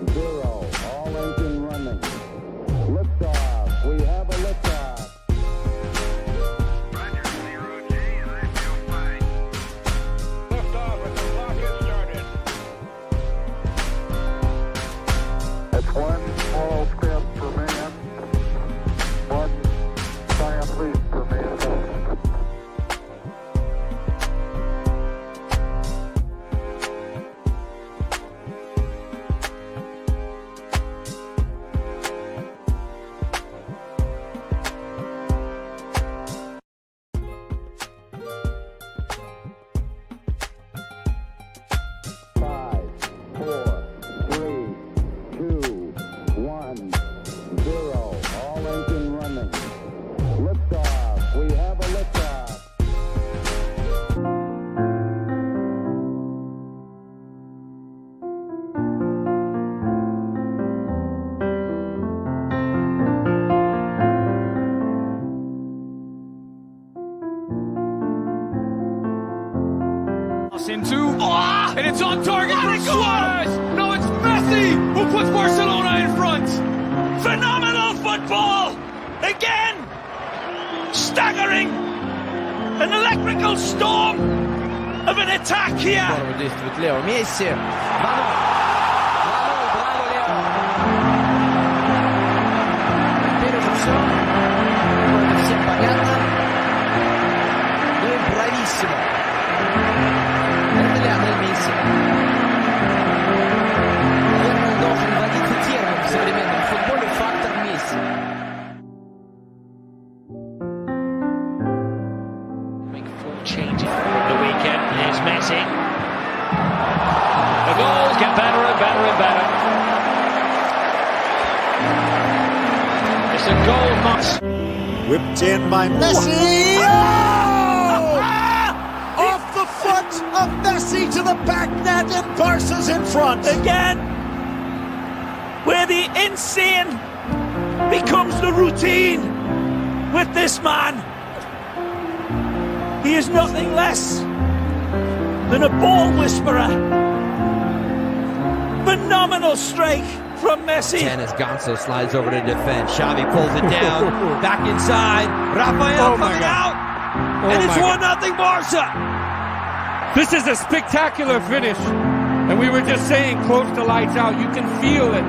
0. All engine running. Liftoff. We have a liftoff. Roger, 0G, and I feel fine. Liftoff and the clock has started. It's one small step for man, one giant leap for mankind. Five, four, three, two, 1, 0. All engine running. Liftoff. We have a liftoff. Into and it's on target for Suarez. No, it's Messi who puts Barcelona in front. Phenomenal football again. Staggering, an electrical storm of an attack here. Leo Messi. Bravo Leo. Si è pagata. Lui bravissimo. Erling Messi. Наверное, должен вводиться термин в современном футболе фактор Месси. Make full changes from the weekend. Here's Messi. The goals get better and better and better. It's a goal must. Whipped in by Messi! Off the foot of Messi to the back net, and Barca's in front. Again, where the insane becomes the routine with this man. He is nothing less than a ball whisperer. Phenomenal strike from Messi. Tennis Gonzo slides over to defend. Xavi pulls it down. Back inside. Rafael coming out. And it's 1-0 Barca. This is a spectacular finish, and we were just saying, close the lights out. You can feel it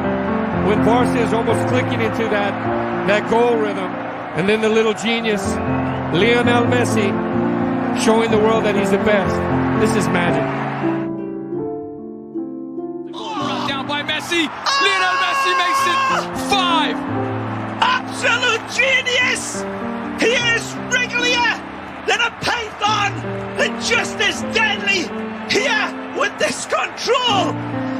when Barca is almost clicking into that goal rhythm, and then the little genius, Leonel Messi, showing the world that he's the best. This is magic. Run down by Messi. Leonel Messi makes it 5. Absolute genius. He is wrigglier than a python, and just as deadly here with this control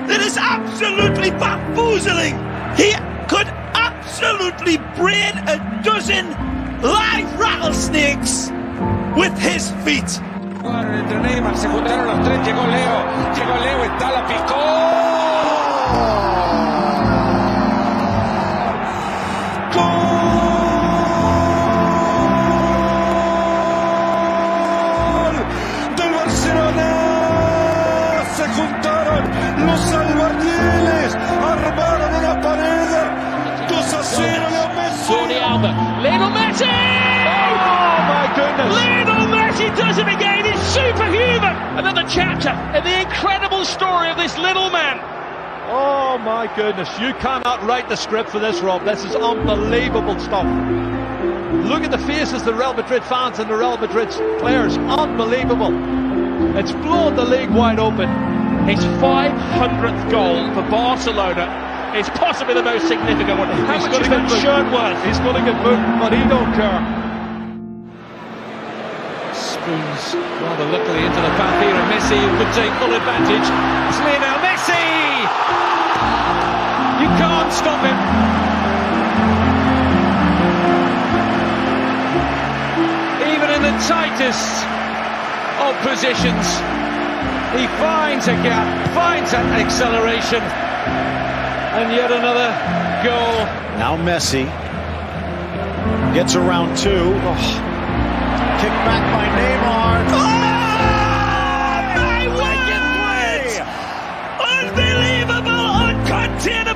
that is absolutely bamboozling. He could absolutely brain a dozen live rattlesnakes with his feet. Entre Neymar, se juntaron los tres, llegó Leo, está la picó. Los albañiles armaron una pared. 2-0 Leo Messi. Jordi Alba. Lionel Messi! Oh my goodness. Lionel Messi does it again. It's superhuman. Another chapter in the incredible story of this little man. Oh my goodness, you cannot write the script for this, Rob. This is unbelievable stuff. Look at the faces of the Real Madrid fans and the Real Madrid players. Unbelievable. It's blown the league wide open. His 500th goal for Barcelona is possibly the most significant one. How much is that shirt worth? He's going to get booked, but he don't care. Spoons rather luckily into the path here, and Messi would take full advantage. It's Lionel Messi! You can't stop him. Even in the tightest of positions, he finds a gap, finds an acceleration, and yet another goal. Now Messi gets around two. Oh. Kicked back by Neymar. Oh, my word! Unbelievable, uncontainable.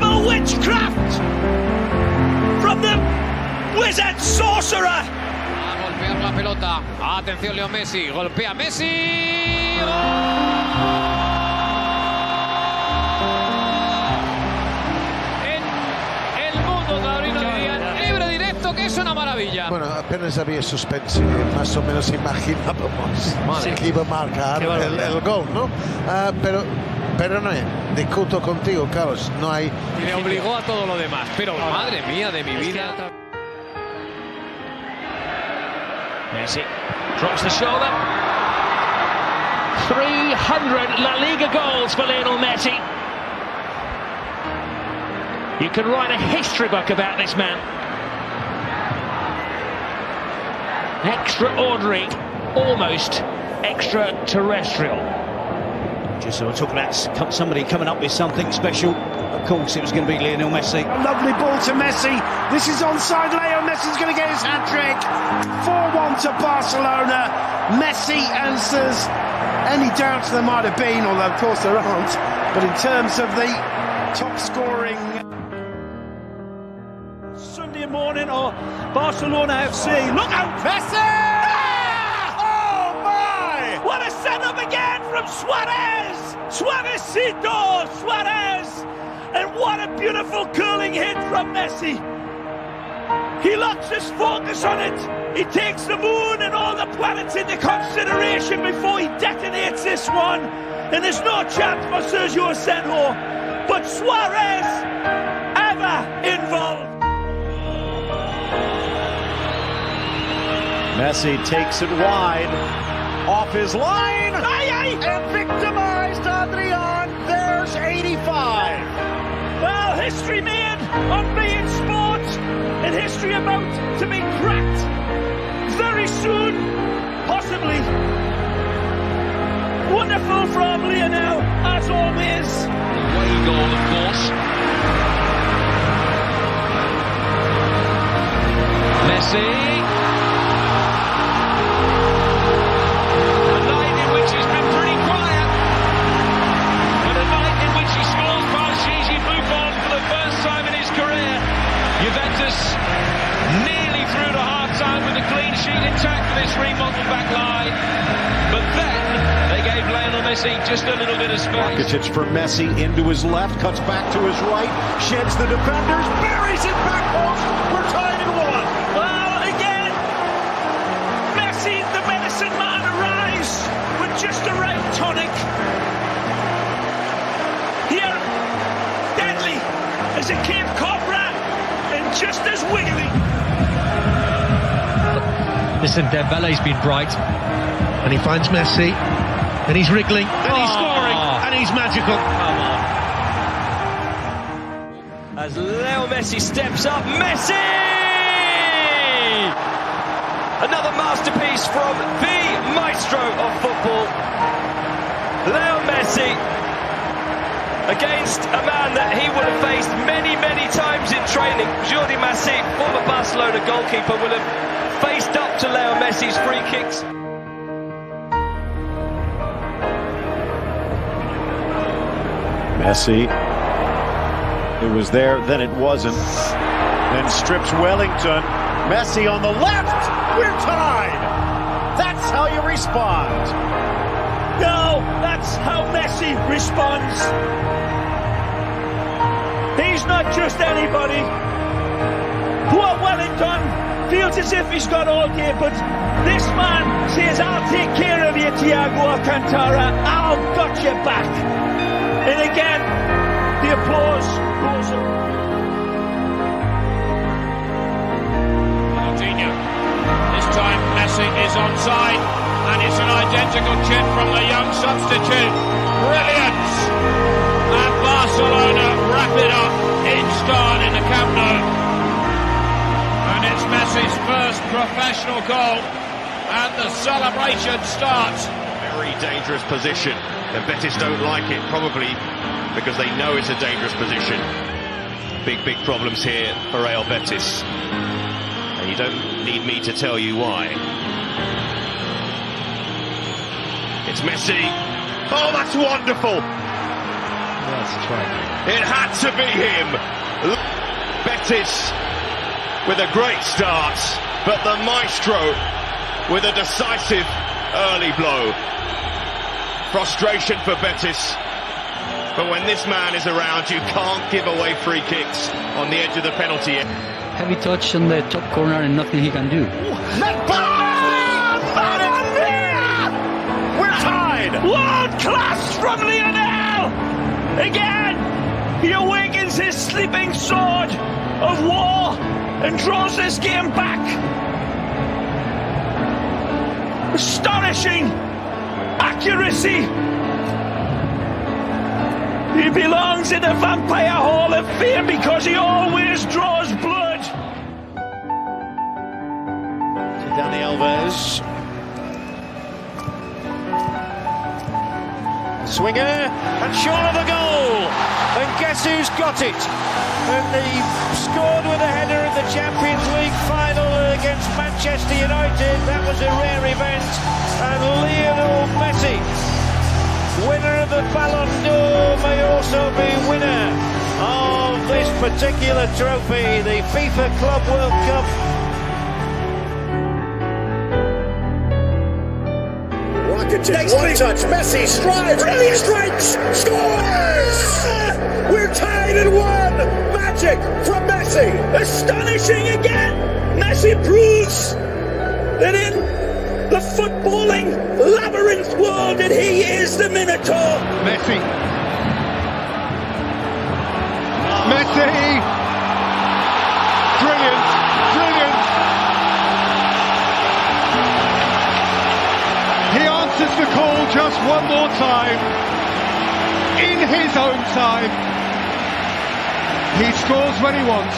represent sorcerer. A golpear la pelota. Atención, Leo Messi. Golpea Messi. En el mundo taurino dirían libre directo, que es una maravilla. Bueno, apenas había suspense, más o menos imaginábamos que iba a marcar el gol, ¿no? Pero no, discuto contigo, Carlos, no hay... Y le obligó a todo lo demás, pero madre mía de mi vida. Messi drops the shoulder. 300 La Liga goals for Lionel Messi. You can write a history book about this man. Extraordinary, almost extraterrestrial. Just so we're talking about somebody coming up with something special. Of course, it was going to be Lionel Messi. A lovely ball to Messi. This is onside. Leo Messi's going to get his hat-trick. 4-1 to Barcelona. Messi answers any doubts there might have been, although of course there aren't. But in terms of the top scoring... Sunday morning or Barcelona FC. Look out! Messi! Oh my! What a setup again from Suarez! Suarezito! Suarez! And what a beautiful curling hit from Messi! He locks his focus on it. He takes the moon and all the planets into consideration before he detonates this one. And there's no chance for Sergio Asenjo. But Suarez, ever involved. Messi takes it wide, off his line, and victimized Adrian. There's 85. Well, history made on being sport, and history about to be cracked very soon, possibly. Wonderful from Leonel, as always. Away goal, of course. Messi. Juventus nearly through to half-time with a clean sheet intact for this remodeled back line. But then they gave Lionel Messi just a little bit of space. Rakitic for Messi into his left, cuts back to his right, sheds the defenders, buries it back post. We're tied at 1. Well, again, Messi, the medicine man, arrives with just the right tonic. Here, deadly as a Cape Cobra. Just as wiggly. Listen, Dembele's been bright, and he finds Messi, and he's wriggling, and he's scoring, and he's magical. As Leo Messi steps up, Messi! Another masterpiece from the maestro of football, Leo Messi. Against a man that he would have faced many, many times in training. Jordi Messi, former Barcelona goalkeeper, will have faced up to Leo Messi's free kicks. Messi, it was there, then it wasn't. Then strips Wellington. Messi on the left. We're tied. That's how you respond. No, that's how Messi responds. He's not just anybody. Poor Wellington feels as if he's got all day, but this man says, I'll take care of you, Thiago Alcantara. I've got your back. And again, the applause goes up. This time Messi is onside, and it's an identical chip from the young substitute. Brilliant! And Barcelona wrap it up in style in the Camp Nou. And it's Messi's first professional goal, and the celebration starts. Very dangerous position, and Betis don't like it, probably because they know it's a dangerous position. Big problems here for Real Betis. And you don't need me to tell you why. It's Messi. Oh, that's wonderful. It had to be him. Betis with a great start, but the maestro with a decisive early blow. Frustration for Betis, but when this man is around, you can't give away free kicks on the edge of the penalty area. Heavy touch in the top corner and nothing he can do. We're tied! World class from Leonel! Again, he awakens his sleeping sword of war and draws this game back. Astonishing accuracy. He belongs in the Vampire Hall of Fame because he always draws blood. To Dani Alves. Swinger, and short of the goal. And guess who's got it? And he scored with a header in the Champions League final against Manchester United. That was a rare event. And Lionel Messi, winner of the Ballon d'Or, may also be winner of this particular trophy, the FIFA Club World Cup. Takes one touch, Messi strides, brilliant strikes, scores! We're tied at 1! Magic from Messi! Astonishing again! Messi proves that in the footballing labyrinth world that he is the Minotaur. Messi. Messi! Brilliant! Brilliant! He answers the call just one more time, in his own time. He scores when he wants.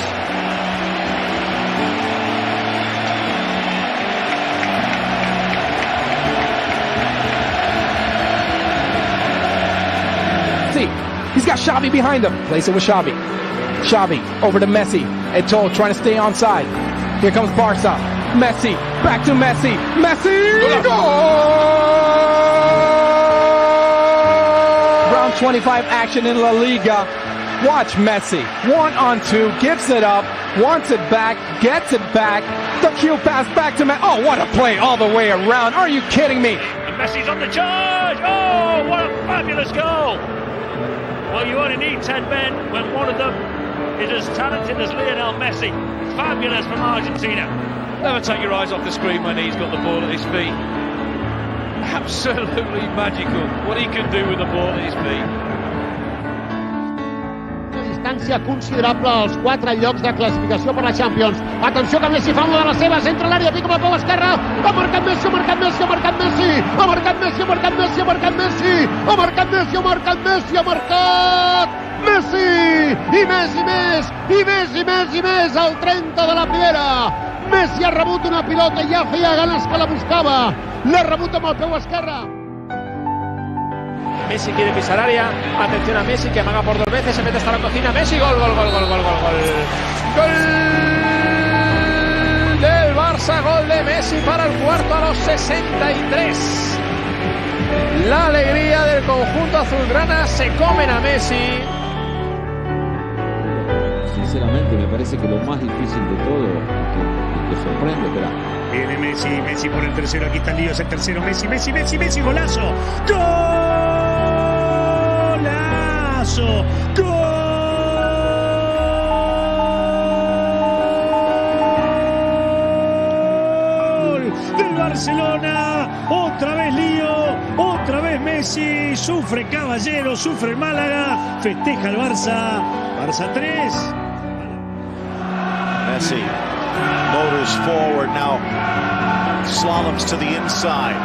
See, he's got Xavi behind him. Plays it with Xavi. Xavi over to Messi. Eto'o trying to stay onside. Here comes Barca. Messi, back to Messi. Messi! Goal! Round 25 action in La Liga. Watch Messi. 1-on-2, gives it up, wants it back, gets it back. The cue pass back to Messi. Oh, what a play all the way around. Are you kidding me? And Messi's on the charge. Oh, what a fabulous goal. Well, you only need 10 men when one of them is as talented as Lionel Messi. Fabulous from Argentina. Never take your eyes off the screen when he's got the ball at his feet. Absolutely magical what he can do with the ball at his feet. Una distància considerable als 4 llocs de classificació per la Champions. Atenció que Messi fa una de les seves, entra a l'àrea, pica amb el peu esquerre, ha marcat Messi, ha marcat Messi, ha marcat Messi, ha marcat Messi, ha marcat Messi, ha marcat Messi, ha marcat Messi, ha marcat Messi, ha marcat Messi, i més, i més, i més, i més, i més, al 30 de la primera. Messi ha rebut una pilota i ja feia ganes que la buscava. L'ha rebut amb el peu esquerre. Messi quiere pisar área. Atención a Messi que amaga por 2 veces. Se mete hasta la cocina. Messi, gol, gol, gol, gol, gol, gol, gol. Gol del Barça, gol de Messi para el cuarto a los 63. La alegría del conjunto azulgrana, se comen a Messi. Sinceramente me parece que lo más difícil de todo, que sorprende, pero viene Messi, Messi por el tercero, aquí está el lío, es el tercero, Messi, Messi, Messi, Messi, golazo, golazo, gol del Barcelona, otra vez lío, otra vez Messi, sufre Caballero, sufre el Málaga, festeja el Barça, Barça 3. Messi motors forward now, slaloms to the inside,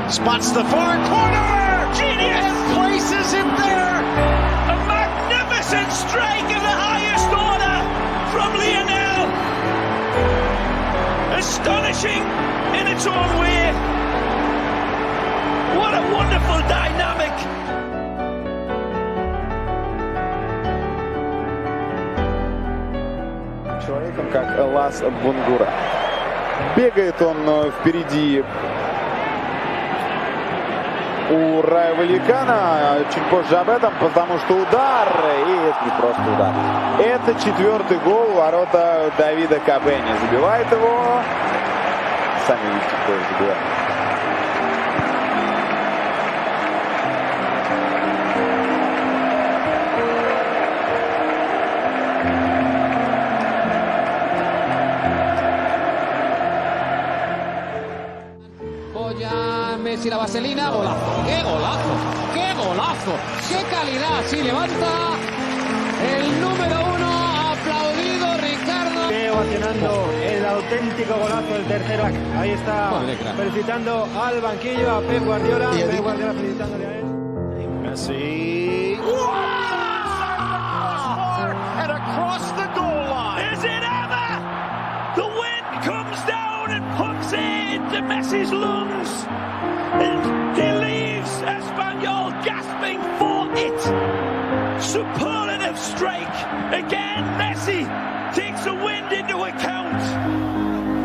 spots the far corner, genius, and places it there. A magnificent strike of the highest order from Leonel. Astonishing in its own way. What a wonderful dynamic. Человеком, как Лас Бунгура. Бегает он впереди у Рая Вальякана. Чуть позже об этом, потому что удар, и это не просто удар. Это 4-й гол, ворота Давида Кабени. Забивает его. Сами видите, кто его забивает. Messi la vaselina, golazo, qué golazo, qué golazo, qué calidad, sí, levanta el número 1, aplaudido Ricardo. Ovacionando el auténtico golazo del tercero. Ahí está felicitando al banquillo a Pep Guardiola. Pep Guardiola felicitándole a él. Messi. And across the goal line. Is it ever? The wind comes down and puts it into Messi's lungs. And he leaves Espanyol gasping for it. Superlative strike. Again, Messi takes the wind into account.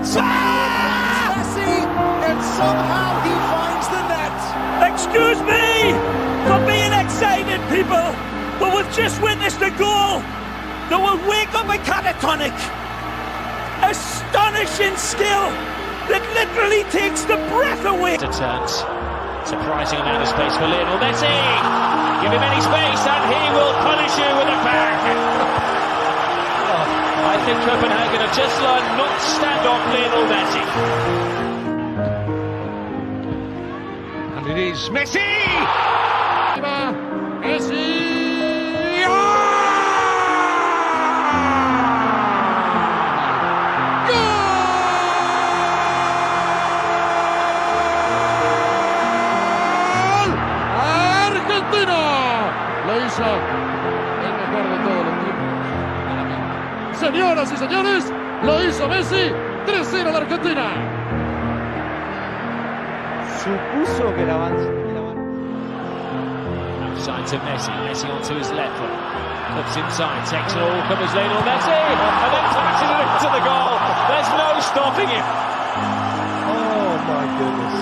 Messi, and somehow he finds the net. Excuse me for being excited, people, but we've just witnessed a goal that will wake up a catatonic. Astonishing skill that literally takes the breath away. Turns. Surprising amount of space for Leonel Messi. Give him any space and he will punish you with a bang. I think Copenhagen have just learned not to stand off Leonel Messi. And it is Messi! Messi! Lo hizo el mejor de todos los tiempos. Señoras y señores, lo hizo Messi. 3-0 de Argentina. Supuso que el avance. Outside to Messi. Messi onto his left foot. Cuts inside. Takes it all. Comes Lionel Messi. And then passes it into the goal. There's no stopping him. Oh my goodness.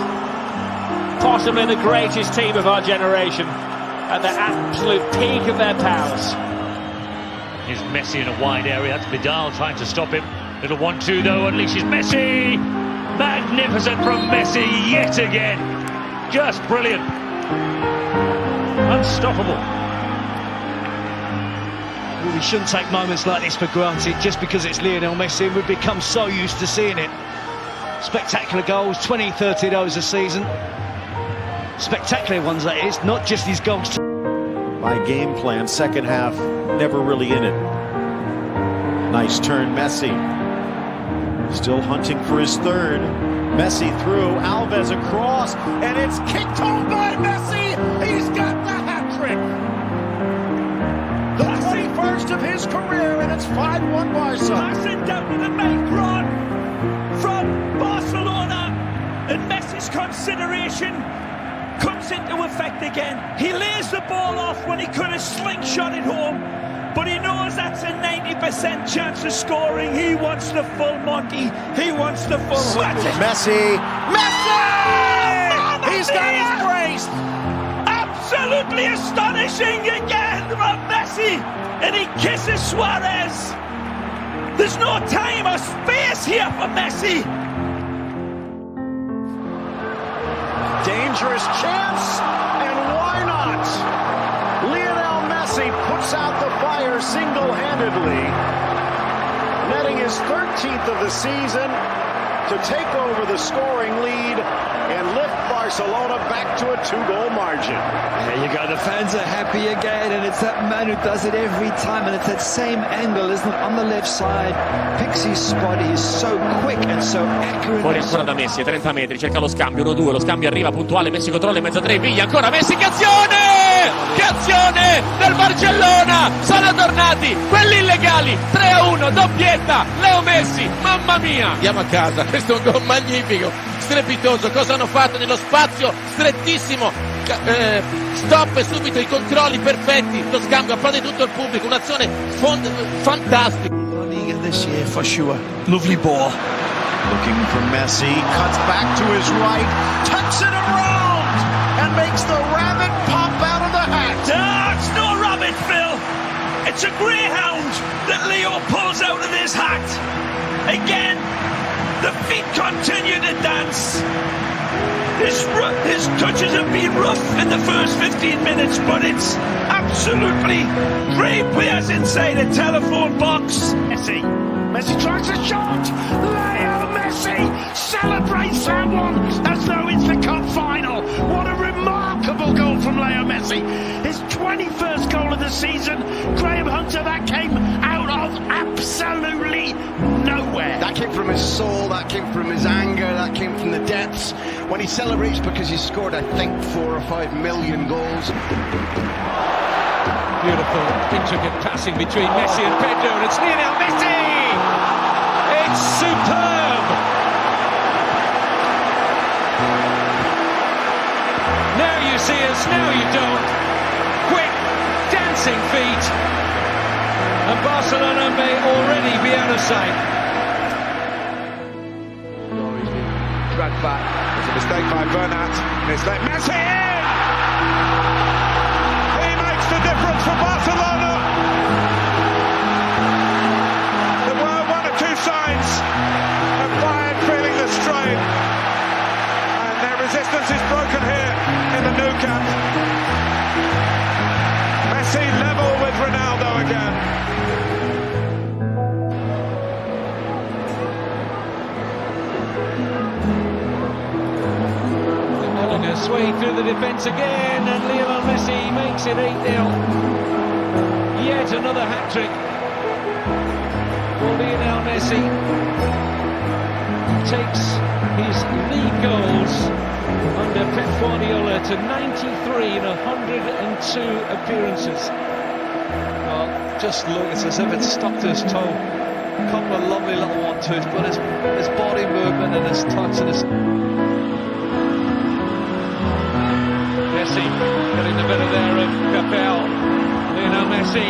Possibly the greatest team of our generation. At the absolute peak of their powers. Here's Messi in a wide area. That's Vidal trying to stop him. Little 1-2 though, unleashes Messi. Magnificent from Messi yet again. Just brilliant. Unstoppable. Well, we shouldn't take moments like this for granted just because it's Lionel Messi and we've become so used to seeing it. Spectacular goals, 20, 30 of those a season. Spectacular ones, that is, not just his goals. By game plan, second half, never really in it. Nice turn, Messi. Still hunting for his third. Messi through, Alves across, and it's kicked home by Messi! He's got the hat-trick! The 21st of his career, and it's 5-1 Barca. Passing down to the main run from Barcelona, and Messi's consideration comes into effect again. He lays the ball off when he could have slingshot it home, but he knows that's a 90% chance of scoring. He wants the full Monty. He wants the full Messi! Messi! He's got his brace! Absolutely astonishing again from Messi, and he kisses Suarez. There's no time or space here for Messi. Dangerous chance, and why not? Lionel Messi puts out the fire single-handedly, netting his 13th of the season to take over the scoring lead and lift Barcelona back to a 2-goal margin. There you go, the fans are happy again, and it's that man who does it every time, and it's that same angle, isn't it, on the left side. Picks his spot, he is so quick and so accurate. Fuori ancora da Messi, a 30 metri, cerca lo scambio, 1-2, lo scambio arriva puntuale, Messi controlla in mezzo a 3, Viglia, ancora Messi, che azione! Che azione del Barcellona! Sono tornati quelli illegali, 3-1, doppietta, Leo Messi, mamma mia! Andiamo a casa, questo è un gol magnifico, strepitoso, cosa hanno fatto nello spazio strettissimo, stop e subito i controlli perfetti, lo scambio a di tutto il pubblico, un'azione fantastica. This year for sure. Lovely ball. Looking for Messi, cuts back to his right, tucks it around. and makes the rabbit pop out of the hat. Ah, it's no rabbit, Phil. It's a greyhound that Leo pulls out of his hat. Again, the feet continue to dance. His touches have been rough in the first 15 minutes, but it's absolutely great players inside a telephone box. Messi tries a shot. Leo Messi celebrates that one as though it's the cup final. What a remarkable goal from Leo Messi. His 21st goal of the season. Graham Hunter, that came out of absolutely nowhere. That came from his soul, that came from his anger, that came from the depths. When he celebrates because he scored, I think, 4 or 5 million goals. Beautiful, intricate passing between Messi and Pedro, and it's Leonel Messi! It's superb! Now you see us, now you don't. Quick, dancing feet. And Barcelona may already be out of sight. Dragged back. It's a mistake by Bernat. And it's let Messi in! He makes the difference for Barcelona. There were 1 or 2 signs of Bayern feeling the strain. And their resistance is broken here in the Nou Camp. Messi level with Ronaldo again. Sway through the defence again, and Lionel Messi makes it 8-0. Yet another hat-trick for Lionel Messi. Takes his league goals under Pep Guardiola to 93 in 102 appearances. Well, just look, it's as if it's stuck to his toe. A couple of lovely little 1-2s, but his body movement and his touch and his... Messi getting the better there of Capel. Lionel Messi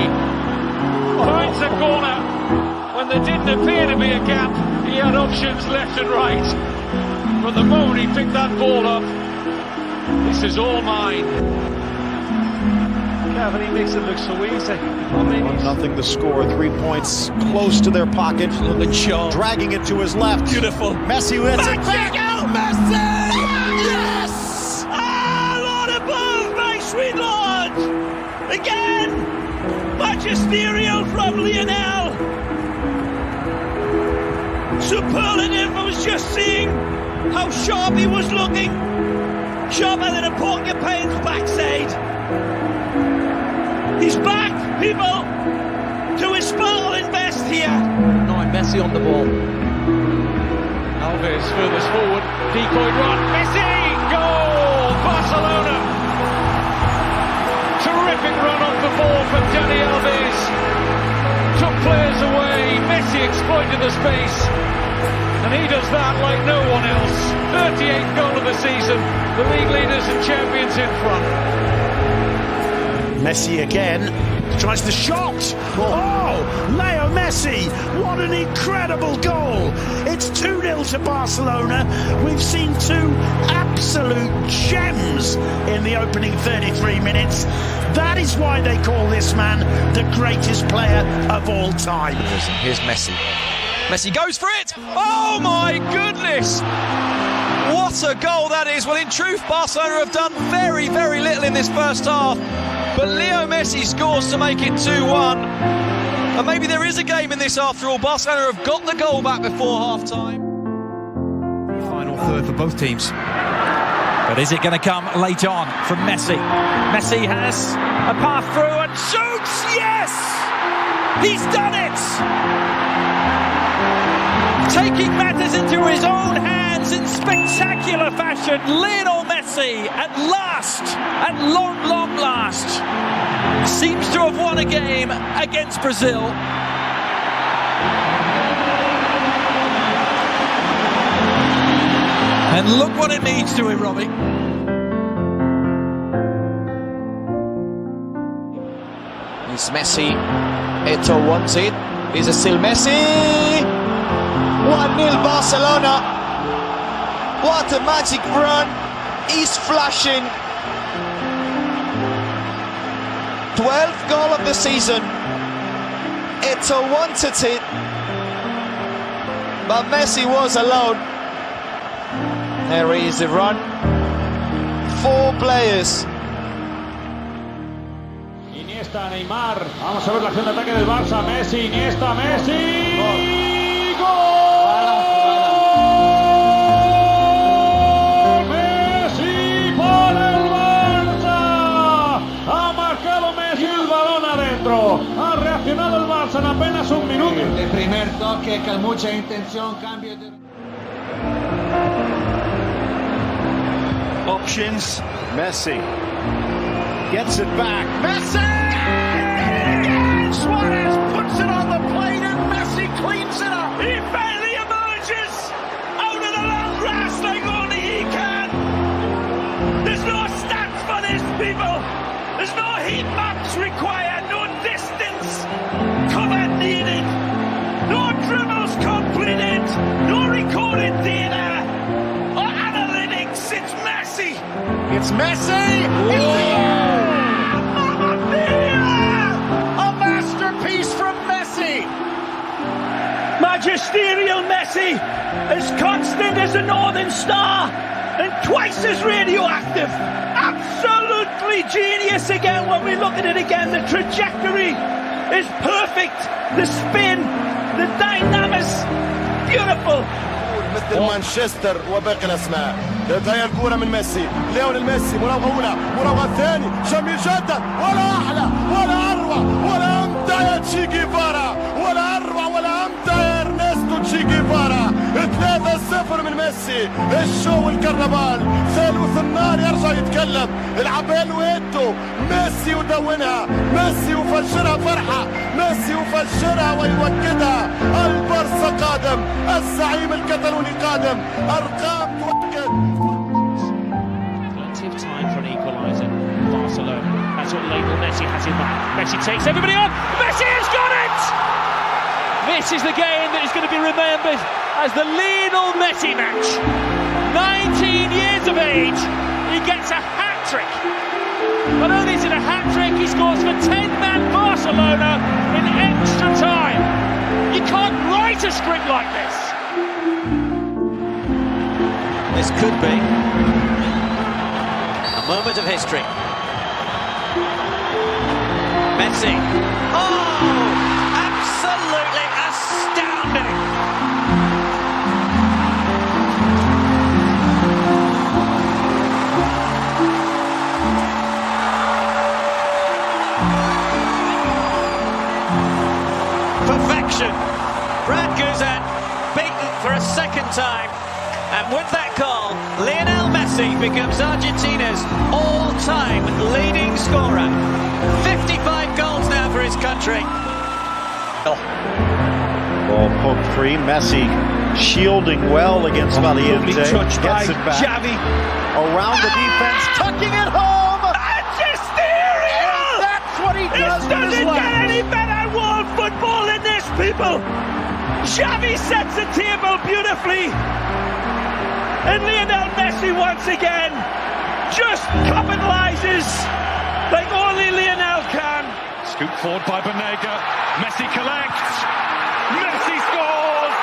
finds a corner when there didn't appear to be a gap. He had options left and right. But the moment he picked that ball up, this is all mine. Kevin, he makes it look so easy. I mean, 1-0 the score, 3 points close to their pocket. Look at Shaw. Dragging it to his left. Beautiful. Messi lets it back. Messi! Yes! Sweet Lord! Again! Magisterial from Leonel! Superlative, I was just seeing how sharp he was looking. Sharper than a porcupine's backside. He's back, people, to his sparkling best here. 9, Messi on the ball. Alves furthest forward, decoy run, Messi! Goal! Barcelona! Terrific run off the ball from Dani Alves. Took players away. Messi exploited the space. And he does that like no one else. 38th goal of the season. The league leaders and champions in front. Messi again. Tries the shot. Oh, Leo Messi. What an incredible goal. It's 2-0 to Barcelona. We've seen 2 absolute gems in the opening 33 minutes. That is why they call this man the greatest player of all time. Here's Messi. Messi goes for it. Oh my goodness. What a goal that is. Well, in truth, Barcelona have done very, very little in this first half. But Leo Messi scores to make it 2-1. And maybe there is a game in this after all. Barcelona have got the goal back before half-time. Final third for both teams. But is it going to come late on from Messi? Messi has a path through and shoots! Yes! He's done it! Taking matters into his own hands in spectacular fashion. Lionel Messi, at last, at long, long last, seems to have won a game against Brazil. And look what it means to him, Robbie. It's Messi. Eto'o wants it. Is it still Messi? 1-0 Barcelona. What a magic run. He's flashing. 12th goal of the season. It's a one-to-tin, but Messi was alone. There is the run. 4 players. Iniesta, Neymar. Vamos a ver la acción de ataque del Barça. Messi, Iniesta, Messi. ¡Gol! Messi por el Barça. Ha marcado Messi el balón adentro. Ha reaccionado el Barça en apenas un minuto. El primer toque con mucha intención, cambio de... Options. Messi gets it back. Messi! Suarez puts it on the plate and Messi cleans it up. He finally emerges out of the long grass like only he can. There's no stats for this, people. There's no heat maps required, no distance covered needed, no dribbles completed, no recorded data or analytics. It's Messi. It's Messi! Mamma mia! A masterpiece from Messi! Magisterial Messi, as constant as a northern star and twice as radioactive. Absolutely genius again when we look at it again. The trajectory is perfect. The spin, the dynamics, beautiful. مثل مانشستر وباقي الاسماء. تتهيأ الكرة من ميسي، ليونيل ميسي، مراوغة أولى، مراوغة ثاني، جميل جدا، ولا أحلى، ولا أروع، ولا أمتع يا تشي جيفارا، ولا أروع ولا أمتع يا إرنستو تشي جيفارا. 3-0 من ميسي، الشو الكرنفال، ثالث النار يرجع يتكلم، العبال ويتو، ميسي ودونها، ميسي وفجرها فرحة، ميسي وفجرها ويوكدها، البارسا قادم، الزعيم الكتالوني قادم، أرقام تؤكد. Plenty of time for an equalizer. Barcelona. That's what Lionel Messi has in mind. Messi takes everybody on. Messi has got it! This is the game that is going to be remembered as the Lionel Messi match. 19 years of age, he gets a hat-trick. Not only is it a hat-trick, he scores for 10-man Barcelona in extra time. You can't write a script like this. This could be a moment of history. Messi. Oh, absolutely astounding. Perfection. Brad Guzan beaten for a second time. And with that goal, Lionel Messi becomes Argentina's all-time leading scorer. 55 goals now for his country. Ball poked free. Messi shielding well against Valiente. Gets it back. Xavi. Around the defense, tucking it home. Magisterial! That's what he does. It doesn't get any better world football than this, people. Xavi sets the table beautifully. And Lionel Messi once again just capitalizes like only Lionel can. Scoop forward by Banega. Messi collects. Messi scores.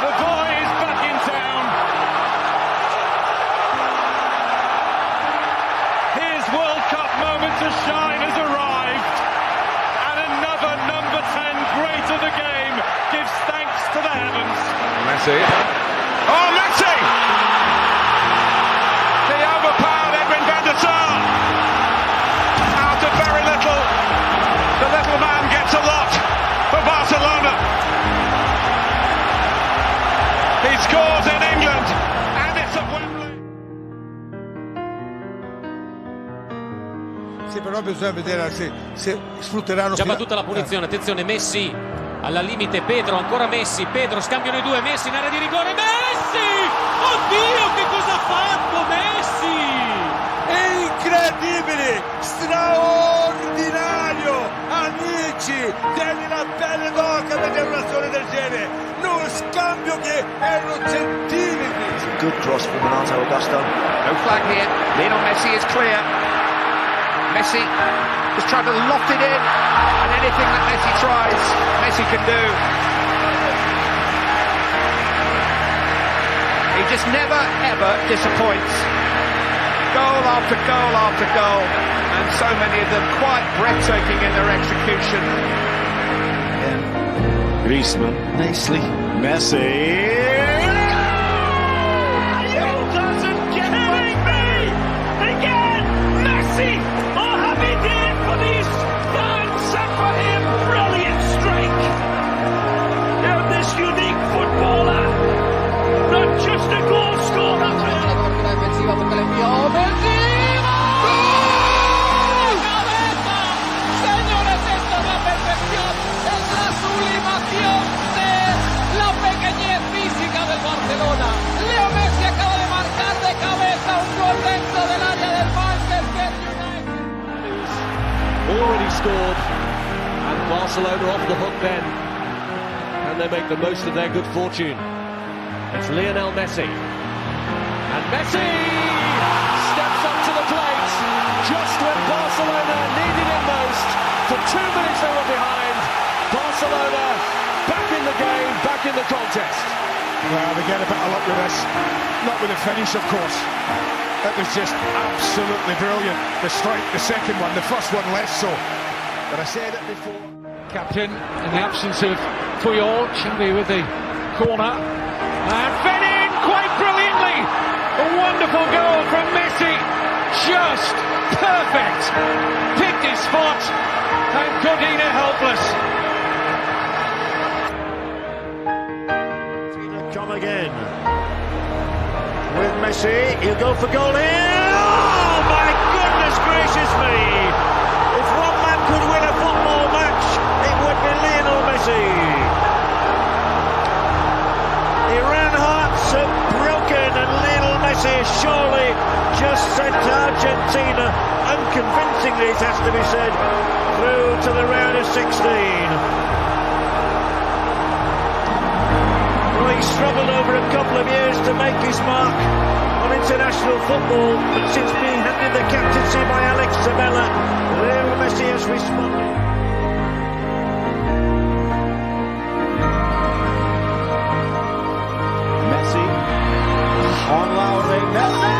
The boy is back in town. His World Cup moment to shine has arrived. And another number 10 great of the game gives thanks to the heavens. Messi. Oh, Messi! He overpowered Edwin van der Sar. Out of very little. The little man gets a lot for Barcelona. He scores in England and it's at Wembley. Sì, però bisogna vedere se sfrutteranno. Già battuta la punizione, attenzione Messi alla limite, Pedro, ancora Messi, Pedro scambiano i due, Messi in area di rigore, Messi! Oddio che cosa ha fatto Messi! È incredibile, straordinario, amici, tieni la pelle d'oca a vedere un'azione del genere, non scambio che erano centimetri. Good cross from Renato Augusto. No flag here. Lionel Messi is clear. Messi is trying to loft it in, and anything that Messi tries, Messi can do. He just never ever disappoints. Goal after goal after goal, and so many of them quite breathtaking in their execution. Griezmann. Nicely. Messi. Messi! Oh, happy day for these fans and for him. Brilliant strike. Now this unique footballer, not just a goal scorer. Defensiva porque le envió Benzema. ¡Cabeza! Señores, esto es la perfección. Es la sublimación de la pequeñez física del Barcelona. Leo Messi acaba de marcar de cabeza un gol dentro del área del Manchester United. Already scored, and Barcelona off the hook then. And they make the most of their good fortune. It's Lionel Messi. And Messi steps up to the plate just when Barcelona needed it most. For 2 minutes they were behind. Barcelona back in the game, back in the contest. Well, they get a bit of luck with this. Not with the finish, of course. That was just absolutely brilliant. The strike, the second one, the first one less so. But I said it before. Captain, in the absence of Puyol, should be with the corner. And fed in quite brilliantly. A wonderful goal from Messi. Just perfect. Picked his spot. And Godina helpless. Come again. With Messi, he'll go for goal here. Oh my goodness gracious me! If one man could win a football match, it would be Lionel Messi. Iran hearts are broken, and Lionel Messi surely just sent Argentina, unconvincingly it has to be said, through to the round of 16. He struggled over a couple of years to make his mark on international football, but since being handed the captaincy by Alex Sabella, Lionel Messi has responded. Messi. On Lowry. Messi!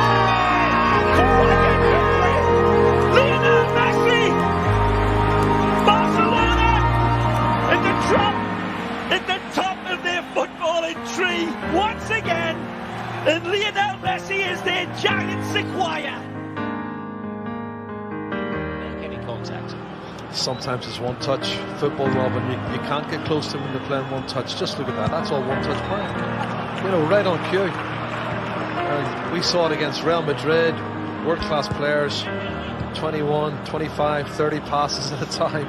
Lionel Messi! Barcelona in the trap, at the top of their footballing tree once again, and Lionel Messi is their giant sequoia. Make any contact. Sometimes it's one touch football, Robin. You can't get close to them when they're playing one touch. Just look at that. That's all one touch play. You know, right on cue. We saw it against Real Madrid, world-class players, 21, 25, 30 passes at a time.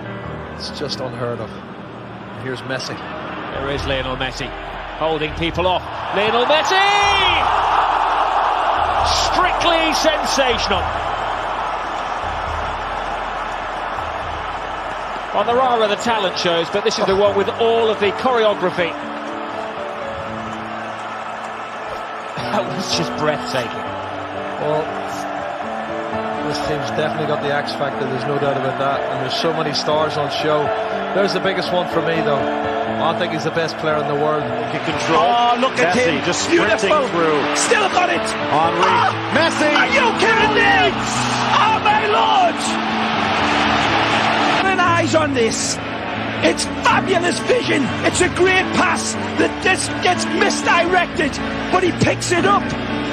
It's just unheard of. Here's Messi. There is Lionel Messi, holding people off. Lionel Messi! Strictly sensational. Well, there are other talent shows, but this is the one with all of the choreography. That was just breathtaking. Well, this team's definitely got the X factor, there's no doubt about that. And there's so many stars on show. There's the biggest one for me, though. I think he's the best player in the world. He can control. Oh, look at Messi him. just sprinting Beautiful. through. Still got it. Henry. Oh, Messi! are you kidding me? Oh, my Lord. An eyes on this. It's fabulous vision. It's a great pass. The disc gets misdirected, but he picks it up,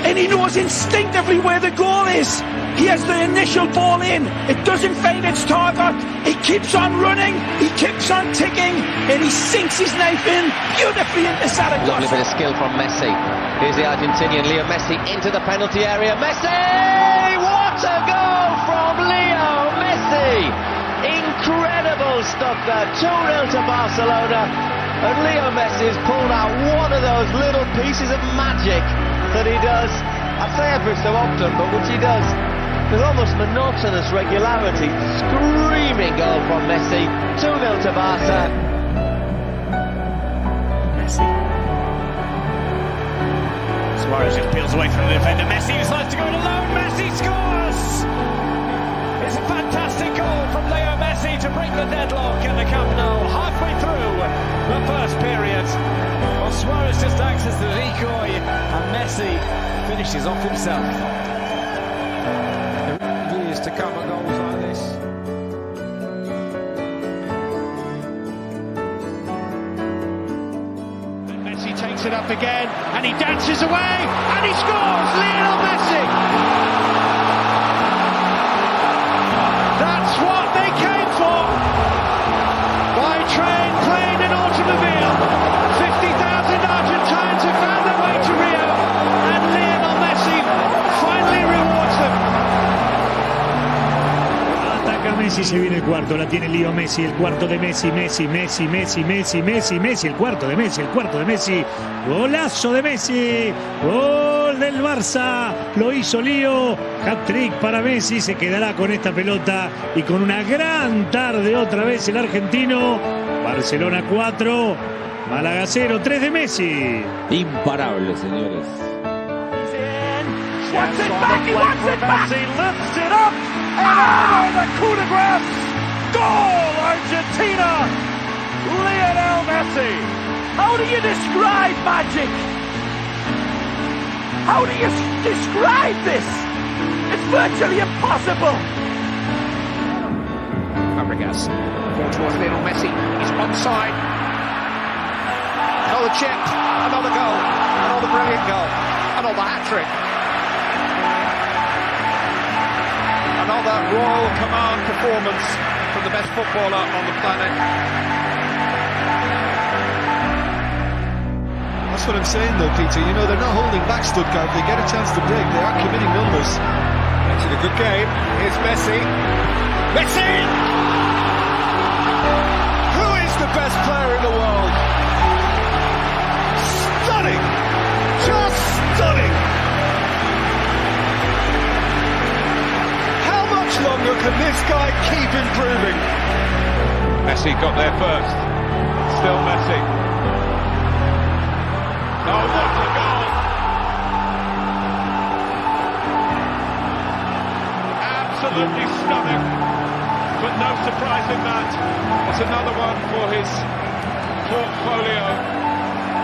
and he knows instinctively where the goal is. He has the initial ball in. It doesn't find its target. He keeps on running. He keeps on ticking, and he sinks his knife in beautifully into Zaragoza. Lovely bit of skill from Messi. Here's the Argentinian Leo Messi into the penalty area. Messi! What a goal from Leo Messi! Incredible stuff there. 2-0 to Barcelona. And Leo Messi has pulled out one of those little pieces of magic that he does. I say every so often, but which he does with almost monotonous regularity. Screaming goal from Messi. 2-0 to Barca. Messi. Suarez just peels away from the defender. Messi decides to go it alone. Messi scores! It's a fantastic goal from Leo Messi to break the deadlock in the Camp Nou. Halfway through the first period. Well, Suarez just acts as the decoy and Messi finishes off himself. Years to come at goals like this. Messi takes it up again and he dances away and he scores! Lionel Messi! That's what they came for! By train, plane and automobile, 50,000 Argentines have found their way to Rio and Lionel Messi finally rewards them. Ataca Messi, se viene el cuarto, la tiene Leo Messi, el cuarto de Messi, Messi, el cuarto de Messi, golazo de Messi, gol del Barça, lo hizo Leo, hat-trick para Messi, se quedará con esta pelota y con una gran tarde otra vez el argentino. Barcelona 4, Málaga 0, 3 de Messi. Imparable, señores. Wants it back, he wants it back! Messi lifts it up and over the coup de grace! Goal, Argentina! Lionel Messi! How do you describe magic? How do you describe this? It's virtually impossible! Fabregas, ball towards Lionel Messi, he's onside. Another chip, another goal, another brilliant goal, another hat-trick. Another Royal Command performance from the best footballer on the planet. That's what I'm saying though, Peter. You know, they're not holding back Stuttgart. They get a chance to break. They are committing numbers. Actually, a good game. Here's Messi. Messi! Who is the best player in the world? Stunning! Just stunning! How much longer can this guy keep improving? Messi got there first. Still Messi. Oh, what a goal! Absolutely stunning, but no surprise in that. It's another one for his portfolio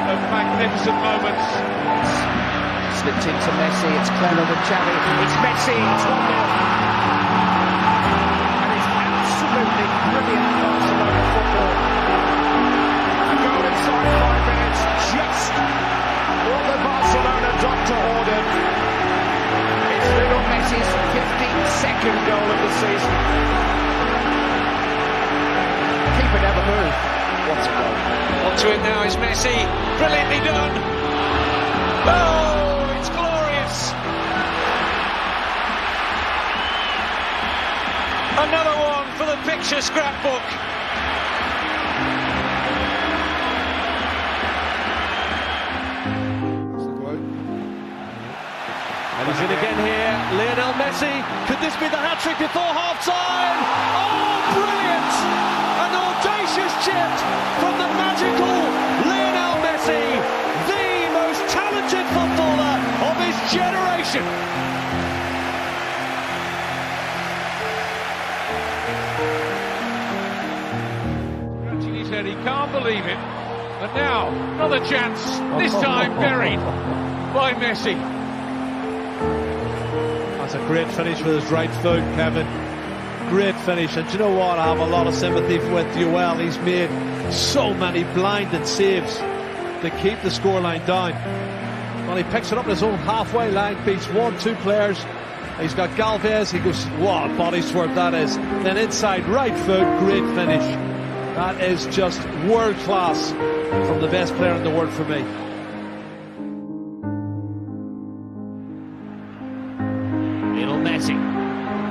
of magnificent moments. Slipped into Messi, it's clever with Xavi, it's Messi, it's 1-0. And it's absolutely brilliant Barcelona football. A goal inside 5 minutes, just what the Barcelona doctor ordered. It's Lionel Messi's 52nd goal of the season. Keeper never moved. What a goal. Onto it now is Messi, brilliantly done. Oh, it's glorious. Another one for the picture scrapbook. And he's in again here, Lionel Messi. Could this be the hat-trick before half-time? Oh, brilliant! An audacious chip from the magical Lionel Messi, the most talented footballer of his generation. Scratching his head, he can't believe it. And now, another chance, this time buried by Messi. That's a great finish with his right foot, Kevin. Great finish. And do you know what? I have a lot of sympathy with Joel. He's made so many blinding saves to keep the scoreline down. Well, he picks it up in his own halfway line, beats 1-2 players. He's got Galvez. He goes, what a body swerve that is. Then inside right foot, great finish. That is just world class from the best player in the world for me. Messi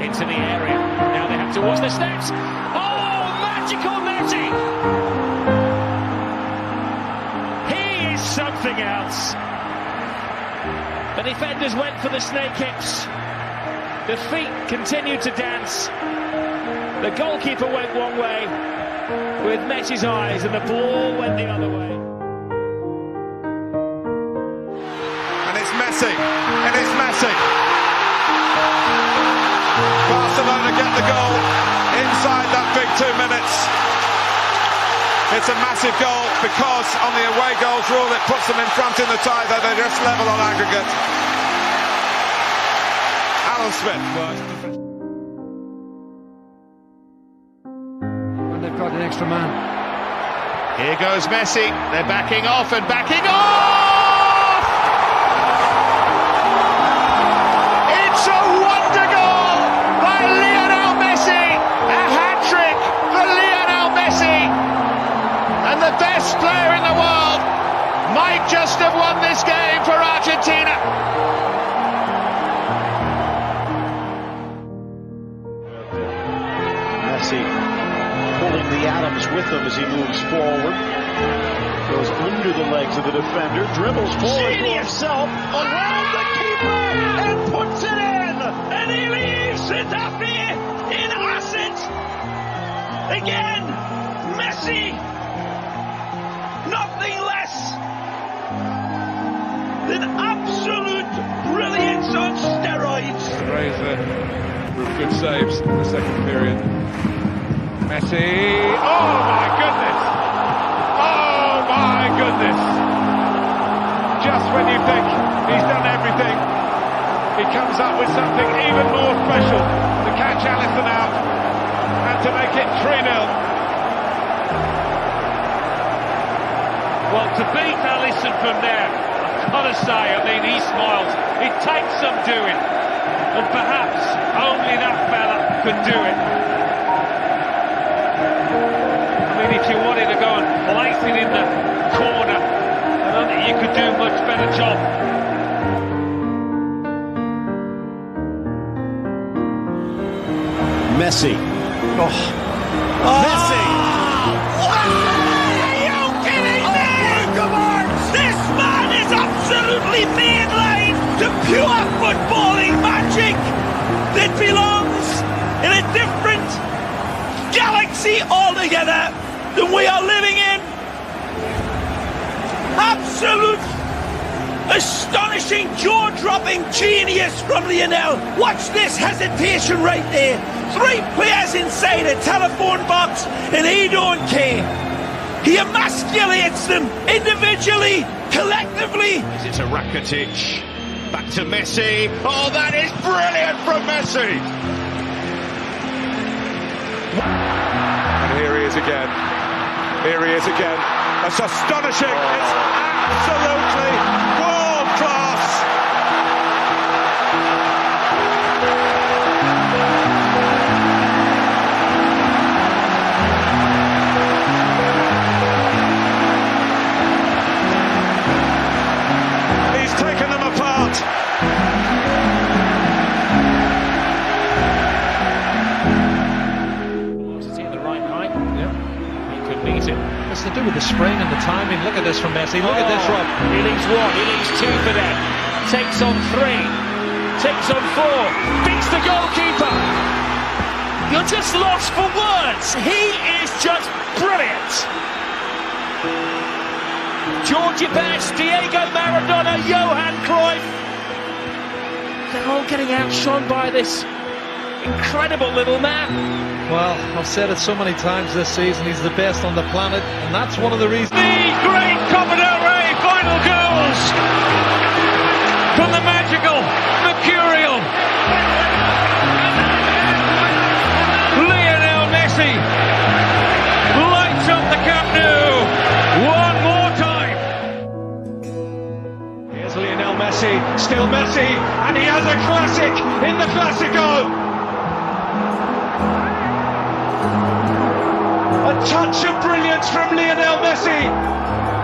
into the area. Now they have to watch the steps. Oh, magical Messi! He is something else. The defenders went for the snake hips. The feet continued to dance. The goalkeeper went one way with Messi's eyes, and the ball went the other way. And it's Messi Messi, and it's Messi. Barcelona get the goal inside that big 2 minutes. It's a massive goal because on the away goals rule it puts them in front in the tie, though they're just level on aggregate. Alan Smith. And they've got an extra man. Here goes Messi. They're backing off and backing off! It's a wonder goal by Lionel Messi! A hat-trick for Lionel Messi! And the best player in the world might just have won this game for Argentina. Messi pulling the atoms with him as he moves forward. Goes under the legs of the defender, dribbles forward to himself, around the keeper, and puts it in! And he leaves Getafe in assets. Again, Messi. Nothing less than absolute brilliance on steroids. Razor with good saves in the second period. Messi, oh my goodness! Oh my goodness! Just when you think he's done everything, he comes up with something even more special to catch Alisson out and to make it 3-0. Well, to beat Alisson from there, I've got to say, I mean, he smiles. It takes some doing. And perhaps only that fella could do it. I mean, if you wanted to go and place it in the corner, I don't think you could do a much better job. Messi. Messi! This man is absolutely mainline to pure footballing magic that belongs in a different galaxy altogether than we are living in. Absolute astonishing, jaw-dropping genius from Leonel. Watch this hesitation right there. 3 players inside a telephone box and he don't care. He emasculates them individually, collectively. It's a Rakitic. Back to Messi. Oh, that is brilliant from Messi. And here he is again. Here he is again. That's astonishing. It's absolutely world class. Taken them apart. Is he at the right height? Yeah. He could beat it. What's to do with the spring and the timing? Look at this from Messi. Look at this, Rob. He leaves 1, he leaves 2 for them. Takes on 3. Takes on 4. Beats the goalkeeper. You're just lost for words. He is just brilliant. Georgie Best, Diego Maradona, Johan Cruyff. They're all getting outshone by this incredible little man. Well, I've said it so many times this season, he's the best on the planet, and that's one of the reasons. The great Copa del Rey final goals from the magical, mercurial Lionel Messi lights up the Camp Nou one more time. Here's Lionel Messi, still Messi, and he has a classic in the Classico. A touch of brilliance from Lionel Messi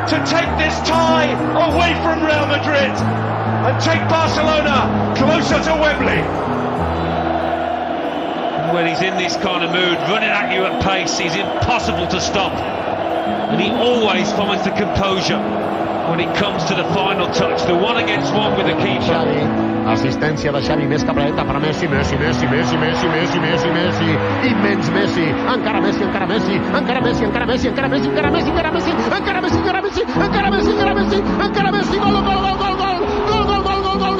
to take this tie away from Real Madrid and take Barcelona closer to Wembley. When he's in this kind of mood, running at you at pace, he's impossible to stop. And he always finds the composure when it comes to the final touch, the 1-against-1 with the keeper. Assistència de Xavi, més capradeta per a Messi, Messi, Messi, Messi, Messi, Messi, Messi, Messi, immens Messi, encara Messi, encara Messi, encara Messi, encara Messi, encara Messi, encara Messi, encara Messi, encara Messi, encara Messi, encara Messi, encara Messi, encara Messi, gol, gol, gol, gol, gol, gol, gol, gol, gol, gol,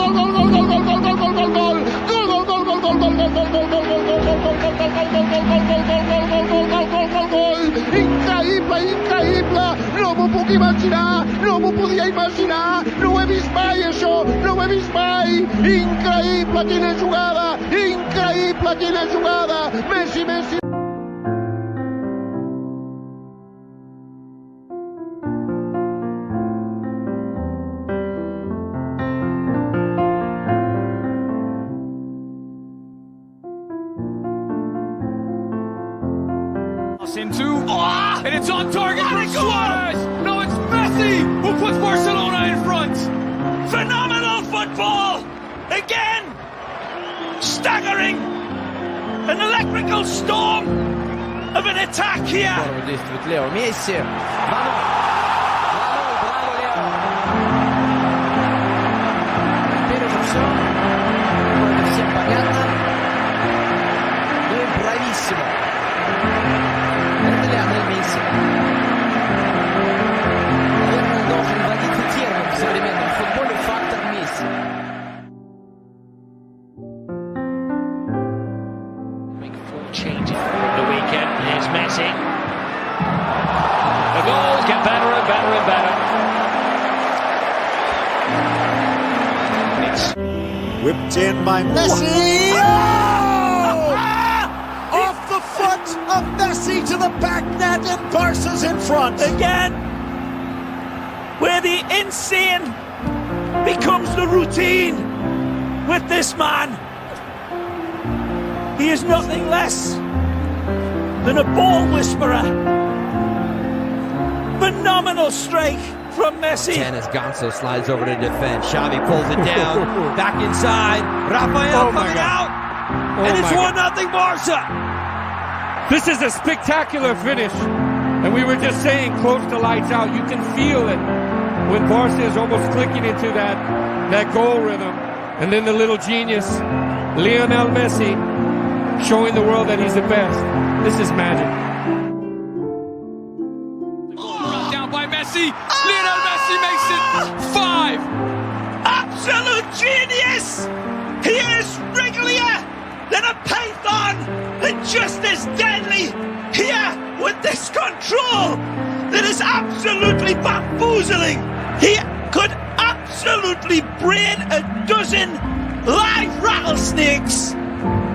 Increïble, no m'ho puc imaginar, no m'ho podia imaginar, no ho he vist mai això, no ho he vist mai, increïble quina jugada, Messi. Into, and it's on target for Suarez. No, it's Messi who puts Barcelona in front. Phenomenal football again, staggering, an electrical storm of an attack here. Leo Messi, bravo Leo. Bene funziona, quello che si è pagata, lui è bravissimo. Messi. Наверное, должен вводить термин в современном футболе фактор Месси. Make full changes the weekend. Here's Messi. The goals get better and better and better. It's whipped in by Messi. Of Messi to the back net and Barca's in front. Again, where the insane becomes the routine with this man. He is nothing less than a ball whisperer. Phenomenal strike from Messi. Tennis Gonzo slides over to defend. Xavi pulls it down. Back inside. Rafael coming out. And it's 1-0 Barca. This is a spectacular finish, and we were just saying, close to lights out. You can feel it when Barca is almost clicking into that goal rhythm, and then the little genius, Leonel Messi, showing the world that he's the best. This is magic. Run down by Messi. Leonel Messi makes it 5. Absolute genius. He is wrigglier than a python, and just as deadly here with this control that is absolutely bamboozling. He could absolutely brain a dozen live rattlesnakes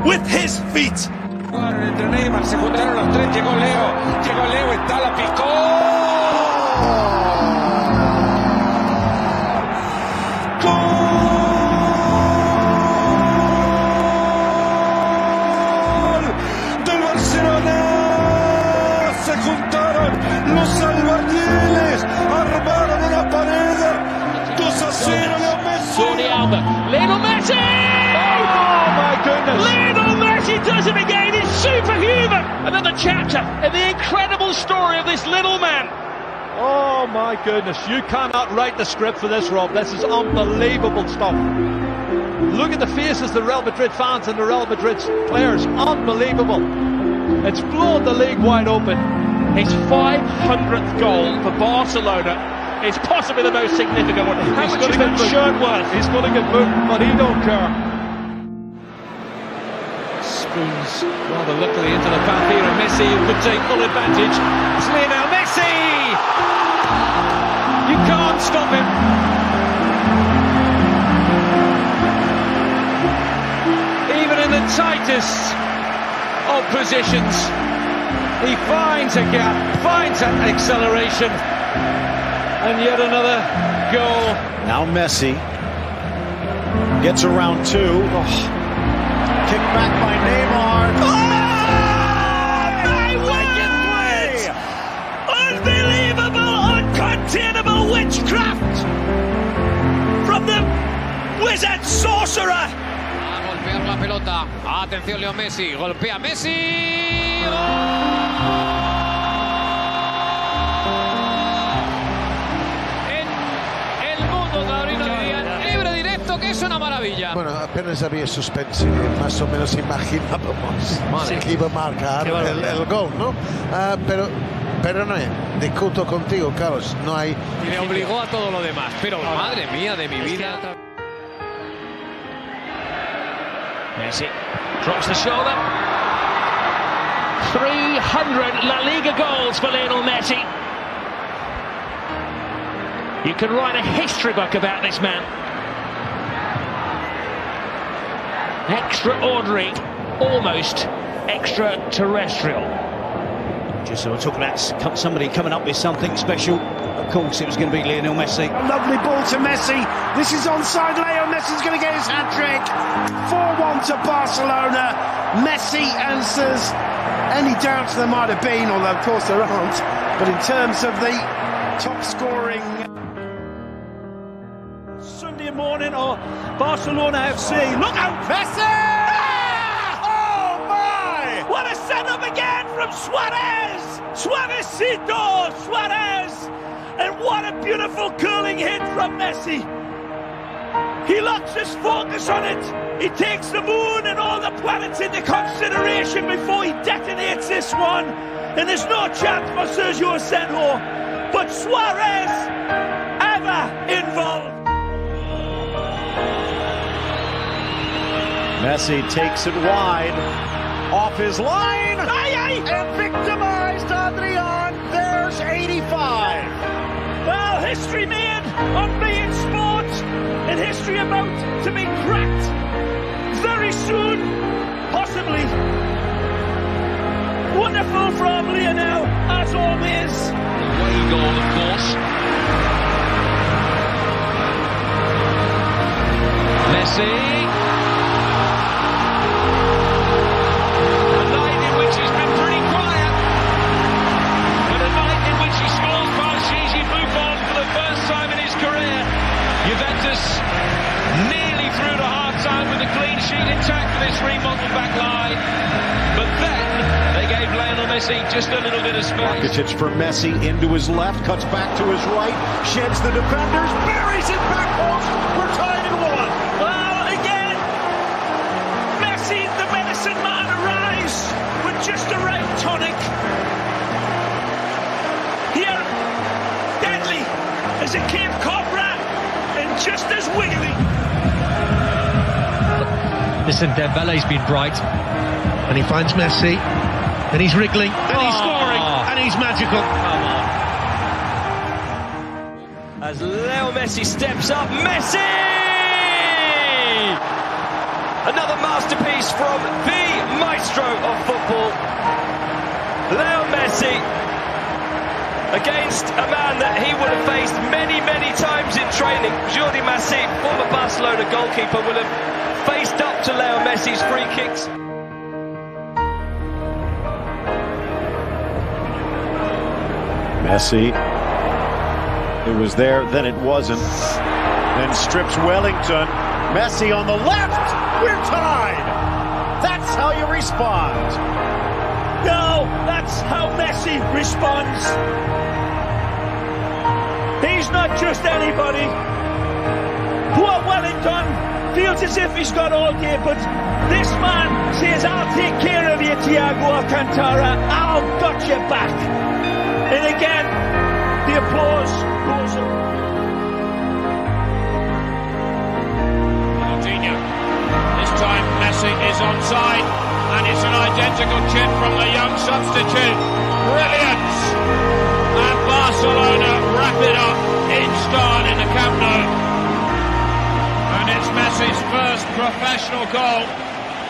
with his feet. Entre Neymar, se juntaron los tres, llegó Leo, está la picó. Los albañiles armaron una pared. 2-0 Leo Messi. Jordi Alba, Lionel Messi! Oh my goodness! Lionel Messi does it again. It's superhuman. Another chapter in the incredible story of this little man. Oh my goodness! You cannot write the script for this, Rob. This is unbelievable stuff. Look at the faces of the Real Madrid fans and the Real Madrid players. Unbelievable. It's blown the league wide open. His 500th goal for Barcelona is possibly the most significant one. How much is that shirt worth? He's going to get booked, but he don't care. Spoons rather luckily into the path here, and Messi could take full advantage. It's Lionel Messi! You can't stop him. Even in the tightest of positions, he finds a gap, finds an acceleration, and yet another goal. Now Messi gets around two. Oh. Kicked back by Neymar. Oh, my word! Unbelievable, uncontainable witchcraft from the wizard sorcerer. A golpear la pelota. Atención, Leo Messi. Golpea Messi. En el mundo taurino dirían libre directo, que es una maravilla. Bueno, apenas había suspenso, más o menos imaginábamos que iba a marcar el gol, ¿no? Pero no, discuto contigo, Carlos, no hay... Y le obligó a todo lo demás, pero madre mía de mi vida. Messi drops the shoulder. 300 La Liga goals for Lionel Messi. You can write a history book about this man. Extraordinary, almost extraterrestrial. Just so we're talking about somebody coming up with something special. Of course, it was going to be Lionel Messi. A lovely ball to Messi. This is onside. Leo Messi's going to get his hat-trick. 4-1 to Barcelona. Messi answers any doubts there might have been, although of course there aren't. But in terms of the top scoring... Sunday morning or Barcelona FC. Look out! Messi! Oh my! What a setup again from Suarez! Suarezito! Suarez! And what a beautiful curling hit from Messi. He locks his focus on it. He takes the moon and all the planets into consideration before he detonates this one. And there's no chance for Sergio Asenjo. But Suarez, ever involved. Messi takes it wide, off his line, and victimized Adrian. There's 85. Well, history made on being sport, and history about to be cracked very soon, possibly. Wonderful from Leonel, as always. Away goal, of course. Messi. Nearly through to half-time with a clean sheet intact for this remodeled back line. But then they gave Lionel Messi just a little bit of space. Rakitic for Messi into his left, cuts back to his right, sheds the defenders, buries it back post. We're tied at 1. Well, again, Messi, the medicine man, arrives with just the right tonic. Here, deadly as a Cape Cobra. Just as wiggly. Listen, Dembele's been bright, and he finds Messi, and he's wriggling, and he's scoring, and he's magical. As Leo Messi steps up, Messi! Another masterpiece from the maestro of football, Leo Messi. Against a man that he would have faced many, many times in training. Jordi Messi, former Barcelona goalkeeper, will have faced up to Leo Messi's free kicks. Messi. It was there, then it wasn't. Then strips Wellington. Messi on the left. We're tied. That's how you respond. No, that's how Messi responds. He's not just anybody. Poor Wellington feels as if he's got all day, but this man says, I'll take care of you, Thiago Alcantara. I'll got your back. And again, the applause goes up. This time Messi is onside, and it's an identical chip from the young substitute. Brilliant! And Barcelona wrap it up in style in the Camp Nou. And it's Messi's first professional goal,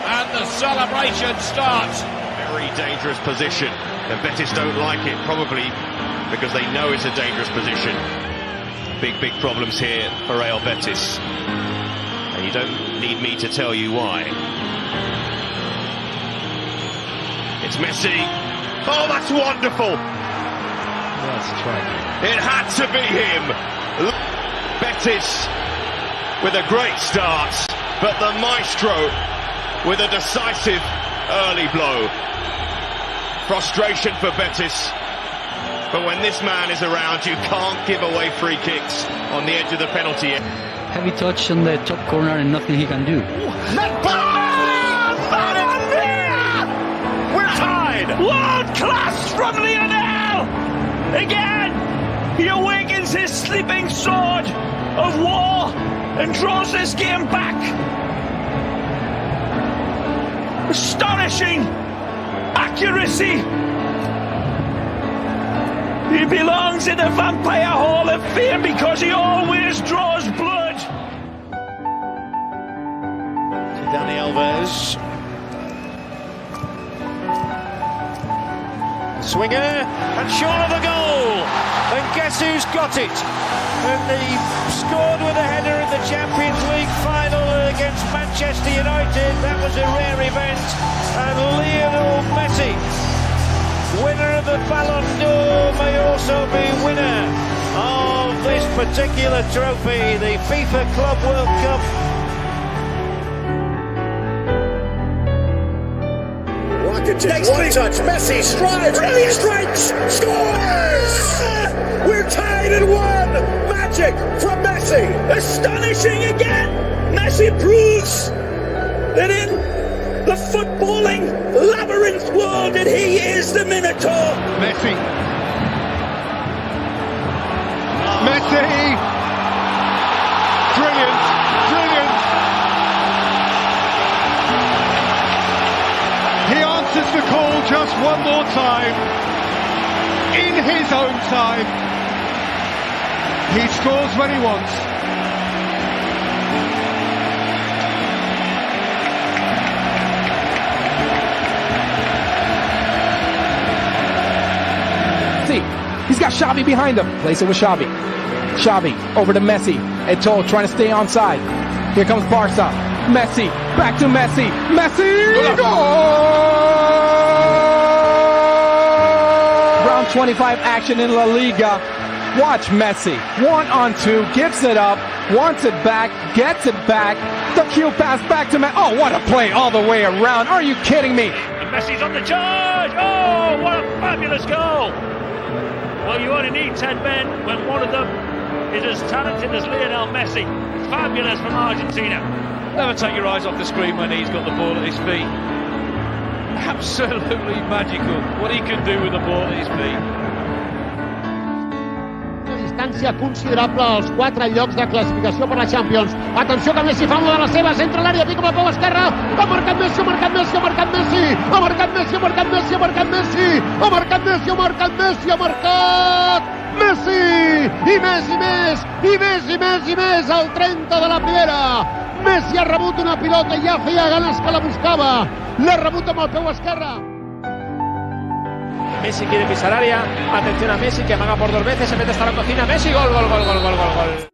and the celebration starts. Very dangerous position, and Betis don't like it, probably because they know it's a dangerous position. Big problems here for Real Betis. And you don't need me to tell you why. It's Messi. Oh, that's wonderful. That's right. It had to be him. Betis with a great start, but the maestro with a decisive early blow. Frustration for Betis. But when this man is around, you can't give away free kicks on the edge of the penalty. Heavy touch on the top corner and nothing he can do. We're tied! World class from Leonel! Again, he awakens his sleeping sword of war and draws this game back. Astonishing accuracy. He belongs in the Vampire Hall of Fame because he always draws blood. Dani Alves. Swinger and short of the goal. And guess who's got it? And he scored with a header in the Champions League final against Manchester United. That was a rare event. And Lionel Messi, winner of the Ballon d'Or, may also be winner of this particular trophy, the FIFA Club World Cup. Next one touch, Messi strides, brilliant strikes, scores! We're tied at 1. Magic from Messi. Astonishing again! Messi proves that in the footballing labyrinth world that he is the Minotaur. Messi. Messi. Brilliant, brilliant. He answers the call just one more time, in his own time. He scores when he wants. See, he's got Xavi behind him. Place it with Xavi. Xavi over to Messi. Eto'o trying to stay onside. Here comes Barca. Messi, back to Messi. Messi! Goal! Round 25 action in La Liga. Watch Messi. 1-on-2, gives it up, wants it back, gets it back. The cue pass back to Messi. Oh, what a play all the way around. Are you kidding me? And Messi's on the charge. Oh, what a fabulous goal. Well, you only need 10 men when one of them is as talented as Leonel Messi. Fabulous from Argentina. Never take your eyes off the screen when he's got the ball at his feet. Absolutely magical what he can do with the ball at his feet. Distància considerable als 4 llocs de classificació per la Champions. Atenció que Messi fa una de les seves, entra a l'àrea, pica amb la peu esquerra, ha marcat Messi, ha marcat Messi, ha marcat Messi, ha marcat Messi, ha marcat Messi, ha marcat Messi, ha marcat Messi, ha marcat Messi, ha marcat Messi, i més, i més, i més, i més, i més, al 30 de la primera. Messi ha rebut una pilota, ja feia ganes que la buscava, l'ha rebut amb el peu esquerre. Messi quiere pisar área, atención a Messi que amaga por 2 veces, se mete hasta la cocina, Messi, gol, gol, gol, gol, gol, gol, gol.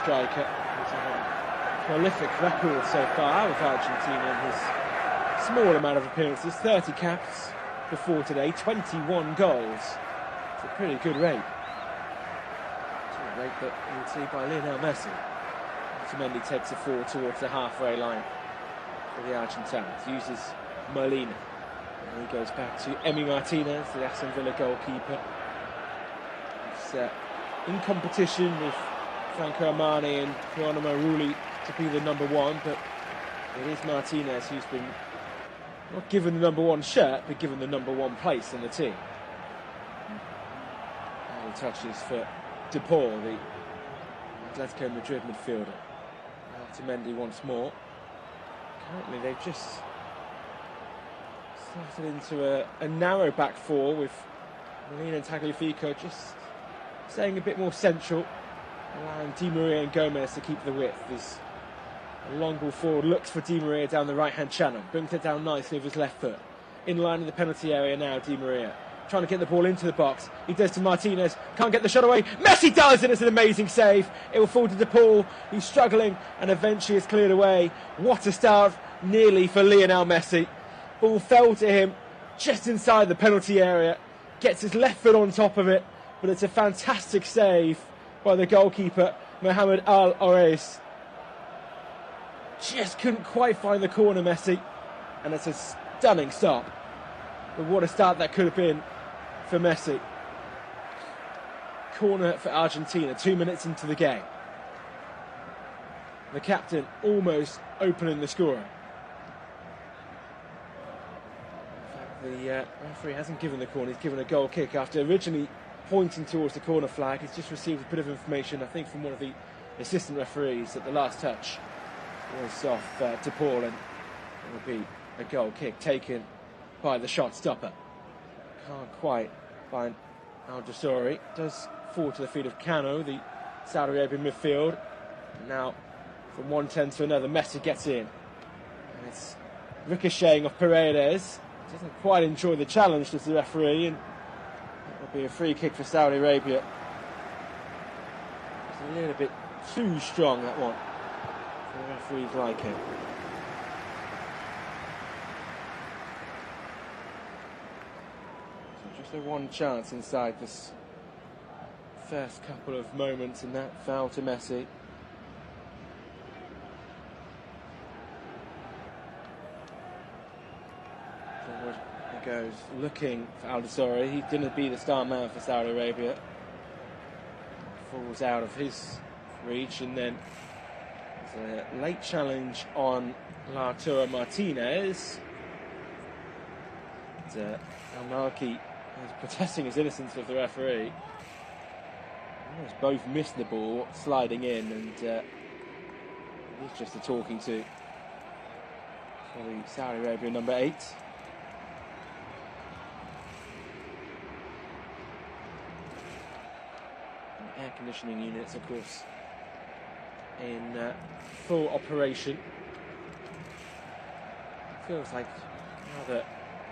striker. He's had a prolific record so far with Argentina in his small amount of appearances. 30 caps before today, 21 goals. It's a pretty good rate. It's a rate that you would see by Leonel Messi. Otamendi takes it forward towards the halfway line for the Argentines. Uses Molina. And he goes back to Emi Martinez, the Aston Villa goalkeeper. He's in competition with Franco Armani and Geronimo Rulli to be the number one, but it is Martinez who's been not given the number one shirt, but given the number one place in the team. Early touches for De Paul, the Atletico Madrid midfielder. Otamendi once more. Currently they've just started into a narrow back four with Molina and Tagliafico just staying a bit more central, allowing Di Maria and Gomez to keep the width. There's a long ball forward, looks for Di Maria down the right hand channel, brings it down nicely with his left foot. In line in the penalty area now, Di Maria trying to get the ball into the box. He does to Martinez, can't get the shot away. Messi does, and it's an amazing save. It will fall to De Paul, who's struggling, and eventually is cleared away. What a start, nearly for Lionel Messi. Ball fell to him just inside the penalty area, gets his left foot on top of it, but it's a fantastic save by the goalkeeper, Mohamed Al-Ores. Just couldn't quite find the corner, Messi, and it's a stunning stop. But what a start that could have been for Messi. Corner for Argentina, 2 minutes into the game. The captain almost opening the scorer. In fact, the referee hasn't given the corner, he's given a goal kick after originally pointing towards the corner flag. He's just received a bit of information, I think, from one of the assistant referees that the last touch was off De Paul, and it will be a goal kick taken by the shot stopper. Can't quite find Al-Jasori. Does fall to the feet of Cano, the Saudi Arabian midfield. And now, from one 10 to another, Messi gets in. And it's ricocheting off Paredes. Doesn't quite enjoy the challenge, does the referee, and it'll be a free kick for Saudi Arabia. It's a little bit too strong, that one. The referees like it. So just a one chance inside this first couple of moments, and that foul to Messi. Forward he goes, looking for Al-Dasori. He's going to be the star man for Saudi Arabia. Falls out of his reach, and then there's a late challenge on Lautaro Martinez. Al-Malki is protesting his innocence with the referee. Almost both missed the ball, sliding in, and he's just a talking to for the Saudi Arabia number 8. And air conditioning units, of course, in full operation. Feels like another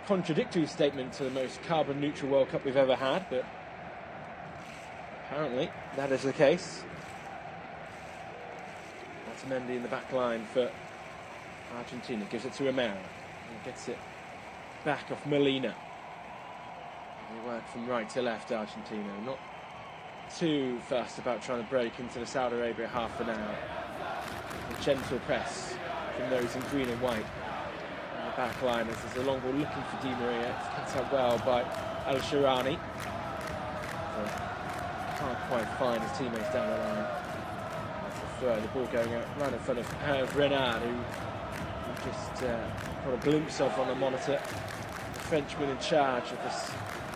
contradictory statement to the most carbon neutral World Cup we've ever had, but apparently that is the case. Otamendi in the back line for Argentina, gives it to Romero and gets it back off Molina. They work from right to left, Argentina, not too fussed about trying to break into the Saudi Arabia half an hour. A gentle press from those in green and white in the back line as there's a long ball looking for Di Maria. It's cut out well by Al-Shirani. Can't quite find his teammates down the line. The ball going out right in front of Hervé Renard, who just got a glimpse of on the monitor. The Frenchman in charge of this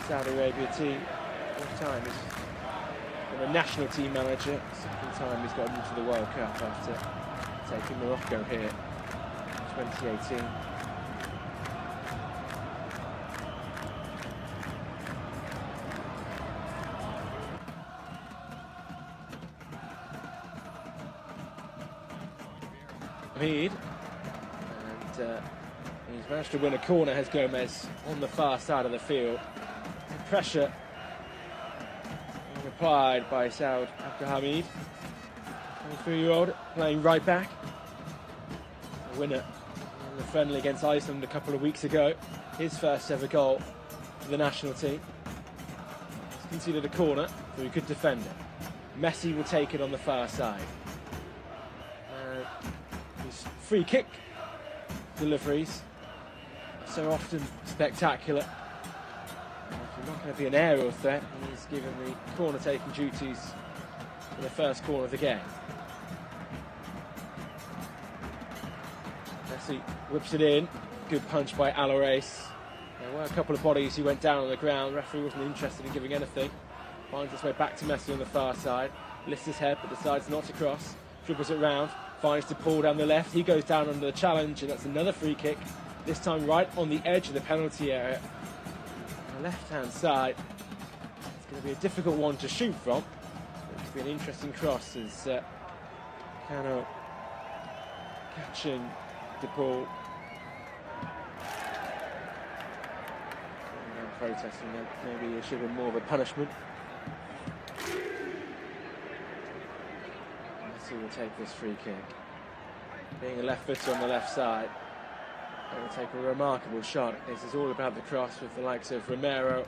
Saudi Arabia team. One time he's been a national team manager. Second time he's got into the World Cup after taking Morocco here in 2018. Hamid, and he's managed to win a corner, has Gomez on the far side of the field. Pressure applied by Saud Abdelhamid. 23-year-old playing right back. A winner in the friendly against Iceland a couple of weeks ago. His first ever goal for the national team. He's conceded a corner, so he could defend it. Messi will take it on the far side. His free kick deliveries are so often spectacular. If you're not going to be an aerial threat, he's given the corner taking duties for the first corner of the game. Messi whips it in. Good punch by Alvarez. There were a couple of bodies who went down on the ground. The referee wasn't interested in giving anything. Finds his way back to Messi on the far side. Lifts his head but decides not to cross. Dribbles it round. Finds to pull down the left. He goes down under the challenge, and that's another free kick. This time right on the edge of the penalty area. On the left-hand side. It's going to be a difficult one to shoot from. It could be an interesting cross as Cano catching the ball. Protesting that maybe it should have been more of a punishment. Messi will take this free kick. Being a left footer on the left side, they will take a remarkable shot. This is all about the cross with the likes of Romero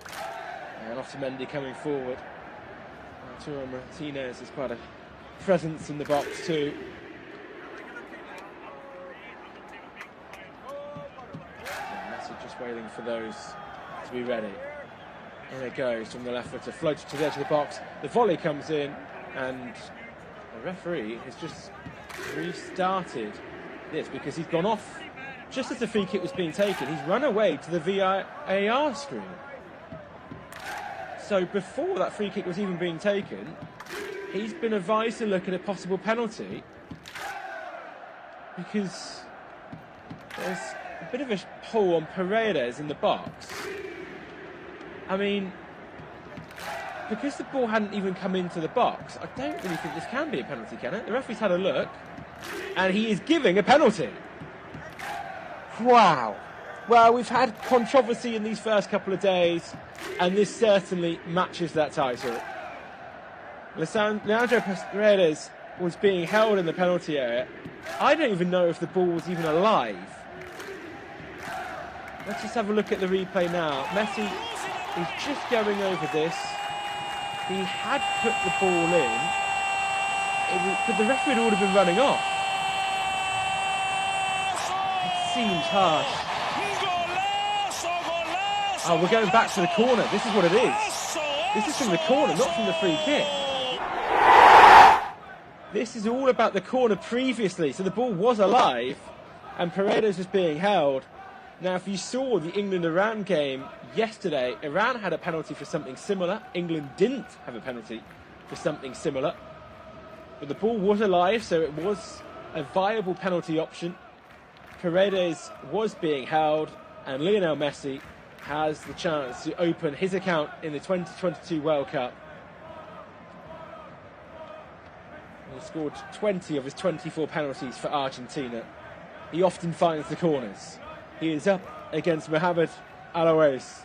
and Otamendi coming forward. Arturo Martinez is quite a presence in the box too. Messi just waiting for those to be ready. In it goes from the left footer, floats to the edge of the box. The volley comes in, and the referee has just restarted this because he's gone off just as the free kick was being taken. He's run away to the VAR screen. So before that free kick was even being taken, he's been advised to look at a possible penalty because there's a bit of a pull on Paredes in the box. I mean, because the ball hadn't even come into the box, I don't really think this can be a penalty, can it? The referee's had a look, and he is giving a penalty. Wow. Well, we've had controversy in these first couple of days, and this certainly matches that title. Leandro Paredes was being held in the penalty area. I don't even know if the ball was even alive. Let's just have a look at the replay now. Messi is just going over this. He had put the ball in, but the referee would have been running off. It seems harsh. Oh, we're going back to the corner. This is what it is. This is from the corner, not from the free kick. This is all about the corner previously. So the ball was alive, and Paredes was being held. Now, if you saw the England-Iran game yesterday, Iran had a penalty for something similar. England didn't have a penalty for something similar. But the ball was alive, so it was a viable penalty option. Paredes was being held, and Lionel Messi has the chance to open his account in the 2022 World Cup. He scored 20 of his 24 penalties for Argentina. He often finds the corners. He is up against Mohamed Alvarez,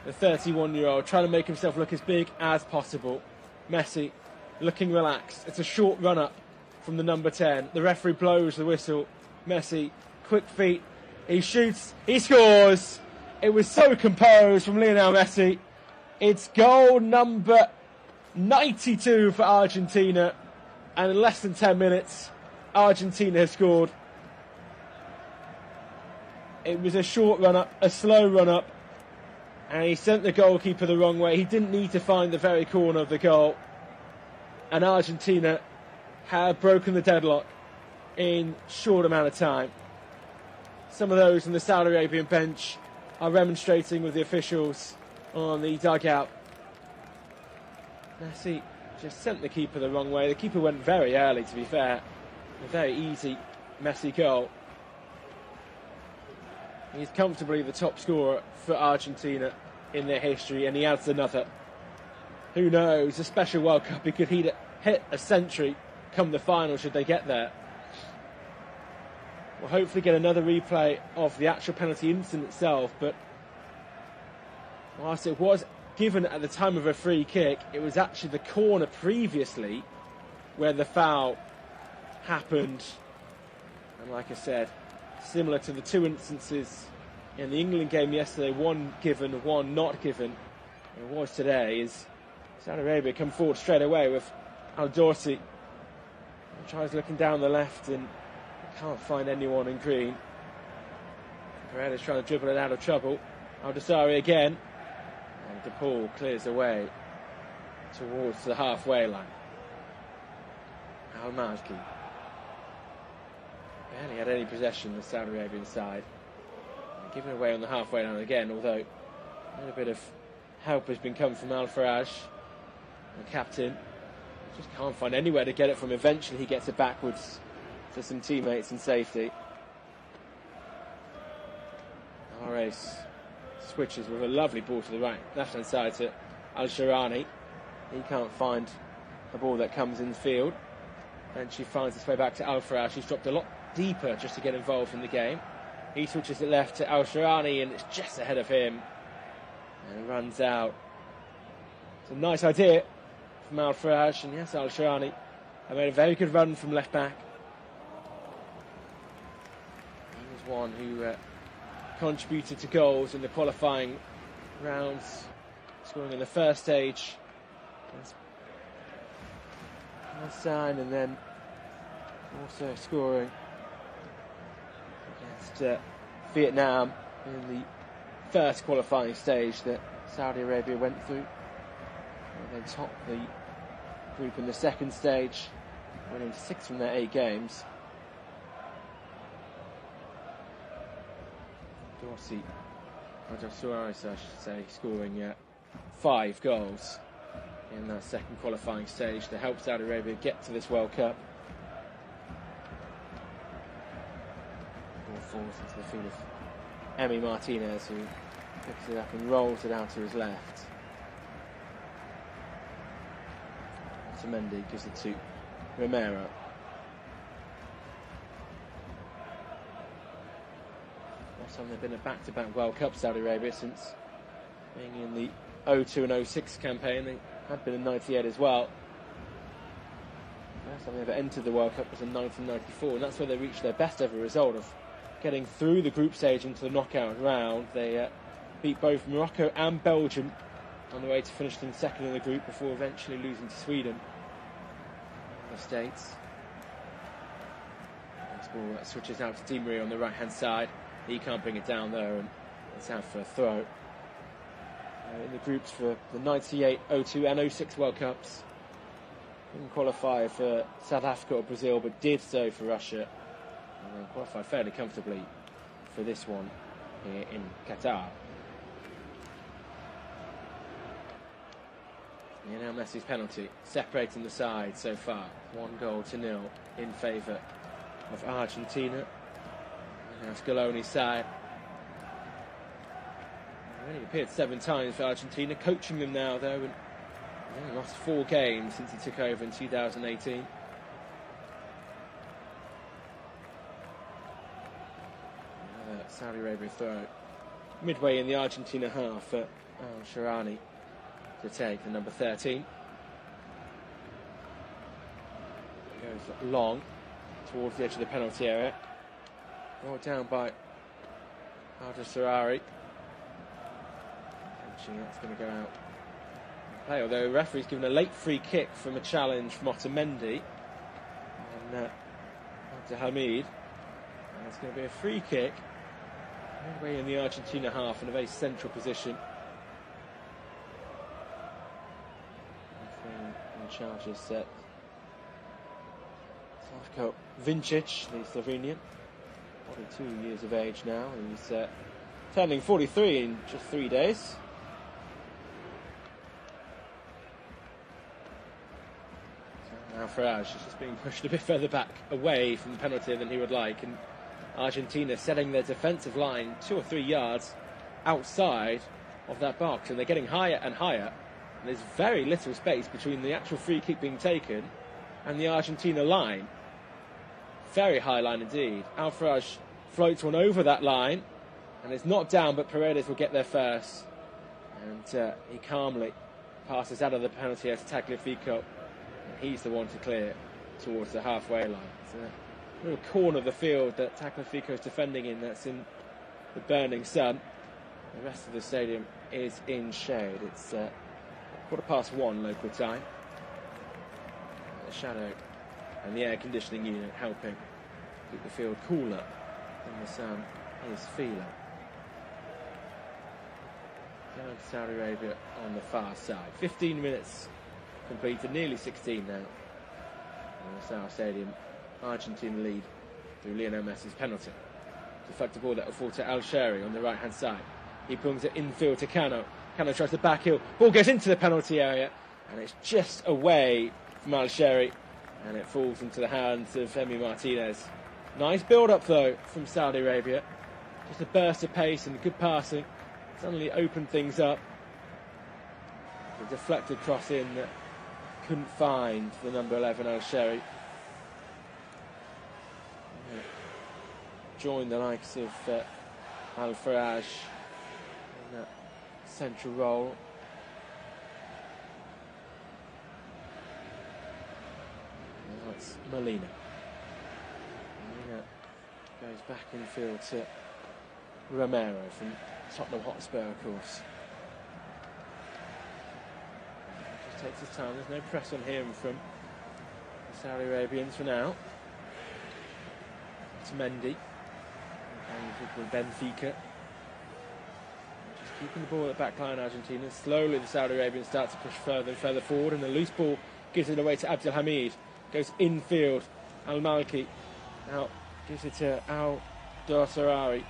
the 31-year-old, trying to make himself look as big as possible. Messi looking relaxed. It's a short run-up from the number 10. The referee blows the whistle. Messi, quick feet. He shoots. He scores. It was so composed from Lionel Messi. It's goal number 92 for Argentina. And in less than 10 minutes, Argentina has scored. It was a short run-up, a slow run-up, and he sent the goalkeeper the wrong way. He didn't need to find the very corner of the goal. And Argentina have broken the deadlock in short amount of time. Some of those on the Saudi Arabian bench are remonstrating with the officials on the dugout. Messi just sent the keeper the wrong way. The keeper went very early, to be fair. A very easy Messi goal. He's comfortably the top scorer for Argentina in their history, and he adds another. Who knows, a special World Cup, he could hit a century come the final should they get there. We'll hopefully get another replay of the actual penalty incident itself, but whilst it was given at the time of a free kick, it was actually the corner previously where the foul happened. And like I said, similar to the two instances in the England game yesterday, one given, one not given, and it was today, is Saudi Arabia come forward straight away with Al Dorsey. He tries looking down the left and can't find anyone in green. Paredes trying to dribble it out of trouble. Al Dorsey again. And DePaul clears away towards the halfway line. Al Majdi barely had any possession of the Saudi Arabian side. Given away on the halfway line again, although a little bit of help has been come from Al Faraj, the captain. Just can't find anywhere to get it from. Eventually he gets it backwards to some teammates in safety. Race switches with a lovely ball to the right, left-hand side to Al Sharani. He can't find a ball that comes in the field. And she finds its way back to Al Faraj. She's dropped a lot deeper just to get involved in the game. He switches it left to Al Sharani, and it's just ahead of him. And runs out. It's a nice idea from Al Faraj, and yes, Al Sharani made a very good run from left back. He was one who contributed to goals in the qualifying rounds, scoring in the first stage against Palestine, and then also scoring against Vietnam in the first qualifying stage that Saudi Arabia went through. And then topped the group in the second stage, winning 6 from their 8 games. Dorsey, Suarez, I should say, scoring 5 goals in that second qualifying stage to help Saudi Arabia get to this World Cup. Ball falls into the feet of Emi Martinez, who picks it up and rolls it out to his left. Mendy gives it to Romero. Last time they've been a back-to-back World Cup, Saudi Arabia, since being in the 02 and 06 campaign. They had been in 98 as well. Last time they ever entered the World Cup was in 1994, and that's where they reached their best ever result of getting through the group stage into the knockout round. They beat both Morocco and Belgium on the way to finishing second in the group before eventually losing to Sweden. The States. This ball switches out to Di Maria on the right hand side. He can't bring it down there, and it's out for a throw. In the groups for the 98, 02 and 06 World Cups. Didn't qualify for South Africa or Brazil, but did so for Russia. And then qualified fairly comfortably for this one here in Qatar. Lionel Messi's penalty, separating the side so far. 1-0 in favour of Argentina. And now Scaloni's side. He only appeared 7 times for Argentina, coaching them now though, and lost 4 games since he took over in 2018. Another Saudi Arabia throw. Midway in the Argentina half for Al Sharani to take the number 13. Goes long towards the edge of the penalty area. Brought down by Al-Jasarari. That's going to go out play, although the referee's given a late free kick from a challenge from Otamendi and to Hamid. And it's going to be a free kick midway in the Argentina half in a very central position. In charge is Slavko Vincic, the Slovenian, 42 years of age now. He's turning 43 in just 3 days. Now Faraj is just being pushed a bit further back away from the penalty than he would like, and Argentina setting their defensive line 2 or 3 yards outside of that box, and they're getting higher and higher. And there's very little space between the actual free kick being taken and the Argentina line. Very high line indeed. Al Faraj floats one over that line and is knocked down, but Paredes will get there first. And he calmly passes out of the penalty as Tagliafico. And he's the one to clear. towards the halfway line. It's a little corner of the field that Tagliafico is defending in, that's in the burning sun. The rest of the stadium is in shade. It's 1:15 local time. The shadow and the air conditioning unit helping keep the field cooler than the sun is feeling. Going to Saudi Arabia on the far side. 15 minutes completed, nearly 16 now. In the South Stadium, Argentina lead through Leonel Messi's penalty. Deflected ball that will fall to Al Shehri on the right hand side. He brings it infield to Cano. Cano tries to backheel. Ball goes into the penalty area and it's just away from Al Shehri and it falls into the hands of Emi Martinez. Nice build up though from Saudi Arabia. Just a burst of pace and good passing. Suddenly opened things up. A deflected cross in that couldn't find the number 11 Al Shehri. Joined the likes of Al Faraj in that central role. Now it's Molina. Molina goes back in field to Romero from Tottenham Hotspur, of course. Just takes his time, there's no press on him from the Saudi Arabians for now. It's Mendy. And Benfica. Just keeping the ball at the back line, Argentina. Slowly the Saudi Arabians start to push further and further forward, and the loose ball gives it away to Abdelhamid. Goes infield. Al Malki. Now gives it to Al Dorsarari.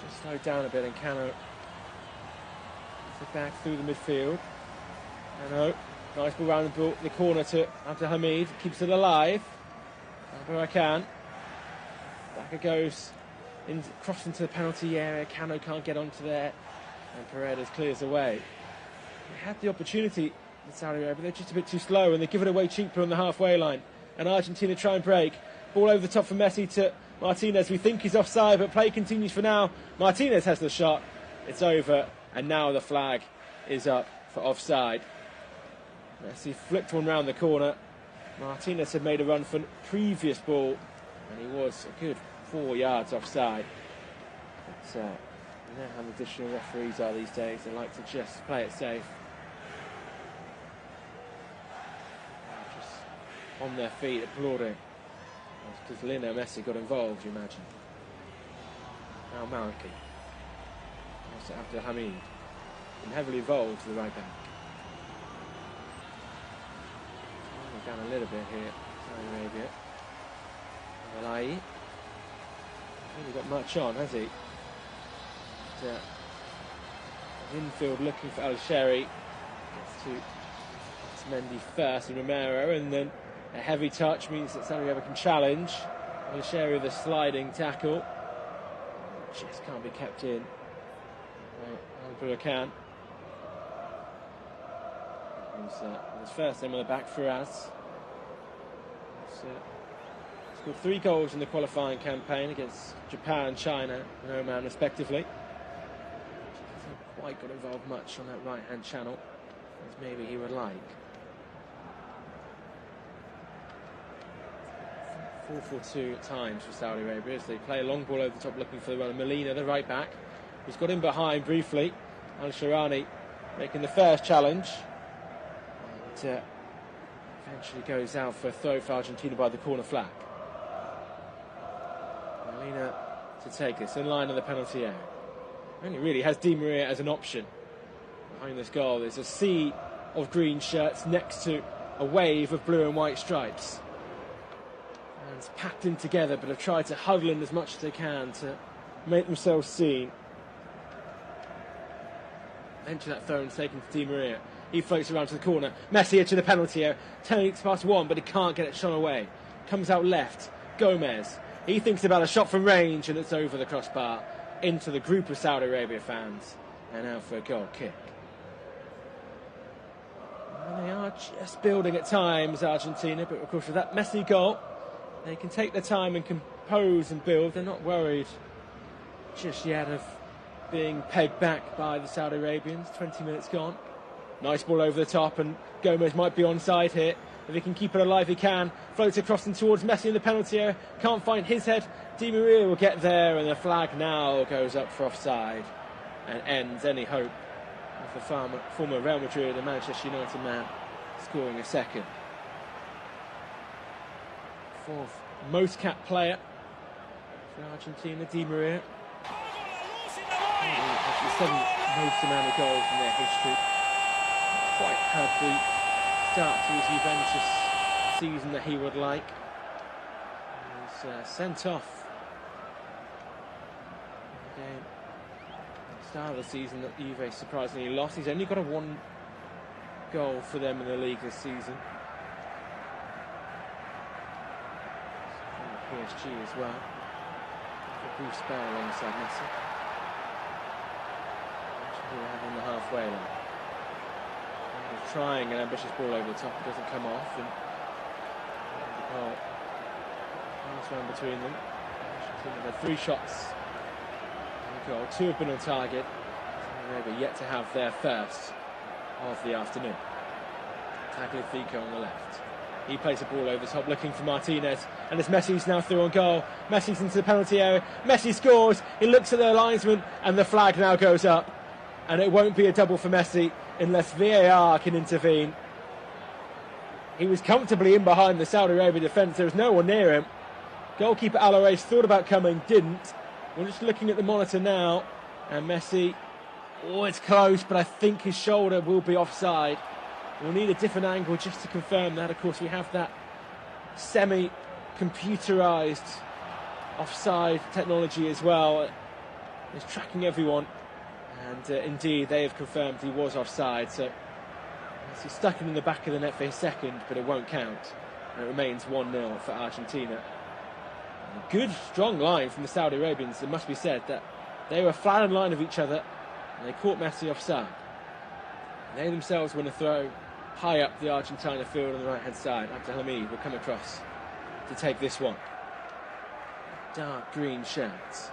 Just slowed down a bit, and Cano gets it back through the midfield. Cano, nice ball round the corner to Abdelhamid. Keeps it alive. Can. Back it goes, crossed into the penalty area. Cano can't get onto there, and Paredes clears away. They had the opportunity in Saudi Arabia, but they're just a bit too slow, and they give it away cheaper on the halfway line. And Argentina try and break. Ball over the top for Messi to Martinez. We think he's offside, but play continues for now. Martinez has the shot. It's over, and now the flag is up for offside. Messi flicked one round the corner. Martinez had made a run for the previous ball, and he was a good 4 yards offside. But you know how the additional referees are these days. They like to just play it safe. Just on their feet applauding. Because Lionel Messi got involved, you imagine. Now Malki. Also Abdelhamid. And heavily involved to the right back. Down a little bit here, Saudi Arabia. Alai. Hasn't really got much on, has he? But, infield looking for Al Shehri. Gets to Mendy first and Romero, and then a heavy touch means that Saudi Arabia can challenge. Al Shehri with a sliding tackle. Just can't be kept in. Al Can. His first name on the back, Faraz. Scored 3 goals in the qualifying campaign against Japan, China and Oman respectively. Hasn't quite got involved much on that right hand channel as maybe he would like. 4-4-2 at times for Saudi Arabia as they play a long ball over the top looking for the run. Molina, the right back, who's got in behind briefly. Al Shehri making the first challenge. And eventually goes out for a throw for Argentina by the corner flag. Molina to take this in line of the penalty area. Only really has Di Maria as an option behind this goal. There's a sea of green shirts next to a wave of blue and white stripes. And it's packed in together, but have tried to huddle in as much as they can to make themselves seen. Enter that throw and taken to Di Maria. He floats around to the corner. Messi into the penalty area. Takes past one, but he can't get it shot away. Comes out left. Gomez. He thinks about a shot from range, and it's over the crossbar into the group of Saudi Arabia fans. And out for a goal kick. And they are just building at times, Argentina. But of course, with that Messi goal, they can take their time and compose and build. They're not worried just yet of being pegged back by the Saudi Arabians. 20 minutes gone. Nice ball over the top, and Gomez might be onside here. If he can keep it alive, he can. Floats across and towards Messi in the penalty area. Can't find his head. Di Maria will get there, and the flag now goes up for offside and ends any hope of the former Real Madrid and Manchester United man scoring a second. Fourth most capped player for Argentina, Di Maria. The seventh most amount of goals in their history. Quite had the start to his Juventus season that he would like. He was sent off again at the start of the season that Juve surprisingly lost. He's only got a 1 goal for them in the league this season. From PSG as well. For Bruce Bell alongside Messi. We're having the halfway line. He's trying an ambitious ball over the top, it doesn't come off, and the goal pass round between them. They've had 3 shots on the goal, 2 have been on target. They're yet to have their first of the afternoon. Tagliafico on the left. He plays the ball over the top, looking for Martinez, and as Messi's now through on goal, Messi's into the penalty area, Messi scores, he looks at the linesman, and the flag now goes up. And it won't be a double for Messi unless VAR can intervene. He was comfortably in behind the Saudi Arabia defence. There was no one near him. Goalkeeper Alaves thought about coming, didn't. We're just looking at the monitor now. And Messi, oh, it's close, but I think his shoulder will be offside. We'll need a different angle just to confirm that. Of course, we have that semi-computerised offside technology as well. It's tracking everyone. And indeed, they have confirmed he was offside, so he's stuck him in the back of the net for his second, but it won't count. And it remains 1-0 for Argentina. And a good, strong line from the Saudi Arabians. It must be said that they were flat in line of each other, and they caught Messi offside. And they themselves win a throw high up the Argentina field on the right-hand side. Abdelhamid will come across to take this one. Dark green shirts.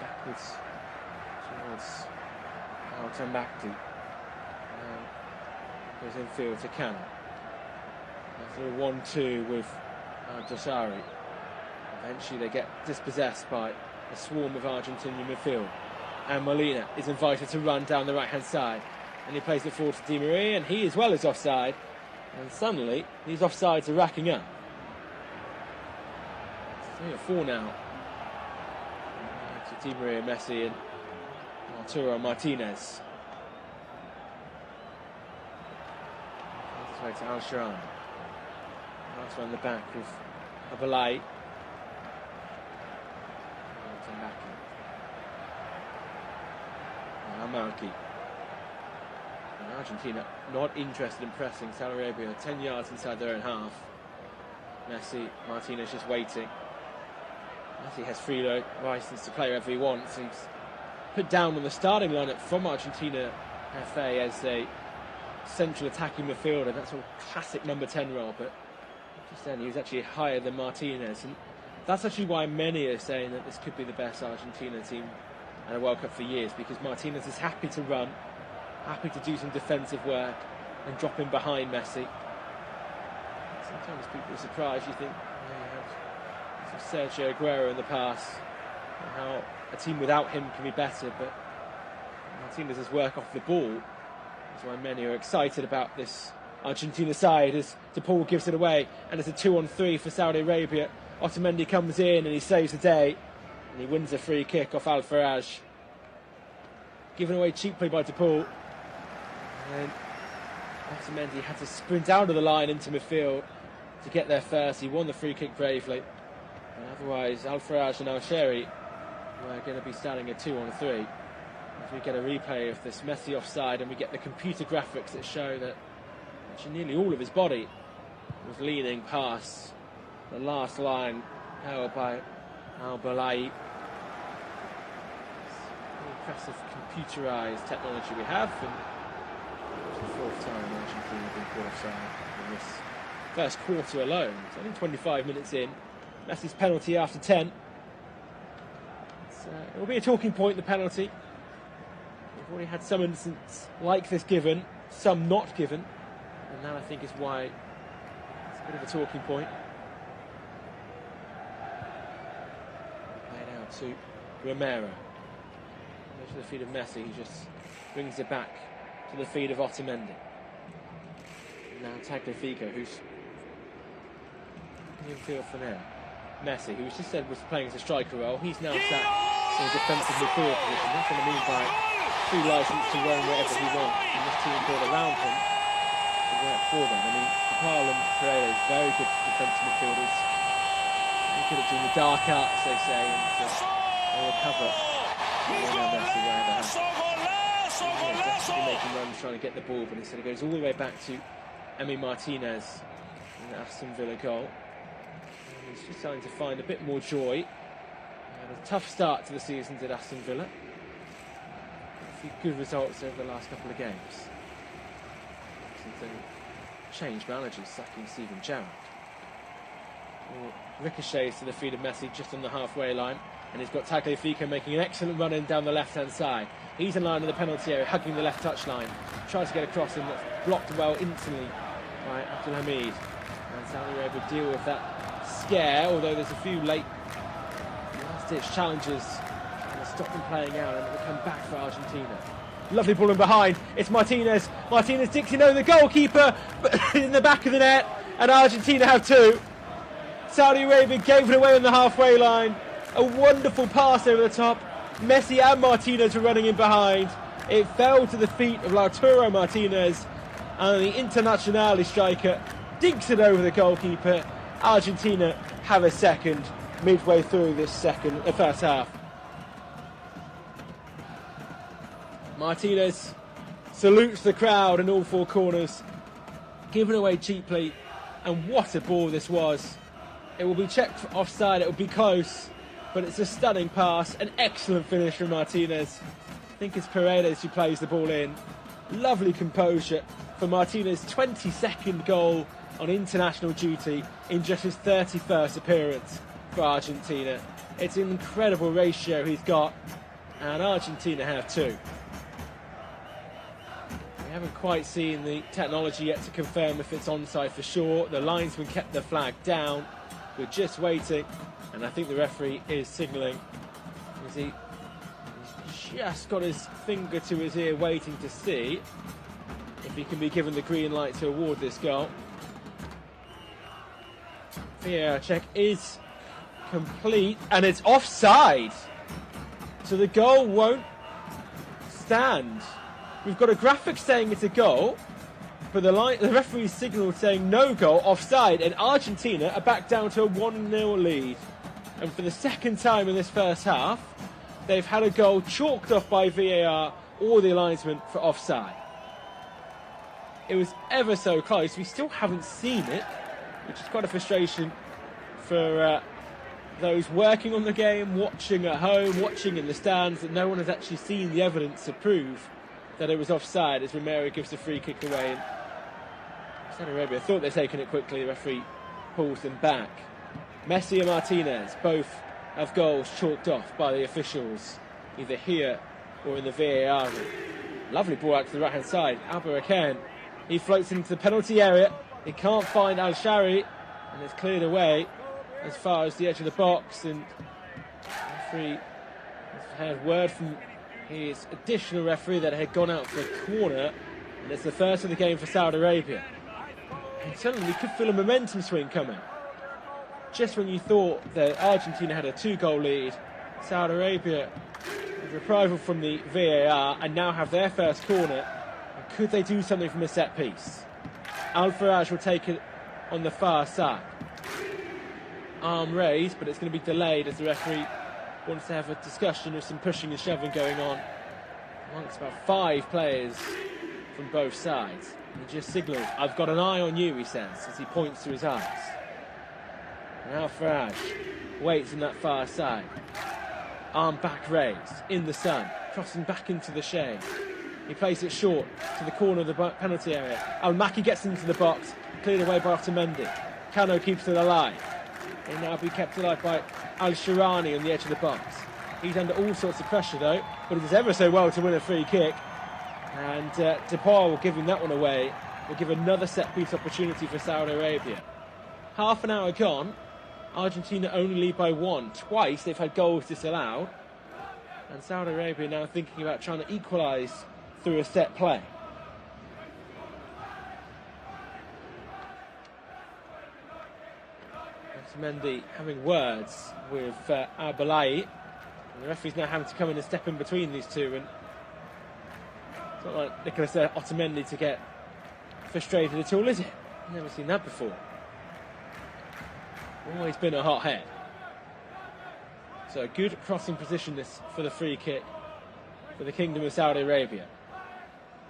Backwards towards Al-Tambakti. Goes infield to Cannon. After a 1-2 with Dosari. Eventually they get dispossessed by a swarm of Argentinian midfield. And Molina is invited to run down the right-hand side. And he plays it forward to Di Maria, and he as well is offside. And suddenly, these offsides are racking up. 3 or 4 now. To Di Maria, Messi and Arturo Martinez. Way to Al-Sharan. Nice one in the back with Abalai. Amalki. And Argentina not interested in pressing Saudi Arabia 10 yards inside their own half. Messi, Martinez just waiting. Messi has free license to play wherever he wants. He's put down on the starting lineup from Argentina FA as a central attacking midfielder. That's a classic number 10 role, but just then he was actually higher than Martinez, and that's actually why many are saying that this could be the best Argentina team at a World Cup for years, because Martinez is happy to run, happy to do some defensive work and drop in behind Messi. Sometimes people are surprised. You think, you have Sergio Aguero in the past, and how a team without him can be better, but Martinez's work off the ball is why many are excited about this Argentina side, as DePaul gives it away, and it's a 2-on-3 for Saudi Arabia. Otamendi comes in and he saves the day, and he wins a free kick off Al-Faraj. Given away cheaply by DePaul. And Otamendi had to sprint out of the line into midfield to get there first. He won the free kick bravely. And otherwise, Al-Faraj and Al-Sheri were going to be starting a 2-on-3. As we get a replay of this Messi offside, and we get the computer graphics that show that actually nearly all of his body was leaning past the last line held by Al-Balai. Impressive computerized technology we have, and it's the 4th time Argentina have been caught offside in this first quarter alone. It's only 25 minutes in. Messi's penalty after 10. It's It will be a talking point, the penalty. We've already had some instances like this given, some not given, and that I think is why it's a bit of a talking point. Played out to Romero. To the feet of Messi, he just brings it back to the feet of Otamendi. Now Tagliafico, who's in field for now. Messi, who was just said was playing as a striker role, he's now sat in a defensive midfield position. That's what I mean by free license to roam wherever he wants. And this team built around him to work for them. I mean, Haaland, Paredes, very good defensive midfielders. They could have done the dark arts, they say, and they recover. Messi, desperately making runs, trying to get the ball, but instead it goes all the way back to Emi Martinez in the Aston Villa goal. And he's just starting to find a bit more joy. Had a tough start to the season at Aston Villa. A few good results over the last couple of games. Something changed managers, sacking Steven Gerrard. Ricochets to the feet of Messi just on the halfway line. And he's got Tagliafico making an excellent run in down the left-hand side. He's in line in the penalty area, hugging the left touchline. Tries to get across him, that's blocked well instantly by Abdelhamid. And Saudi Arabia deal with that scare, although there's a few late last-ditch challenges to stop them playing out, and it will come back for Argentina. Lovely ball in behind, it's Martinez. Martinez Dixon over the goalkeeper, but in the back of the net, and Argentina have two. Saudi Arabia gave it away on the halfway line. A wonderful pass over the top. Messi and Martinez were running in behind. It fell to the feet of Lautaro Martinez, and the Internazionale striker dinks it over the goalkeeper. Argentina have a second midway through this first half. Martinez salutes the crowd in all four corners, given away cheaply, and what a ball this was. It will be checked for offside, it will be close. But it's a stunning pass, an excellent finish from Martinez. I think it's Paredes who plays the ball in. Lovely composure for Martinez' 22nd goal on international duty in just his 31st appearance for Argentina. It's an incredible ratio he's got, and Argentina have two. We haven't quite seen the technology yet to confirm if it's onside for sure. The linesman kept the flag down. We're just waiting. And I think the referee is signalling. He's just got his finger to his ear waiting to see if he can be given the green light to award this goal. VAR check is complete, and it's offside. So the goal won't stand. We've got a graphic saying it's a goal, but the referee's signal saying no goal, offside, and Argentina are back down to a 1-0 lead. And for the second time in this first half, they've had a goal chalked off by VAR or the linesman for offside. It was ever so close. We still haven't seen it, which is quite a frustration for those working on the game, watching at home, watching in the stands, that no one has actually seen the evidence to prove that it was offside as Romero gives the free kick away. And Saudi Arabia thought they'd taken it quickly, the referee pulls them back. Messi and Martinez both have goals chalked off by the officials, either here or in the VAR room. Lovely ball out to the right-hand side. Albarakan, he floats into the penalty area. He can't find Al-Shari, and it's cleared away as far as the edge of the box. And the referee has had word from his additional referee that it had gone out for a corner, and it's the first of the game for Saudi Arabia. And suddenly we could feel a momentum swing coming. Just when you thought that Argentina had a 2-goal lead, Saudi Arabia have reprisal from the VAR and now have their first corner. And could they do something from a set piece? Al-Faraj will take it on the far side. Arm raised, but it's going to be delayed as the referee wants to have a discussion with some pushing and shoving going on amongst about 5 players from both sides. He just signals, "I've got an eye on you," he says, as he points to his eyes. Now Faraj waits on that far side. Arm back raised, in the sun, crossing back into the shade. He plays it short to the corner of the penalty area. Al-Maki gets into the box, cleared away by Otamendi. Cano keeps it alive. It'll now be kept alive by Al-Shirani on the edge of the box. He's under all sorts of pressure though, but he does ever so well to win a free kick. And Depay will give him that one away. Will give another set-piece opportunity for Saudi Arabia. Half an hour gone, Argentina only lead by 1. Twice they've had goals disallowed. And Saudi Arabia now thinking about trying to equalise through a set play. Otamendi having words with Al-Balai. And the referee's now having to come in and step in between these two. And it's not like Nicolas Otamendi to get frustrated at all, is it? Never seen that before. Always been a hot head. So a good crossing position this for the free kick for the Kingdom of Saudi Arabia.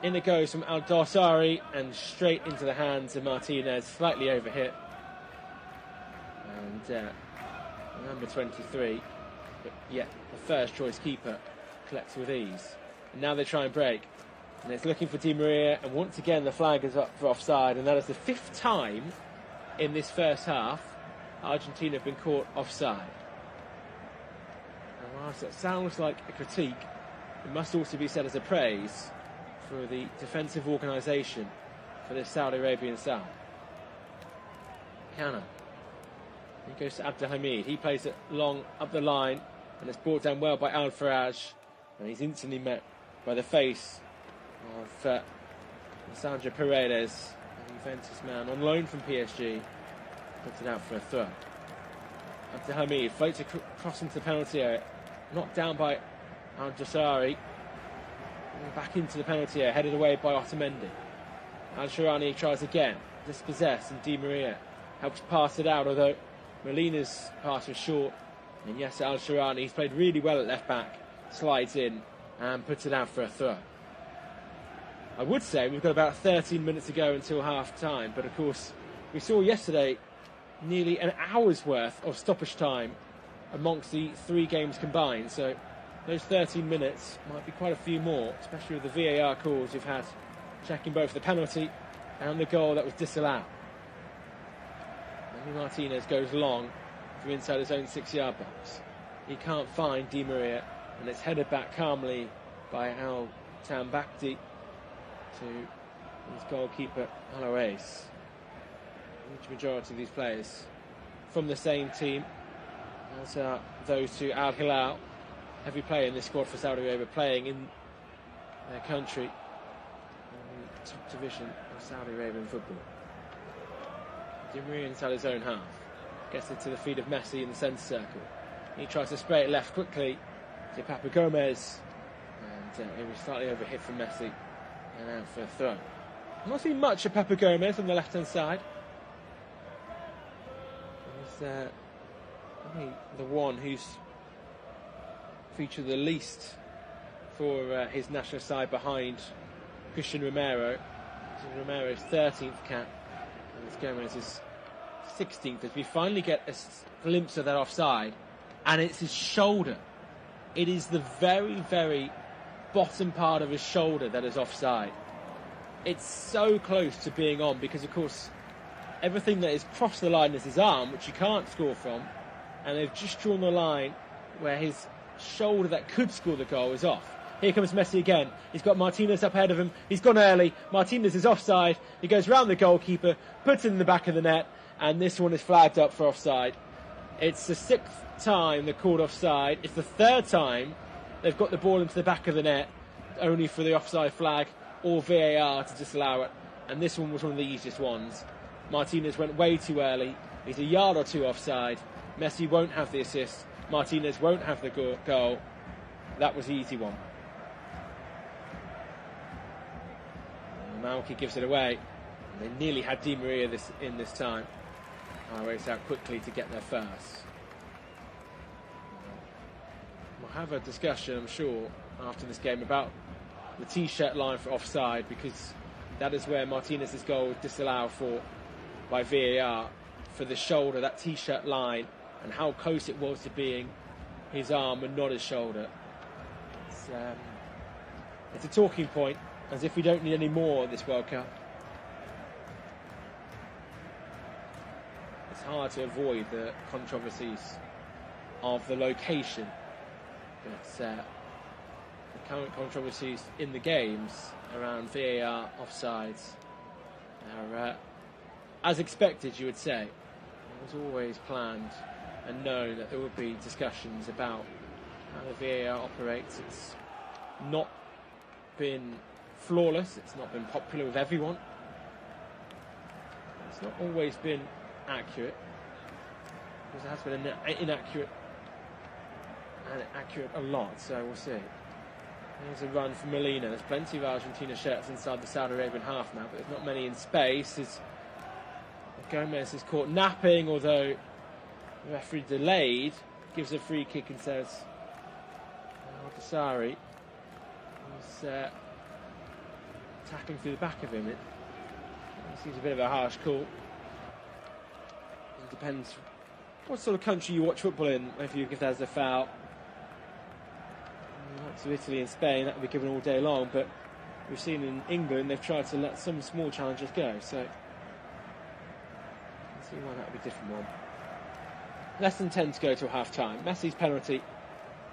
In it goes from Al-Dawsari and straight into the hands of Martinez, slightly overhit. And number 23, but yet the first choice keeper collects with ease. And now they try and break. And it's looking for Di Maria, and once again the flag is up for offside, and that is the 5th time in this first half Argentina have been caught offside. And whilst that sounds like a critique, it must also be said as a praise for the defensive organisation for this Saudi Arabian side. Kana. He goes to Abdelhamid. He plays it long up the line, and it's brought down well by Al-Faraj, and he's instantly met by the face of Sandra Paredes, the Juventus man on loan from PSG. Puts it out for a throw. Abdelhamid floats across into the penalty area, knocked down by Al-Jassari, back into the penalty area, headed away by Otamendi. Al-Shirani tries again, dispossessed, and Di Maria helps pass it out, although Molina's pass was short, and yes, Al-Shirani, he's played really well at left back, slides in and puts it out for a throw. I would say we've got about 13 minutes to go until half time, but of course we saw yesterday nearly an hour's worth of stoppage time amongst the 3 games combined, so those 13 minutes might be quite a few more, especially with the VAR calls we've had checking both the penalty and the goal that was disallowed. And Martinez goes long from inside his own 6-yard box. He can't find Di Maria, and it's headed back calmly by Al Tambakti to his goalkeeper Alares. The huge majority of these players from the same team as those two. Al Hilal, every player in this squad for Saudi Arabia playing in their country in the top division of Saudi Arabian football. Di Maria inside his own half, gets it to the feet of Messi in the centre circle. He tries to spray it left quickly to Papa Gomez, and it was slightly overhit from Messi and out for a throw. Not seen much of Papa Gomez on the left hand side. He's the one who's featured the least for his national side behind Christian Romero. Romero's 13th cap, and it's Gomez's 16th, as we finally get a glimpse of that offside, and it's his shoulder. It is the very, very bottom part of his shoulder that is offside. It's so close to being on, because of course everything that is crossed the line is his arm, which you can't score from, and they've just drawn the line where his shoulder that could score the goal is off. Here comes Messi again. He's got Martinez up ahead of him. He's gone early. Martinez is offside. He goes round the goalkeeper, puts it in the back of the net, and this one is flagged up for offside. It's the 6th time they're called offside. It's the 3rd time they've got the ball into the back of the net, only for the offside flag or VAR to disallow it. And this one was one of the easiest ones. Martinez went way too early. He's a yard or two offside. Messi won't have the assist. Martinez won't have the goal. That was the easy one. Malki gives it away. They nearly had Di Maria in this time. Race out quickly to get there first. We'll have a discussion, I'm sure, after this game about the T-shirt line for offside, because that is where Martinez's goal was disallowed by VAR, for the shoulder, that T-shirt line, and how close it was to being his arm and not his shoulder. It's a talking point, as if we don't need any more of this World Cup. It's hard to avoid the controversies of the location But the current controversies in the games around VAR offsides are, as expected, you would say. It was always planned and known that there would be discussions about how the VAR operates. It's not been flawless, it's not been popular with everyone. It's not always been accurate, because it has been inaccurate and accurate a lot, so we'll see. Here's a run from Molina. There's plenty of Argentina shirts inside the Saudi Arabian half now, but there's not many in space. As Gomez is caught napping, although the referee delayed, gives a free kick and says Al-Dasari was tackling through the back of him. It seems a bit of a harsh call. It depends what sort of country you watch football in, if there's a foul. Like to Italy and Spain, that would be given all day long, but we've seen in England they've tried to let some small challenges go, so let's see why that would be a different one. Less than 10 to go till half time. Messi's penalty,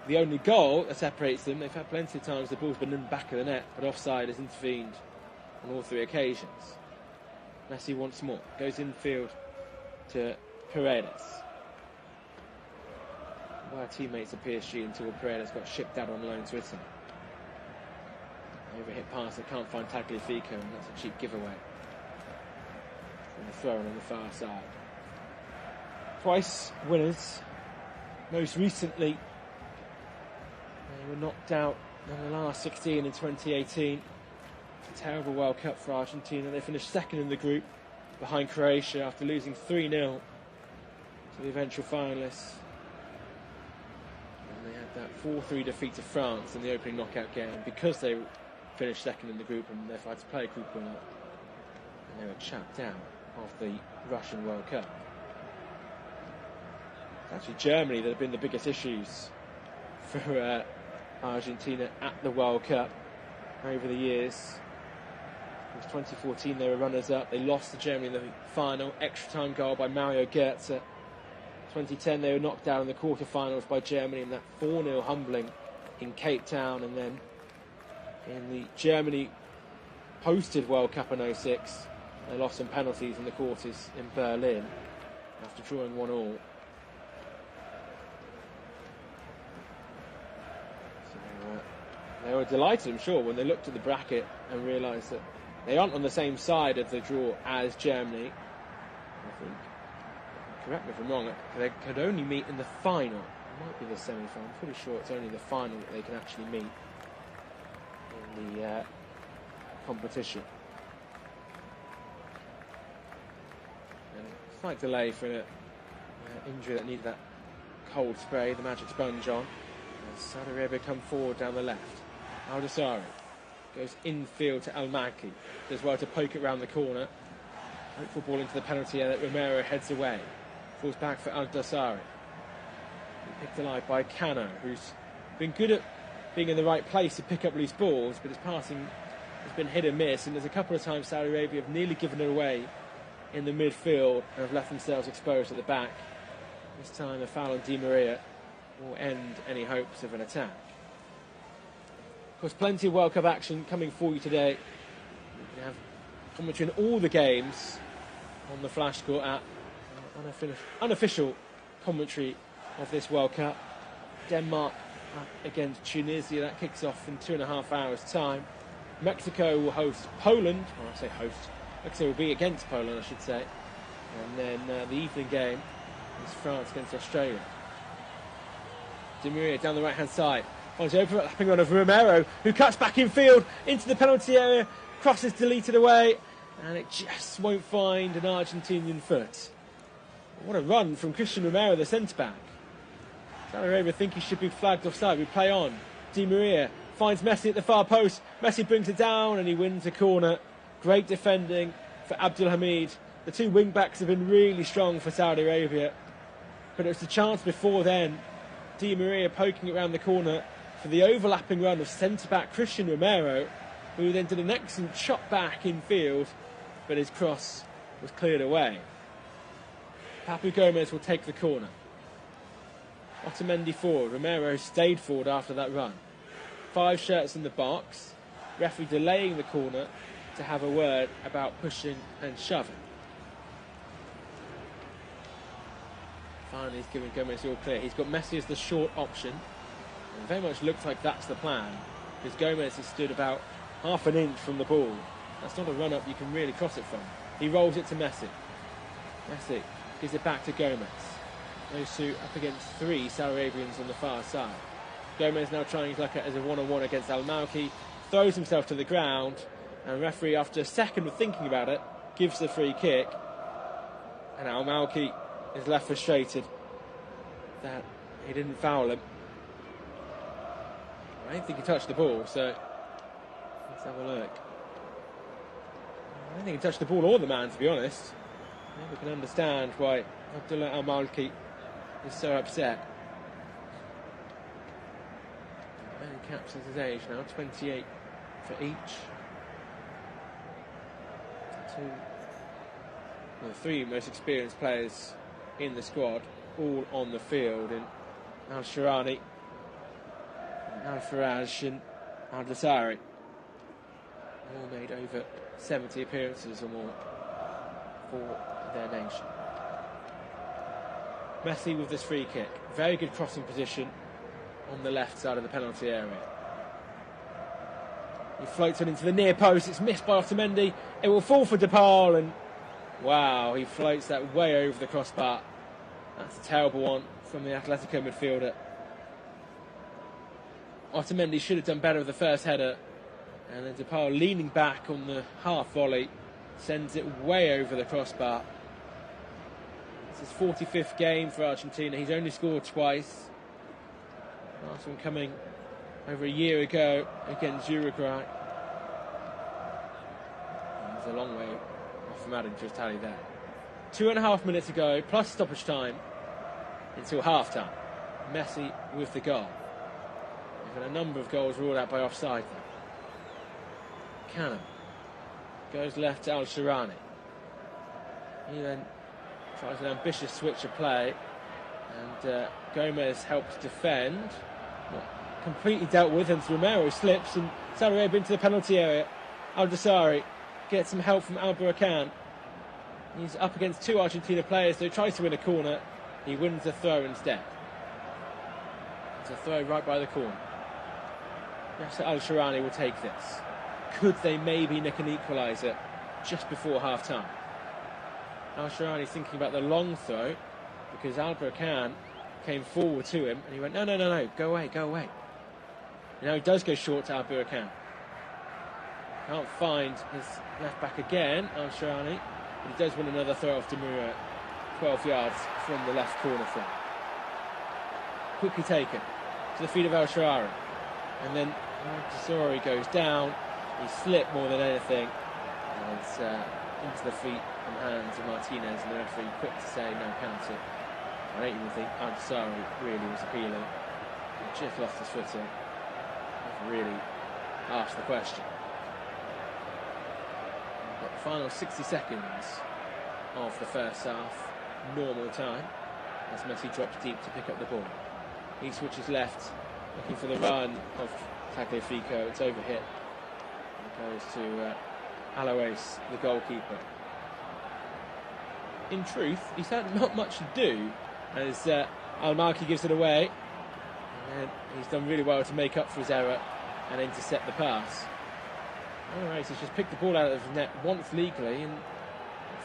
the only goal that separates them. They've had plenty of times the ball's been in the back of the net, but offside has intervened on all three occasions. Messi once more goes infield to Paredes. Our teammates at PSG until Paredes got shipped out on loan to Italy. Overhit pass that can't find Tagliafico, and that's a cheap giveaway from the throw-in on the far side. Twice winners. Most recently, they were knocked out in the last 16 in 2018. It's a terrible World Cup for Argentina. They finished second in the group behind Croatia after losing 3-0 to the eventual finalists. And they had that 4-3 defeat to France in the opening knockout game. Because they finished second in the group and therefore had to play a group winner, and they were chapped out of the Russian World Cup. It's actually Germany that have been the biggest issues for Argentina at the World Cup over the years. In 2014 they were runners-up. They lost to Germany in the final, extra time goal by Mario Götze. 2010 they were knocked out in the quarter-finals by Germany in that 4-0 humbling in Cape Town, and then in the Germany hosted World Cup in 06 they lost some penalties in the quarters in Berlin after drawing 1-1. They were delighted, I'm sure, when they looked at the bracket and realised that they aren't on the same side of the draw as Germany. I think, correct me if I'm wrong, they could only meet in the final. It might be the semi-final. I'm pretty sure it's only the final that they can actually meet in the competition. And a slight delay for an injury that needed that cold spray, the magic sponge on. As Saudi Arabia come forward down the left. Al-Dasari goes infield to Al-Makki. Does well to poke it round the corner. Hopeful ball into the penalty area that Romero heads away. Falls back for Al-Dasari. Picked alive by Cano, who's been good at being in the right place to pick up loose balls, but his passing has been hit and miss, and there's a couple of times Saudi Arabia have nearly given it away in the midfield and have left themselves exposed at the back. This time a foul on Di Maria will end any hopes of an attack. Of course, plenty of World Cup action coming for you today. We have commentary in all the games on the Flash Score app. Unofficial commentary of this World Cup. Denmark against Tunisia. That kicks off in 2.5 hours' time. Mexico will host Poland. Well, I say host. Mexico will be against Poland, I should say. And then the evening game is France against Australia. Di Maria down the right-hand side. Finds the overlapping run of Romero, who cuts back in field into the penalty area. Cross is deleted away, and it just won't find an Argentinian foot. What a run from Cristiano Romero, the centre-back. Saudi Arabia think he should be flagged offside. We play on. Di Maria finds Messi at the far post. Messi brings it down, and he wins a corner. Great defending for Abdul Hamid. The two wing-backs have been really strong for Saudi Arabia, but it was the chance before then. Di Maria poking it around the corner for the overlapping run of centre-back Cristiano Romero, who then did an excellent shot back in field, but his cross was cleared away. Papu Gomez will take the corner. Otamendi forward. Romero stayed forward after that run. 5 shirts in the box. Referee delaying the corner to have a word about pushing and shoving. Finally, he's giving Gomez all clear. He's got Messi as the short option. And it very much looks like that's the plan, because Gomez has stood about half an inch from the ball. That's not a run-up you can really cross it from. He rolls it to Messi. Messi gives it back to Gomez. Those two up against 3 Saudi Arabians on the far side. Gomez now trying his luck as a one-on-one against Al-Malki. Throws himself to the ground. And referee, after a second of thinking about it, gives the free kick. And Al-Malki is left frustrated that he didn't foul him. I don't think he touched the ball, so let's have a look. I don't think he touched the ball or the man, to be honest. We can understand why Abdullah Al-Malki is so upset. Many caps at his age now, 28 for each. The 3 most experienced players in the squad, all on the field, in Al-Sharani, Al-Faraj and Al-Dasari. All made over 70 appearances or more for their nation. Messi with this free kick. Very good crossing position on the left side of the penalty area. He floats it into the near post. It's missed by Otamendi. It will fall for DePaul, and wow, he floats that way over the crossbar. That's a terrible one from the Atletico midfielder. Otamendi should have done better with the first header, and then DePaul, leaning back on the half volley, sends it way over the crossbar. It's his 45th game for Argentina. He's only scored twice. Last one coming over a year ago against Uruguay. There's a long way off from adding to his tally there. 2.5 minutes ago, plus stoppage time, until half-time. Messi with the goal. We've had a number of goals ruled out by offside there. Cannon goes left to Al-Sharani. He then tries an ambitious switch of play, and Gomez helps defend. Not completely dealt with, and Romero slips, and Saudi Arabia into the penalty area. Al-Dasari gets some help from Al-Burakan. He's up against 2 Argentina players, so he tries to win a corner. He wins the throw instead. It's a throw right by the corner. Yasser Al-Sharani will take this. Could they maybe nick an equalizer just before half-time? Al-Sharani's thinking about the long throw, because Al-Burakan came forward to him, and he went, no, go away. And now he does go short to Al-Burakan. Can't find his left back again, Al-Sharani, but he does win another throw off Di Maria, 12 yards from the left corner flag. Quickly taken to the feet of Al-Sharani, and then Al-Dasari goes down. He slipped more than anything, and it's into the feet and hands of Martinez, and the referee quick to say no penalty. I don't even think Al-Dasari really was appealing. He just lost his footing. Never really asked the question. But the final 60 seconds of the first half, normal time, as Messi drops deep to pick up the ball. He switches left, looking for the run of Tagliafico. It's overhit. It goes to Alois, the goalkeeper. In truth, he's had not much to do, as Al-Malki gives it away, and he's done really well to make up for his error and intercept the pass. Alois has just picked the ball out of his net once legally and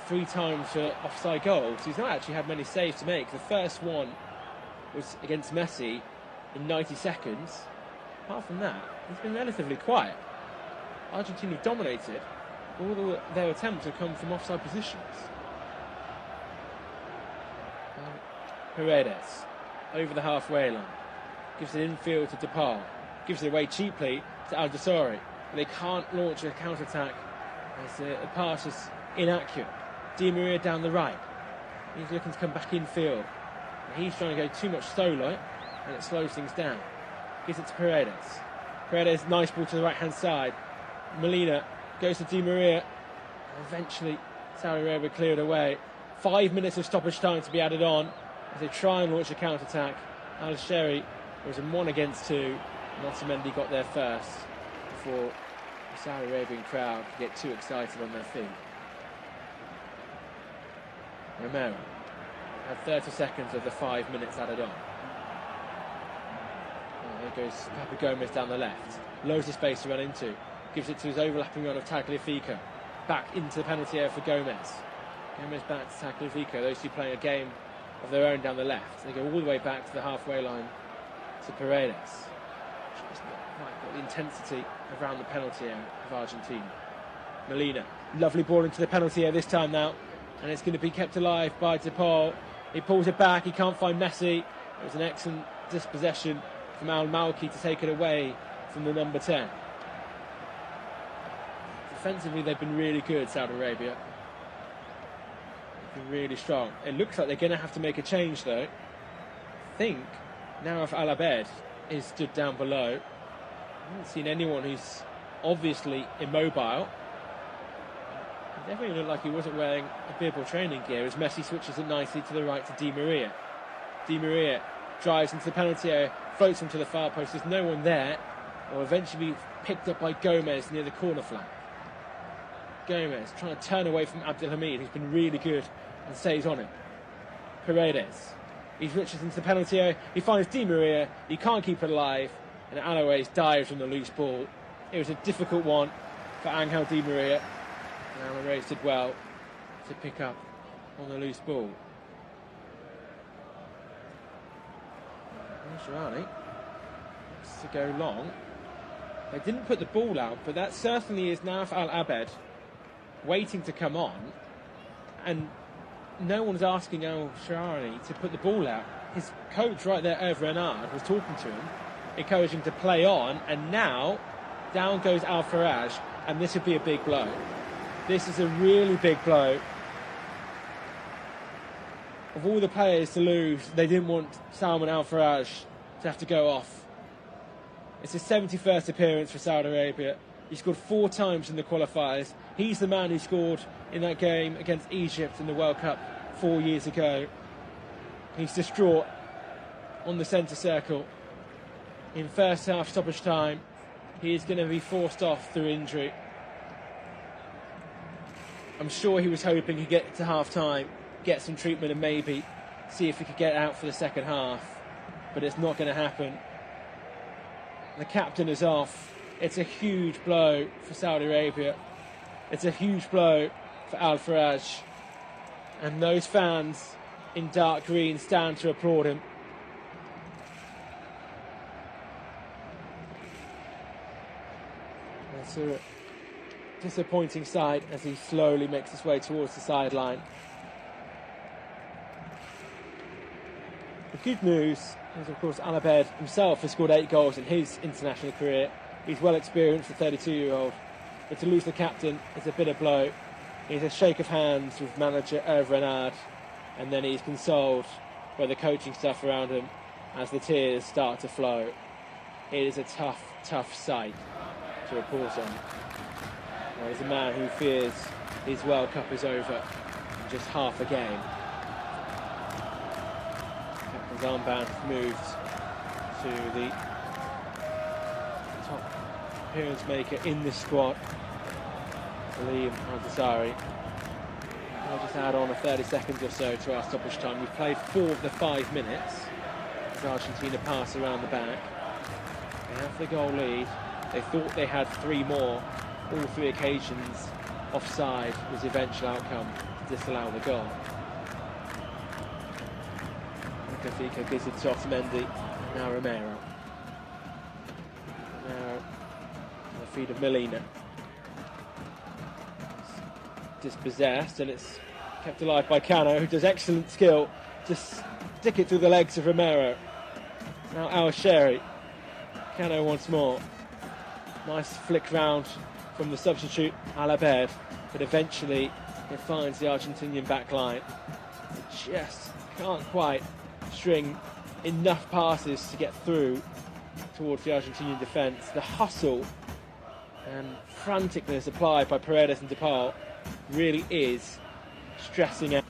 3 times for offside goals. He's not actually had many saves to make. The first one was against Messi in 90 seconds. Apart from that, he's been relatively quiet. Argentina dominated. All their attempts have come from offside positions. Paredes over the halfway line, gives it infield to DePaul, gives it away cheaply to Al-Dasari. They can't launch a counter-attack as the pass is inaccurate. Di Maria down the right. He's looking to come back infield. He's trying to go too much solo, and it slows things down. Gives it to Paredes. Paredes, nice ball to the right-hand side. Molina goes to Di Maria. And eventually, Saudi Arabia cleared away. 5 minutes of stoppage time to be added on as they try and launch a counter-attack. Al-Sheri was in 1 against 2. Otamendi got there first before the Saudi Arabian crowd could get too excited on their feet. Romero had 30 seconds of the 5 minutes added on. There goes Papu Gomez down the left. Loads of space to run into. Gives it to his overlapping run of Tagliafico. Back into the penalty area for Gomez. Gomez back to Tagliafico. Those two playing a game of their own down the left. They go all the way back to the halfway line to Paredes. Just not quite got the intensity around the penalty area of Argentina. Molina. Lovely ball into the penalty area this time now. And it's going to be kept alive by De Paul. He pulls it back. He can't find Messi. It was an excellent dispossession from Al Malki to take it away from the number 10. Defensively, they've been really good, Saudi Arabia. They've been really strong. It looks like they're going to have to make a change, though. I think Naraf Al Abed is stood down below. I haven't seen anyone who's obviously immobile. It definitely looked like he wasn't wearing a bib or training gear as Messi switches it nicely to the right to Di Maria. Di Maria drives into the penalty area, floats him to the far post. There's no one there. Will eventually be picked up by Gomez near the corner flag. Gomez trying to turn away from Abdelhamid, who's been really good and stays on him. Paredes. He switches into the penalty area. He finds Di Maria. He can't keep it alive. And Alaves dives from the loose ball. It was a difficult one for Angel Di Maria. And Alaves did well to pick up on the loose ball. Sharani wants to go long. They didn't put the ball out, but that certainly is Naraf Al Abed waiting to come on, and no one's asking Al Sharani to put the ball out. His coach right there, Hervé Renard, was talking to him, encouraging him to play on, and now down goes Al Faraj, and this would be a big blow. This is a really big blow. Of all the players to lose, they didn't want Salman Al Faraj to have to go off. It's his 71st appearance for Saudi Arabia. He scored 4 times in the qualifiers. He's the man who scored in that game against Egypt in the World Cup 4 years ago. He's distraught on the centre circle. In first half stoppage time, he is going to be forced off through injury. I'm sure he was hoping he'd get to half time, get some treatment and maybe see if he could get out for the second half, but it's not going to happen. The captain is off. It's a huge blow for Saudi Arabia. It's a huge blow for Al Faraj, and those fans in dark green stand to applaud him. It's a disappointing sight as he slowly makes his way towards the sideline. The good news is, of course, Al Abed himself has scored 8 goals in his international career. He's well experienced, the 32-year-old. But to lose the captain is a bitter blow. He's a shake of hands with manager Hervé Renard, and then he's consoled by the coaching staff around him as the tears start to flow. It is a tough, tough sight to report on. He's a man who fears his World Cup is over in just half a game. Captain's armband moved to the top appearance maker in this squad, Liam Al-Desari. I'll just add on a 30 seconds or so to our stoppage time. We've played 4 of the 5 minutes as Argentina pass around the back. They have the goal lead. They thought they had 3 more. All 3 occasions offside was the eventual outcome to disallow the goal. Fico gives it to Otamendi, now Romero. Now on the feet of Molina. It's dispossessed and it's kept alive by Cano, who does excellent skill to stick it through the legs of Romero. Now Al-Sheri. Cano once more. Nice flick round from the substitute Al Abed, but eventually it finds the Argentinian back line. It just can't quite string enough passes to get through towards the Argentinian defence. The hustle and franticness applied by Paredes and De Paul really is stressing out.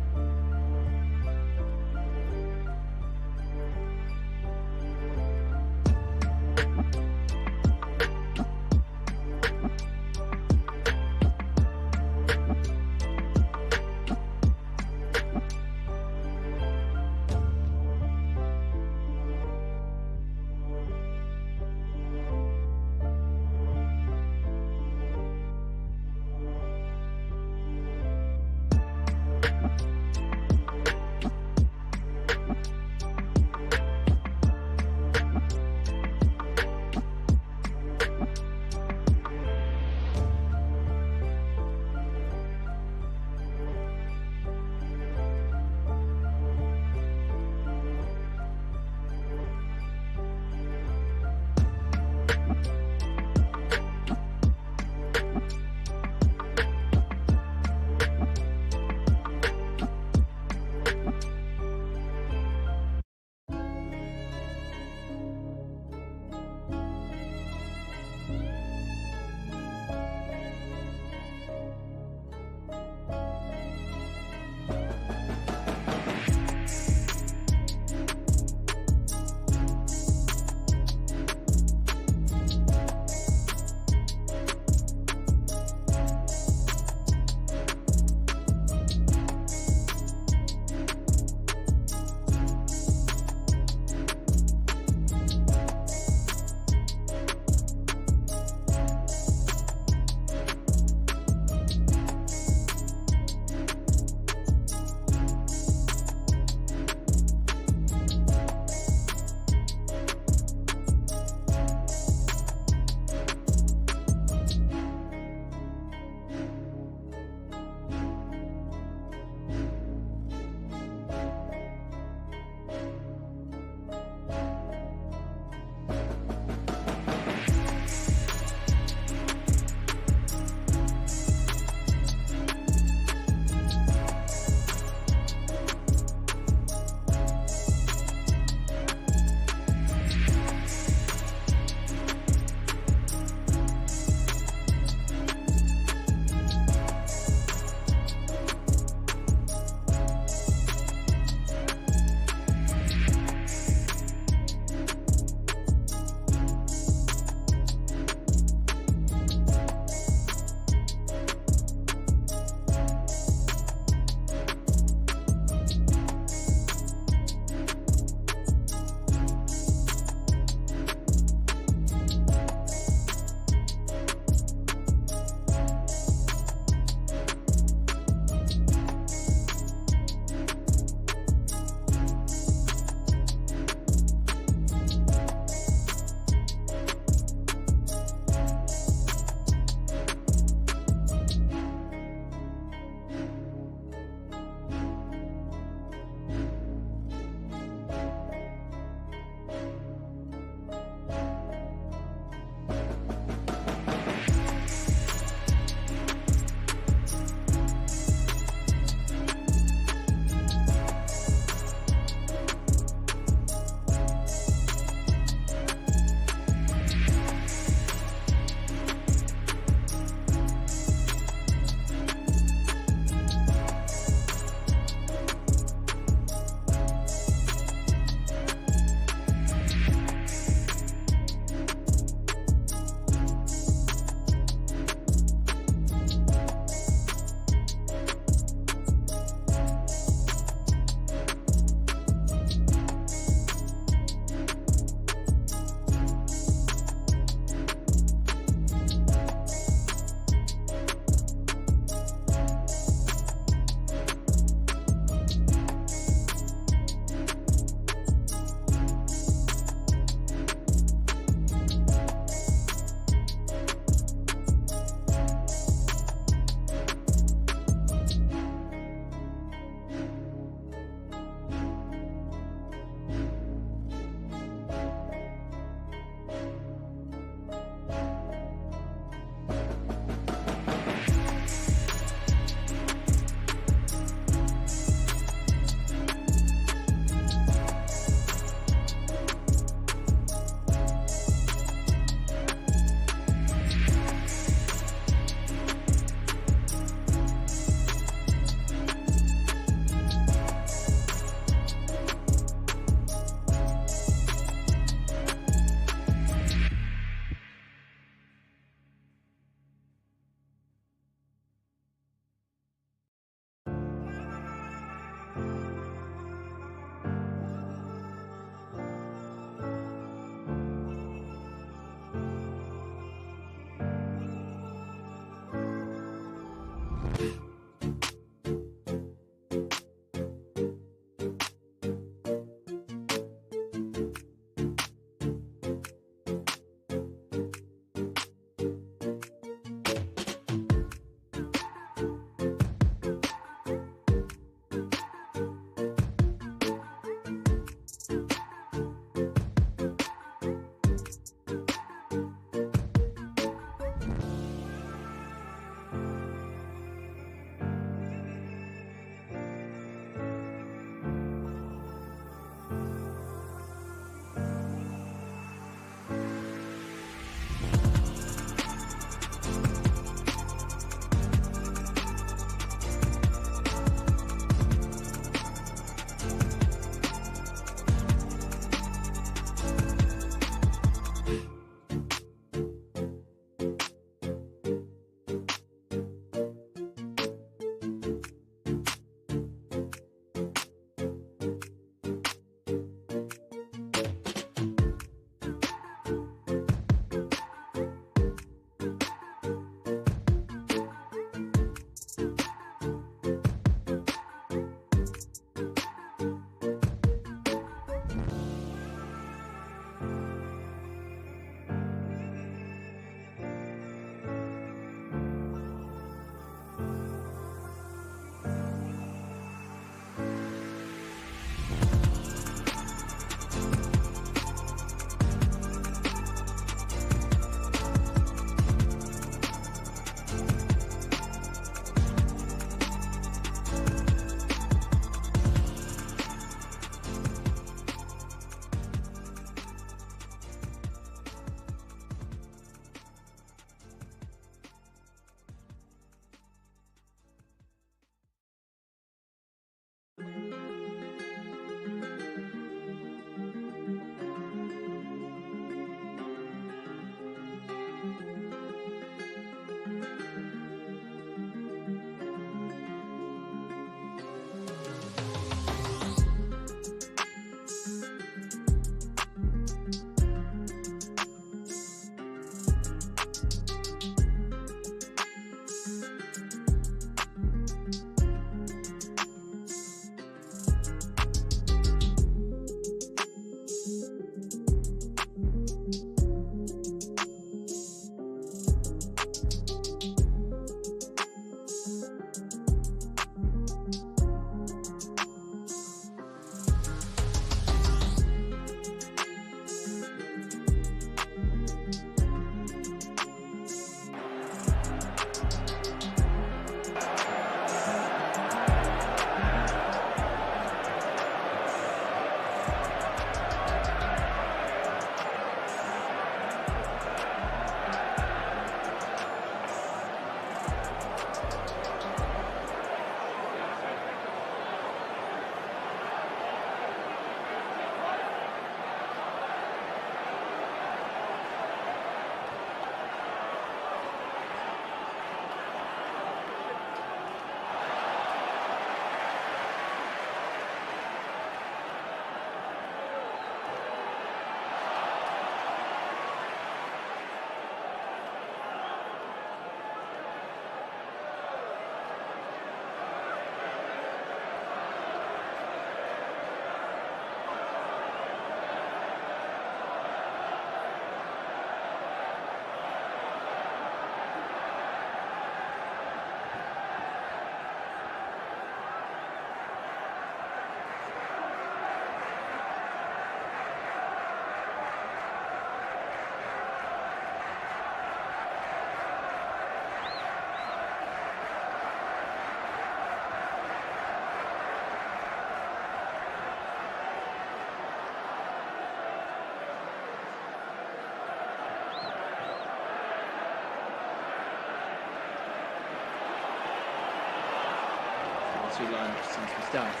4-2 line, which seems to be starting.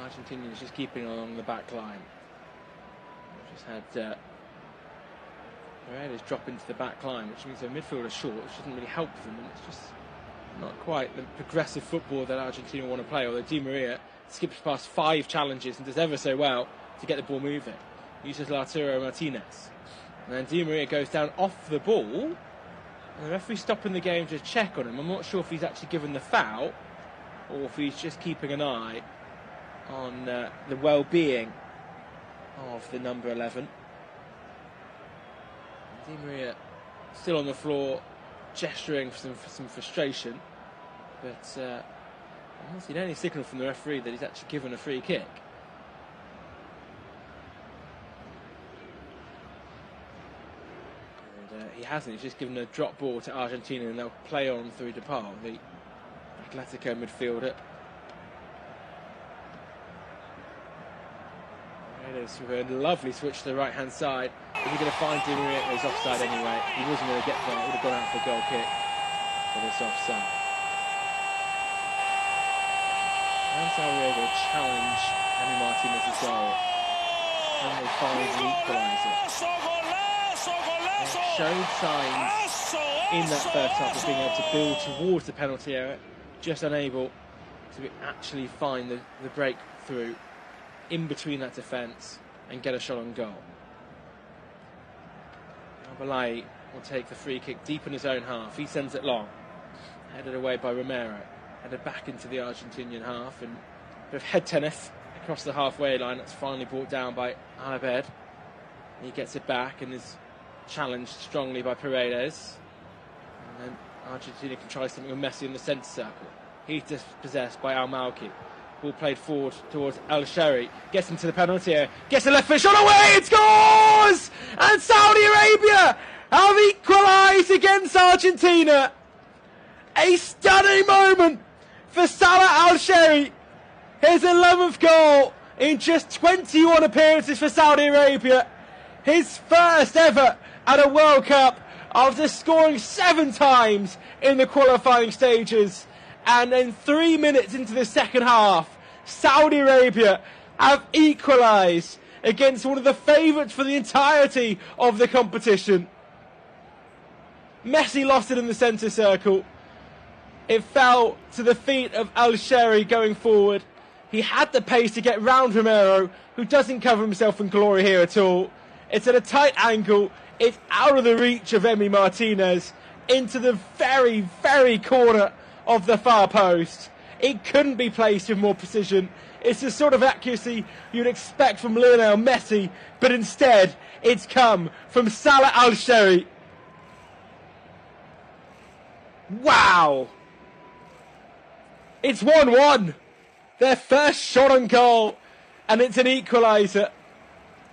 Argentina is just keeping along the back line. We've just had Paredes drop into the back line, which means their midfield are short, which doesn't really help them, and it's just not quite the progressive football that Argentina want to play, although Di Maria skips past 5 challenges and does ever so well to get the ball moving. Uses Lautaro Martinez. And then Di Maria goes down off the ball, and the referee stopping the game to check on him. I'm not sure if he's actually given the foul, or if he's just keeping an eye on the well-being of the number 11. Di Maria still on the floor, gesturing for some frustration, but I haven't seen any signal from the referee that he's actually given a free kick. And he hasn't, he's just given a drop ball to Argentina, and they'll play on through DePaul, the Atletico midfielder. With a lovely switch to the right hand side. Is he going to find Di Maria? He's offside anyway. He wasn't going to get there. It would have gone out for a goal kick, but it's offside. And Salah will challenge Emi Martinez's goal, and they find the equalizer. They showed signs in that first half of being able to build towards the penalty area, just unable to actually find the breakthrough in between that defence and get a shot on goal. Balai will take the free kick deep in his own half. He sends it long, headed away by Romero, headed back into the Argentinian half, and a bit of head tennis across the halfway line. That's finally brought down by Alabed. He gets it back and is challenged strongly by Paredes, and then Argentina can try something with Messi in the centre circle. He's dispossessed by Al Malki. Ball played forward towards Al Shari. Gets into the penalty area. Gets a left foot shot away. It scores! And Saudi Arabia have equalised against Argentina. A stunning moment for Salah Al Shari. His 11th goal in just 21 appearances for Saudi Arabia. His first ever at a World Cup after scoring 7 times in the qualifying stages. And then 3 minutes into the second half, Saudi Arabia have equalised against one of the favourites for the entirety of the competition. Messi lost it in the centre circle. It fell to the feet of Al Shari going forward. He had the pace to get round Romero, who doesn't cover himself in glory here at all. It's at a tight angle. It's out of the reach of Emi Martinez into the very, very corner of the far post. It couldn't be placed with more precision. It's the sort of accuracy you'd expect from Leonel Messi, but instead it's come from Salah Al Shari. Wow! It's 1-1. Their first shot on goal, and it's an equaliser.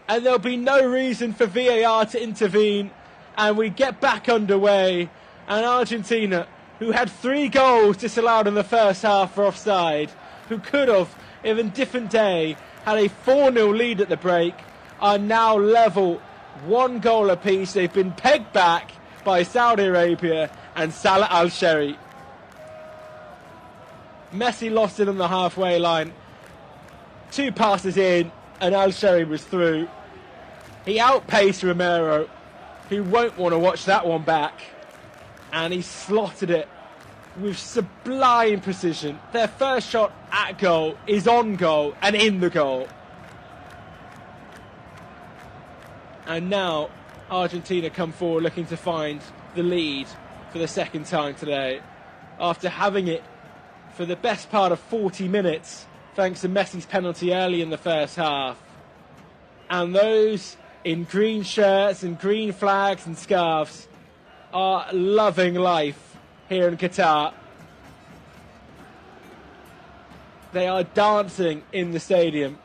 And there'll be no reason for VAR to intervene, and we get back underway. And Argentina, who had 3 goals disallowed in the first half for offside, who could have, in a different day, had a 4-0 lead at the break, are now level, 1 goal apiece. They've been pegged back by Saudi Arabia and Salah Al Shari. Messi lost it on the halfway line. 2 passes in, and Al Shari was through. He outpaced Romero, who won't want to watch that one back. And he slotted it with sublime precision. Their first shot at goal is on goal and in the goal. And now Argentina come forward looking to find the lead for the second time today, after having it for the best part of 40 minutes thanks to Messi's penalty early in the first half. And those in green shirts and green flags and scarves are loving life here in Qatar. They are dancing in the stadium.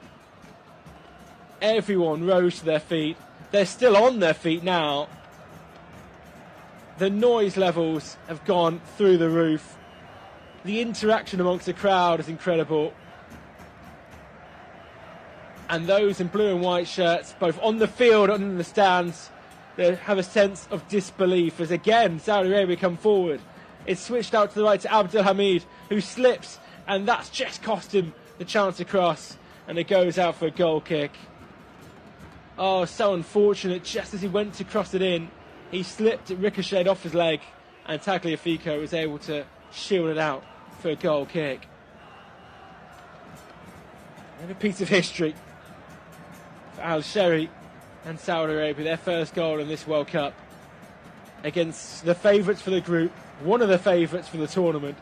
Everyone rose to their feet. They're still on their feet now. The noise levels have gone through the roof. The interaction amongst the crowd is incredible. And those in blue and white shirts, both on the field and in the stands, they have a sense of disbelief as again Saudi Arabia come forward It's switched out to the right to Abdelhamid, who slips, and that's just cost him the chance to cross, and it goes out for a goal kick. Oh, so unfortunate. Just as he went to cross it in, he slipped, it ricocheted off his leg, and Tagliafico was able to shield it out for a goal kick. And a piece of history for Al Shehri and Saudi Arabia, their first goal in this World Cup against the favourites for the group, one of the favourites for the tournament.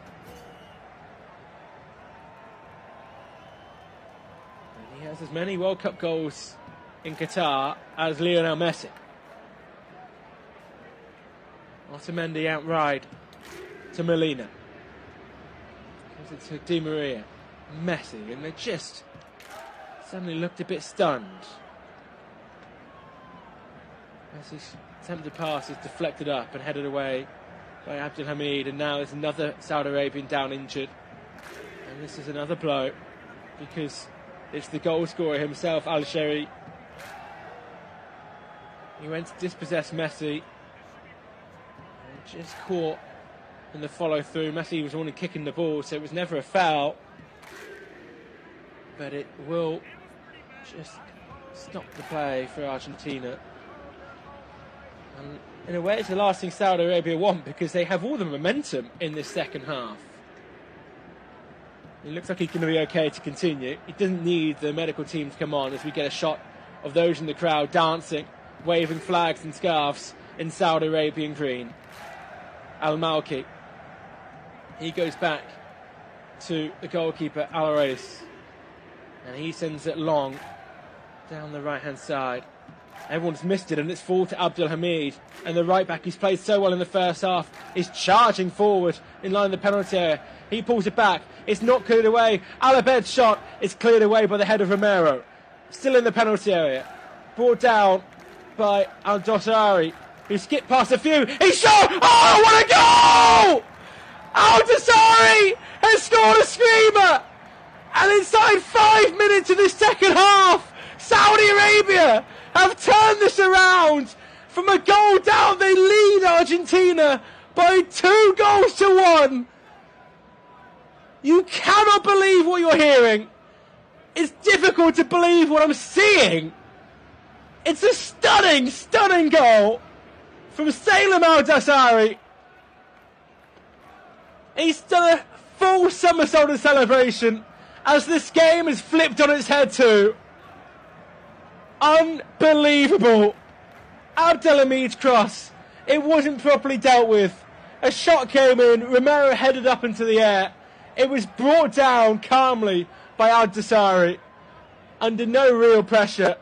And he has as many World Cup goals in Qatar as Lionel Messi. Otamendi outright to Molina. Gives it to Di Maria. Messi, and they just suddenly looked a bit stunned. Messi's attempted pass is deflected up and headed away by Abdelhamid, and now there's another Saudi Arabian down injured. And this is another blow because it's the goal scorer himself, Al Shehri. He went to dispossess Messi and just caught in the follow through. Messi was the one kicking the ball, so it was never a foul, but it will just stop the play for Argentina. And in a way, it's the last thing Saudi Arabia want, because they have all the momentum in this second half. It looks like he's going to be okay to continue. He doesn't need the medical team to come on, as we get a shot of those in the crowd dancing, waving flags and scarves in Saudi Arabian green. Al-Malki. He goes back to the goalkeeper, Al-Reis, and he sends it long down the right-hand side. Everyone's missed it, and it's fall to Abdelhamid, and the right-back who's played so well in the first half is charging forward in line of the penalty area. He pulls it back. It's not cleared away. Al-Abed's shot is cleared away by the head of Romero. Still in the penalty area. Brought down by Al-Dossari, who skipped past a few. He shot! Oh, what a goal! Al-Dossari has scored a screamer! And inside 5 minutes of this second half, Saudi Arabia have turned this around. From a goal down, they lead Argentina by 2 goals to 1. You cannot believe what you're hearing. It's difficult to believe what I'm seeing. It's a stunning, stunning goal from Salem Al-Dossari. He's done a full somersault in celebration as this game is flipped on its head too. Unbelievable. Abdelhamid's cross. It wasn't properly dealt with. A shot came in. Romero headed up into the air. It was brought down calmly by Al-Dossari under no real pressure.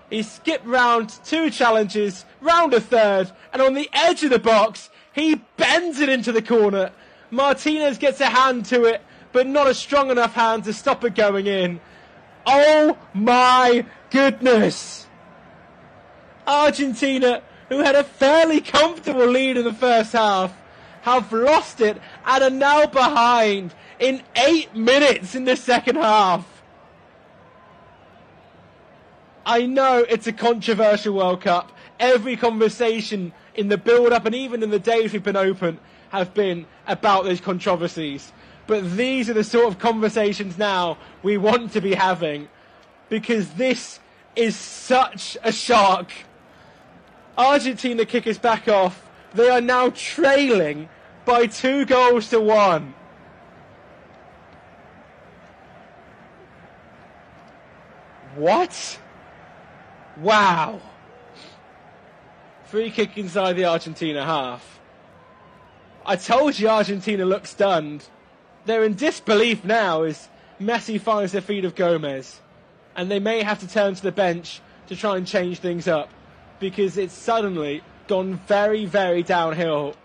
He skipped round 2 challenges, round a third, and on the edge of the box, he bends it into the corner. Martinez gets a hand to it, but not a strong enough hand to stop it going in. Oh my goodness! Argentina, who had a fairly comfortable lead in the first half, have lost it and are now behind in 8 minutes in the second half. I know it's a controversial World Cup. Every conversation in the build-up and even in the days we've been open have been about those controversies. But these are the sort of conversations now we want to be having, because this is such a shock. Argentina kick us back off. They are now trailing by 2 goals to 1. What? Wow. Free kick inside the Argentina half. I told you Argentina looked stunned. They're in disbelief now as Messi finds the feet of Gomez. And they may have to turn to the bench to try and change things up, because it's suddenly gone very, very downhill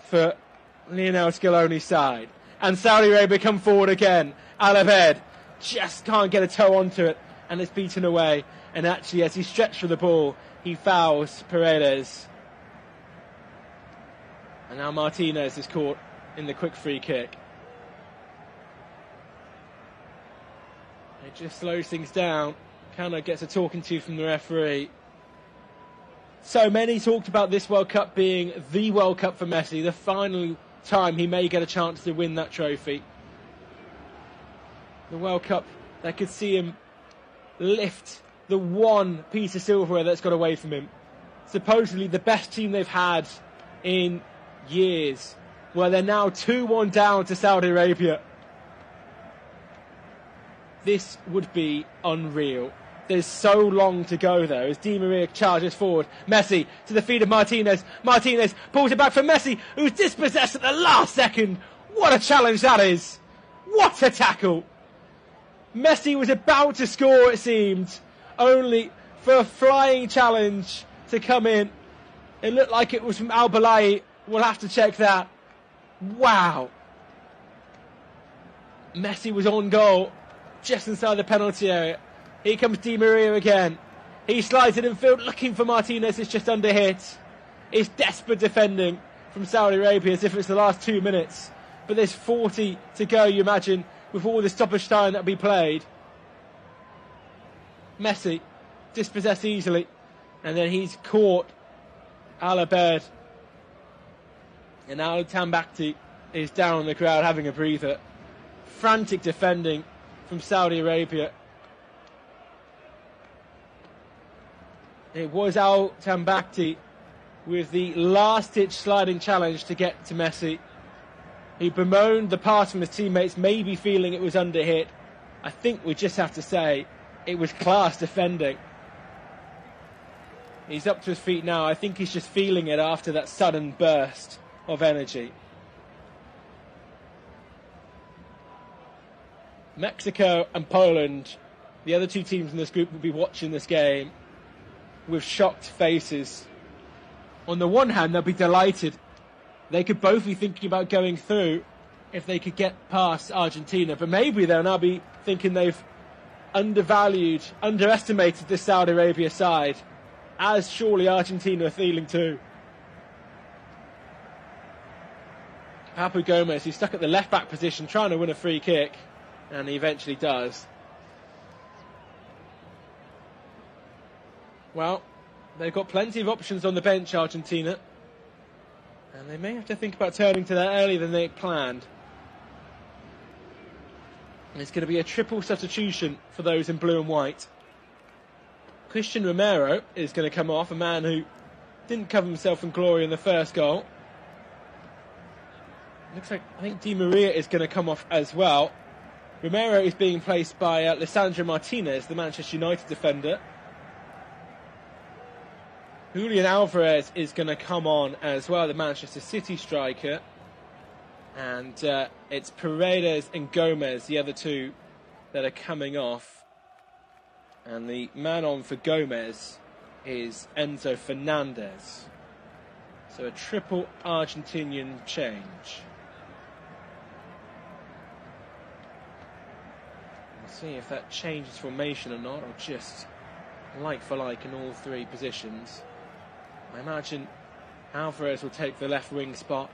for Lionel Scaloni's side. And Saudi Arabia come forward again. Al-Abed just can't get a toe onto it, and it's beaten away. And actually, as he stretched for the ball, he fouls Paredes. And now Martinez is caught in the quick free kick. It just slows things down. Cano gets a talking to from the referee. So many talked about this World Cup being the World Cup for Messi, the final time he may get a chance to win that trophy. The World Cup, they could see him lift the one piece of silverware that's got away from him. Supposedly the best team they've had in years, where they're now 2-1 down to Saudi Arabia. This would be unreal. There's so long to go though as Di Maria charges forward. Messi to the feet of Martinez. Martinez pulls it back for Messi, who's dispossessed at the last second. What a challenge that is. What a tackle. Messi was about to score, it seemed, only for a flying challenge to come in. It looked like it was from Al Balai. We'll have to check that. Wow. Messi was on goal, just inside the penalty area. Here comes Di Maria again. He slides it in field, looking for Martinez. It's just under hit. It's desperate defending from Saudi Arabia as if it's the last 2 minutes. But there's 40 to go, you imagine, with all the stoppage time that will be played. Messi dispossessed easily. And then he's caught Al-Abed. And Al Tambakti is down on the crowd having a breather. Frantic defending from Saudi Arabia. It was Al Tambakti with the last-ditch sliding challenge to get to Messi. He bemoaned the pass from his teammates, maybe feeling it was under hit. I think we just have to say it was class defending. He's up to his feet now. I think he's just feeling it after that sudden burst of energy. Mexico and Poland, the other two teams in this group, will be watching this game with shocked faces. On the one hand, they'll be delighted. They could both be thinking about going through if they could get past Argentina, but maybe they'll now be thinking they've underestimated this Saudi Arabia side, as surely Argentina are feeling too. Papu Gomez, he's stuck at the left-back position trying to win a free kick, and he eventually does. Well, they've got plenty of options on the bench, Argentina, and they may have to think about turning to that earlier than they had planned. And it's going to be a triple substitution for those in blue and white. Christian Romero is going to come off, a man who didn't cover himself in glory in the first goal. Looks like, I think Di Maria is going to come off as well. Romero is being placed by Lisandro Martinez, the Manchester United defender. Julian Alvarez is going to come on as well, the Manchester City striker. And it's Paredes and Gomez, the other two, that are coming off. And the man on for Gomez is Enzo Fernandez. So a triple Argentinian change. We'll see if that changes formation or not, or just like for like in all three positions. I imagine Alvarez will take the left wing spot.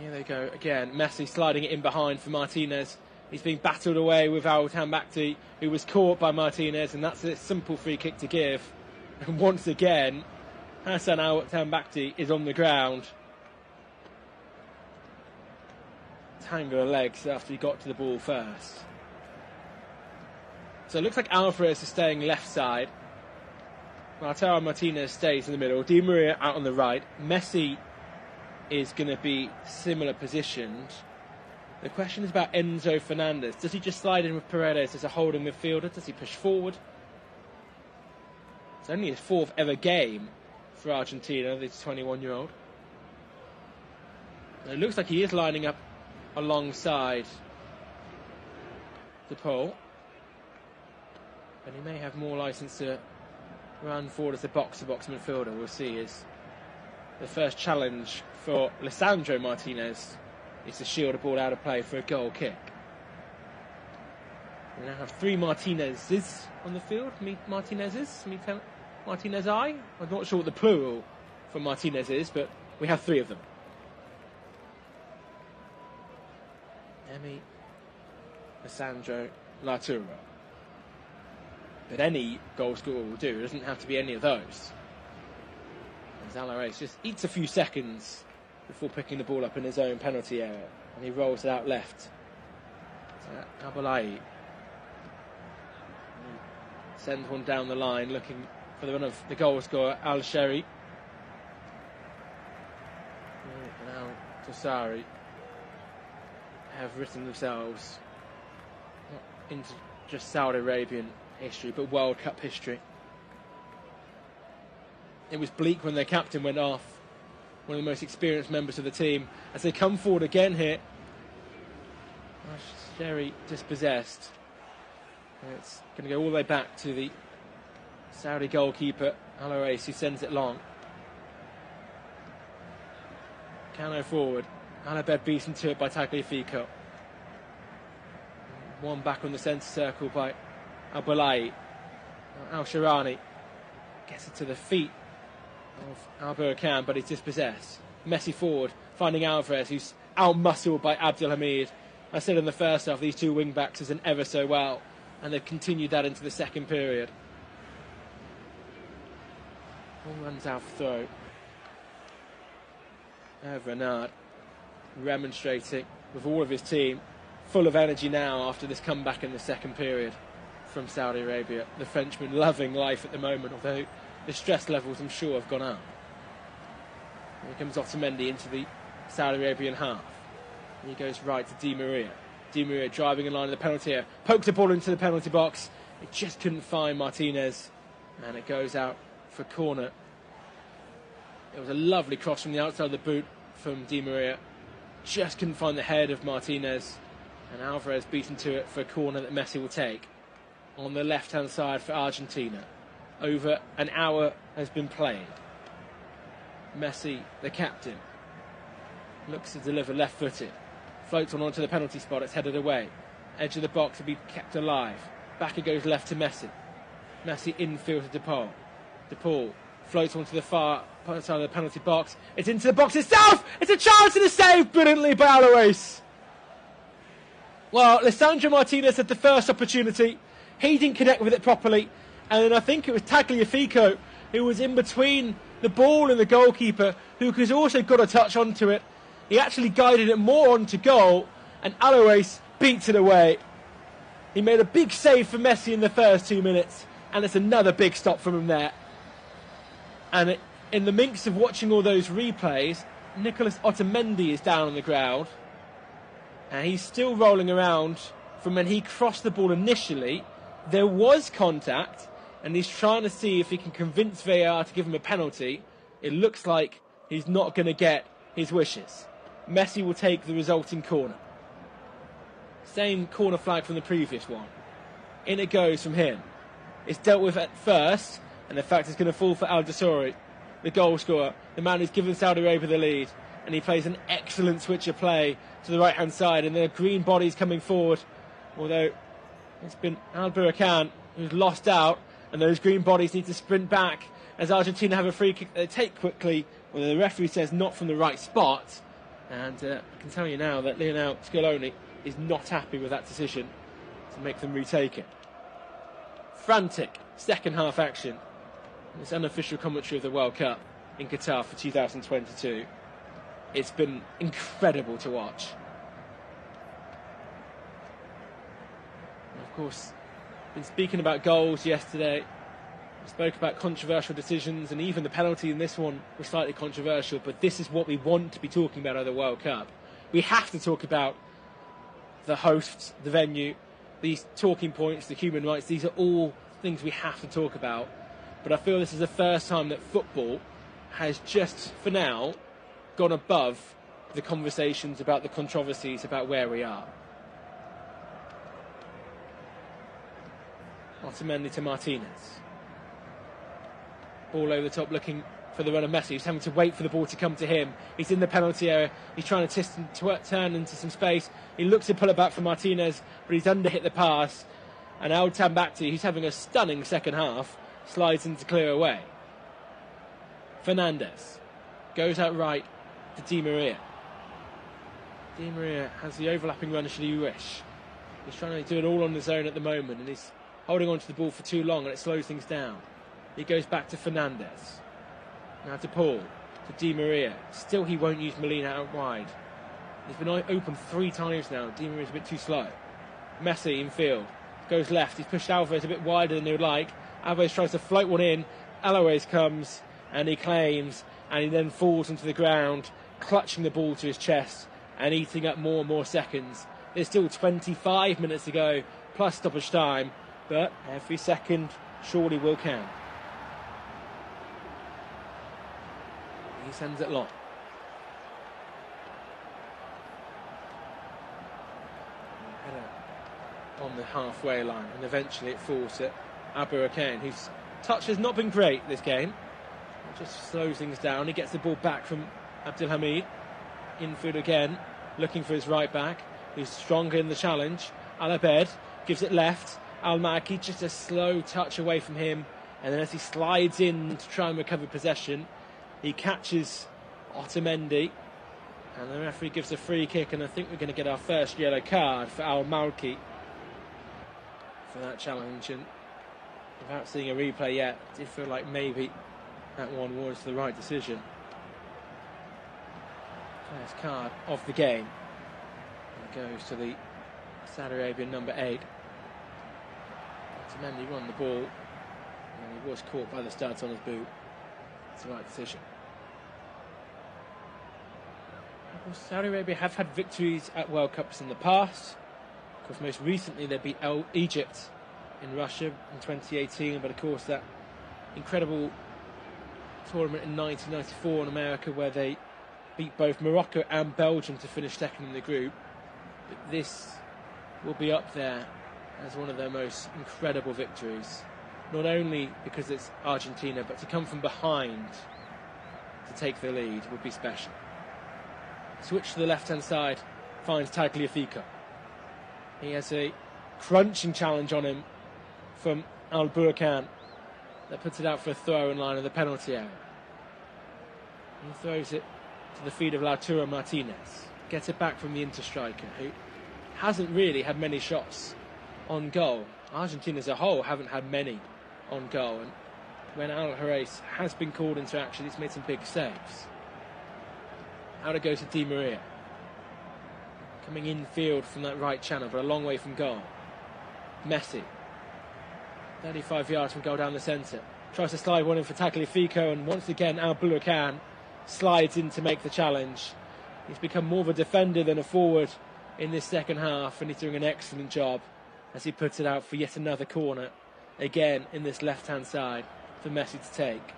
Here they go again. Messi sliding it in behind for Martinez. He's being battled away with Al Tambakti, who was caught by Martinez, and that's a simple free kick to give. And once again, Hassan Al Tambakti is on the ground. Tangle of legs after he got to the ball first. So it looks like Alvarez is staying left side. Lautaro Martinez stays in the middle. Di Maria out on the right. Messi is going to be similar positioned. The question is about Enzo Fernandez. Does he just slide in with Paredes as a holding midfielder? Does he push forward? It's only his fourth ever game for Argentina, this 21-year-old. It looks like he is lining up alongside the pole. But he may have more license to run forward as a box-to-box midfielder. We'll see. Is the first challenge for Lisandro Martinez is to shield a ball out of play for a goal kick. We now have three Martinezes on the field. Martinezes? Martinez-I? I'm not sure what the plural for Martinez is, but we have three of them. Emi, Lisandro, Lautaro. But any goal scorer will do. It doesn't have to be any of those. As Alares just eats a few seconds before picking the ball up in his own penalty area, and he rolls it out left to Abulai. Sends one down the line, looking for the run of the goal scorer, Al-Sheri. And Al-Tosari have written themselves not into just Saudi Arabian history, but World Cup history. It was bleak when their captain went off, one of the most experienced members of the team. As they come forward again here, Al-Sheri dispossessed. And it's going to go all the way back to the Saudi goalkeeper, Alares, who sends it long. Cano forward. Alabed beaten to it by Tagliafico. One back on the centre circle by Abulai. Al-Sharani gets it to the feet of Al-Burakan, but he's dispossessed. Messi forward, finding Alvarez, who's out-muscled by Abdelhamid. I said in the first half, these two wing-backs has done ever so well, and they've continued that into the second period. Ball runs out for throw. Renard remonstrating with all of his team, full of energy now after this comeback in the second period from Saudi Arabia. The Frenchman loving life at the moment, although the stress levels, I'm sure, have gone up. Here comes Otamendi into the Saudi Arabian half. And he goes right to Di Maria. Di Maria driving in line of the penalty area, pokes the ball into the penalty box. It just couldn't find Martinez, and it goes out for corner. It was a lovely cross from the outside of the boot from Di Maria. Just couldn't find the head of Martinez, and Alvarez beaten to it for a corner that Messi will take. On the left-hand side for Argentina. Over an hour has been played. Messi, the captain, looks to deliver left-footed. Floats on onto the penalty spot, it's headed away. Edge of the box to be kept alive. Back it goes left to Messi. Messi infield to DePaul. DePaul floats onto the far side of the penalty box. It's into the box itself! It's a chance and a save brilliantly by Alares. Well, Lisandro Martinez had the first opportunity. He didn't connect with it properly. And then I think it was Tagliafico who was in between the ball and the goalkeeper, who has also got a touch onto it. He actually guided it more onto goal, and Alares beats it away. He made a big save for Messi in the first 2 minutes, and it's another big stop from him there. And in the mix of watching all those replays, Nicolas Otamendi is down on the ground, and he's still rolling around from when he crossed the ball initially. There was contact, and he's trying to see if he can convince VAR to give him a penalty. It looks like he's not going to get his wishes. Messi will take the resulting corner. Same corner flag from the previous one. In it goes from him. It's dealt with at first, and in fact it's going to fall for Al Dosari, the goal scorer, the man who's given Saudi Arabia the lead, and he plays an excellent switch of play to the right-hand side, and the green body's coming forward, although it's been Al Burakan who's lost out, and those green bodies need to sprint back as Argentina have a free kick they take quickly, although the referee says not from the right spot. And I can tell you now that Leonel Scaloni is not happy with that decision to make them retake it. Frantic second half action. This unofficial commentary of the World Cup in Qatar for 2022. It's been incredible to watch. And of course, been speaking about goals yesterday. We spoke about controversial decisions, and even the penalty in this one was slightly controversial, but this is what we want to be talking about at the World Cup. We have to talk about the hosts, the venue, these talking points, the human rights. These are all things we have to talk about. But I feel this is the first time that football has just, for now, gone above the conversations about the controversies about where we are. Otamendi to Martinez. Ball over the top, looking for the run of Messi. He's having to wait for the ball to come to him. He's in the penalty area. He's trying to turn into some space. He looks to pull it back for Martinez, but he's underhit the pass. And El Tambakti, who's having a stunning second half, slides in to clear away. Fernandez goes out right to Di Maria. Di Maria has the overlapping run should he wish. He's trying to do it all on his own at the moment, and he's holding on to the ball for too long, and it slows things down. He goes back to Fernandez. Now to Paul, to Di Maria. Still he won't use Molina out wide. He's been open 3 times now. Di Maria's a bit too slow. Messi in field. Goes left. He's pushed Alvarez a bit wider than he would like. Alvarez tries to float one in. Alvarez comes and he claims, and he then falls onto the ground, clutching the ball to his chest and eating up more and more seconds. There's still 25 minutes to go, plus stoppage time, but every second surely will count. He sends it long. Header on the halfway line, and eventually it falls to Abu Akane, whose touch has not been great this game. It just slows things down. He gets the ball back from Abdelhamid. Infield again, looking for his right back, who's stronger in the challenge. Al Abed gives it left. Al Malki just a slow touch away from him, and then as he slides in to try and recover possession, he catches Otamendi, and the referee gives a free kick, and I think we're going to get our first yellow card for Al Malki for that challenge. And without seeing a replay yet, it did feel like maybe that one was the right decision. First card of the game. It goes to the Saudi Arabian number 8. Otamendi won the ball, and he was caught by the studs on his boot. It's the right decision. Of course, Saudi Arabia have had victories at World Cups in the past. Of course, most recently they beat Egypt in Russia in 2018, but of course that incredible tournament in 1994 in America where they beat both Morocco and Belgium to finish second in the group. But this will be up there as one of their most incredible victories, not only because it's Argentina, but to come from behind to take the lead would be special. Switch to the left-hand side, finds Tagliafico. He has a crunching challenge on him from Al Burakan that puts it out for a throw in line of the penalty area. He throws it to the feet of Lautaro Martinez. Gets it back from the inter-striker, who hasn't really had many shots on goal. Argentina as a whole haven't had many on goal, and when Al Harris has been called into action, he's made some big saves. Out it goes to Di Maria. Coming infield from that right channel, but a long way from goal. Messi. 35 yards from goal down the centre. Tries to slide one in for Tagliafico, and once again Al Burakan slides in to make the challenge. He's become more of a defender than a forward in this second half, and he's doing an excellent job as he puts it out for yet another corner, again in this left-hand side for Messi to take.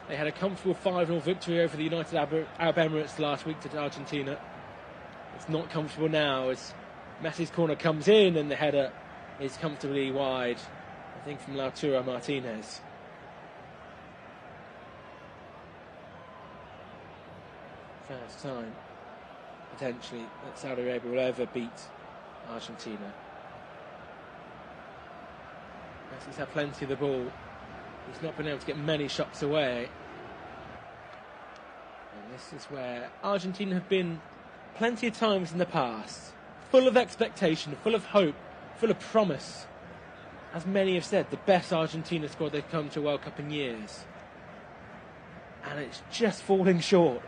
They had a comfortable 5-0 victory over the United Arab Emirates last week to Argentina. It's not comfortable now as Messi's corner comes in and the header is comfortably wide, I think from Lautaro Martinez. First time, potentially, that Saudi Arabia will ever beat Argentina. Messi's had plenty of the ball. He's not been able to get many shots away. And this is where Argentina have been plenty of times in the past, full of expectation, full of hope, full of promise. As many have said, the best Argentina squad they've come to a World Cup in years. And it's just falling short.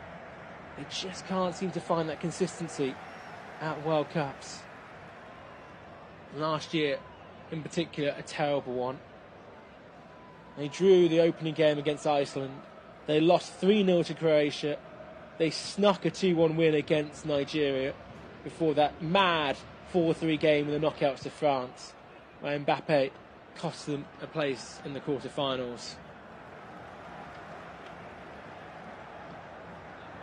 They just can't seem to find that consistency at World Cups. Last year, in particular, a terrible one. They drew the opening game against Iceland. They lost 3-0 to Croatia. They snuck a 2-1 win against Nigeria before that mad 4-3 game in the knockouts to France, where Mbappe cost them a place in the quarter-finals.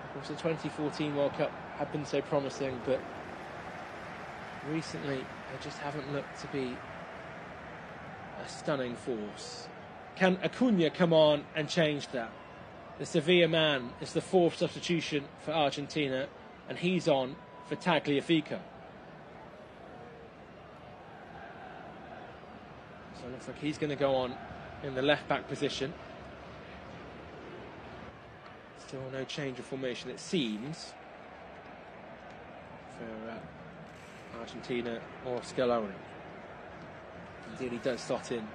Of course, the 2014 World Cup had been so promising, but recently they just haven't looked to be a stunning force. Can Acuna come on and change that? The Sevilla man is the 4th substitution for Argentina, and he's on for Tagliafico. So it looks like he's going to go on in the left-back position. Still no change of formation, it seems, for Argentina or Scaloni. Indeed, he does slot in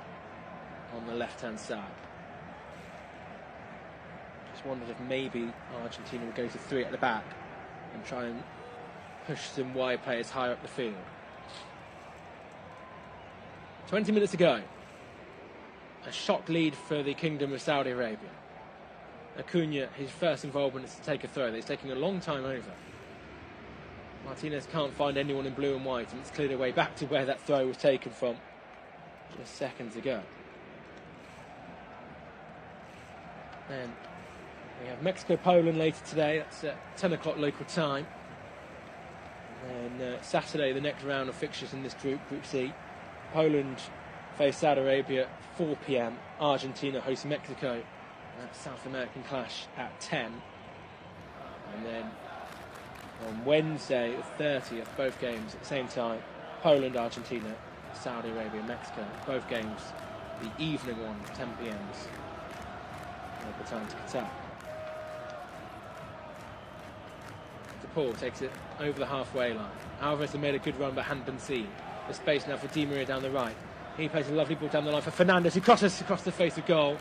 on the left-hand side. Just wondered if maybe Argentina would go to 3 at the back and try and push some wide players higher up the field. 20 minutes to go. A shock lead for the Kingdom of Saudi Arabia. Acuna, his first involvement is to take a throw. It's taking a long time over. Martinez can't find anyone in blue and white, and it's cleared away back to where that throw was taken from just seconds ago. Then we have Mexico-Poland later today. That's at 10 o'clock local time. And then Saturday, the next round of fixtures in this group, Group C. Poland face Saudi Arabia 4 p.m. Argentina hosts Mexico. That South American clash at 10. And then on Wednesday, the 30th, both games at the same time. Poland, Argentina, Saudi Arabia, Mexico. Both games, the evening one, 10 p.m.s. Local time to Qatar. Paul takes it over the halfway line. Alvarez had made a good run but hadn't been seen. The space now for Di Maria down the right. He plays a lovely ball down the line for Fernandes, who crosses across the face of goal.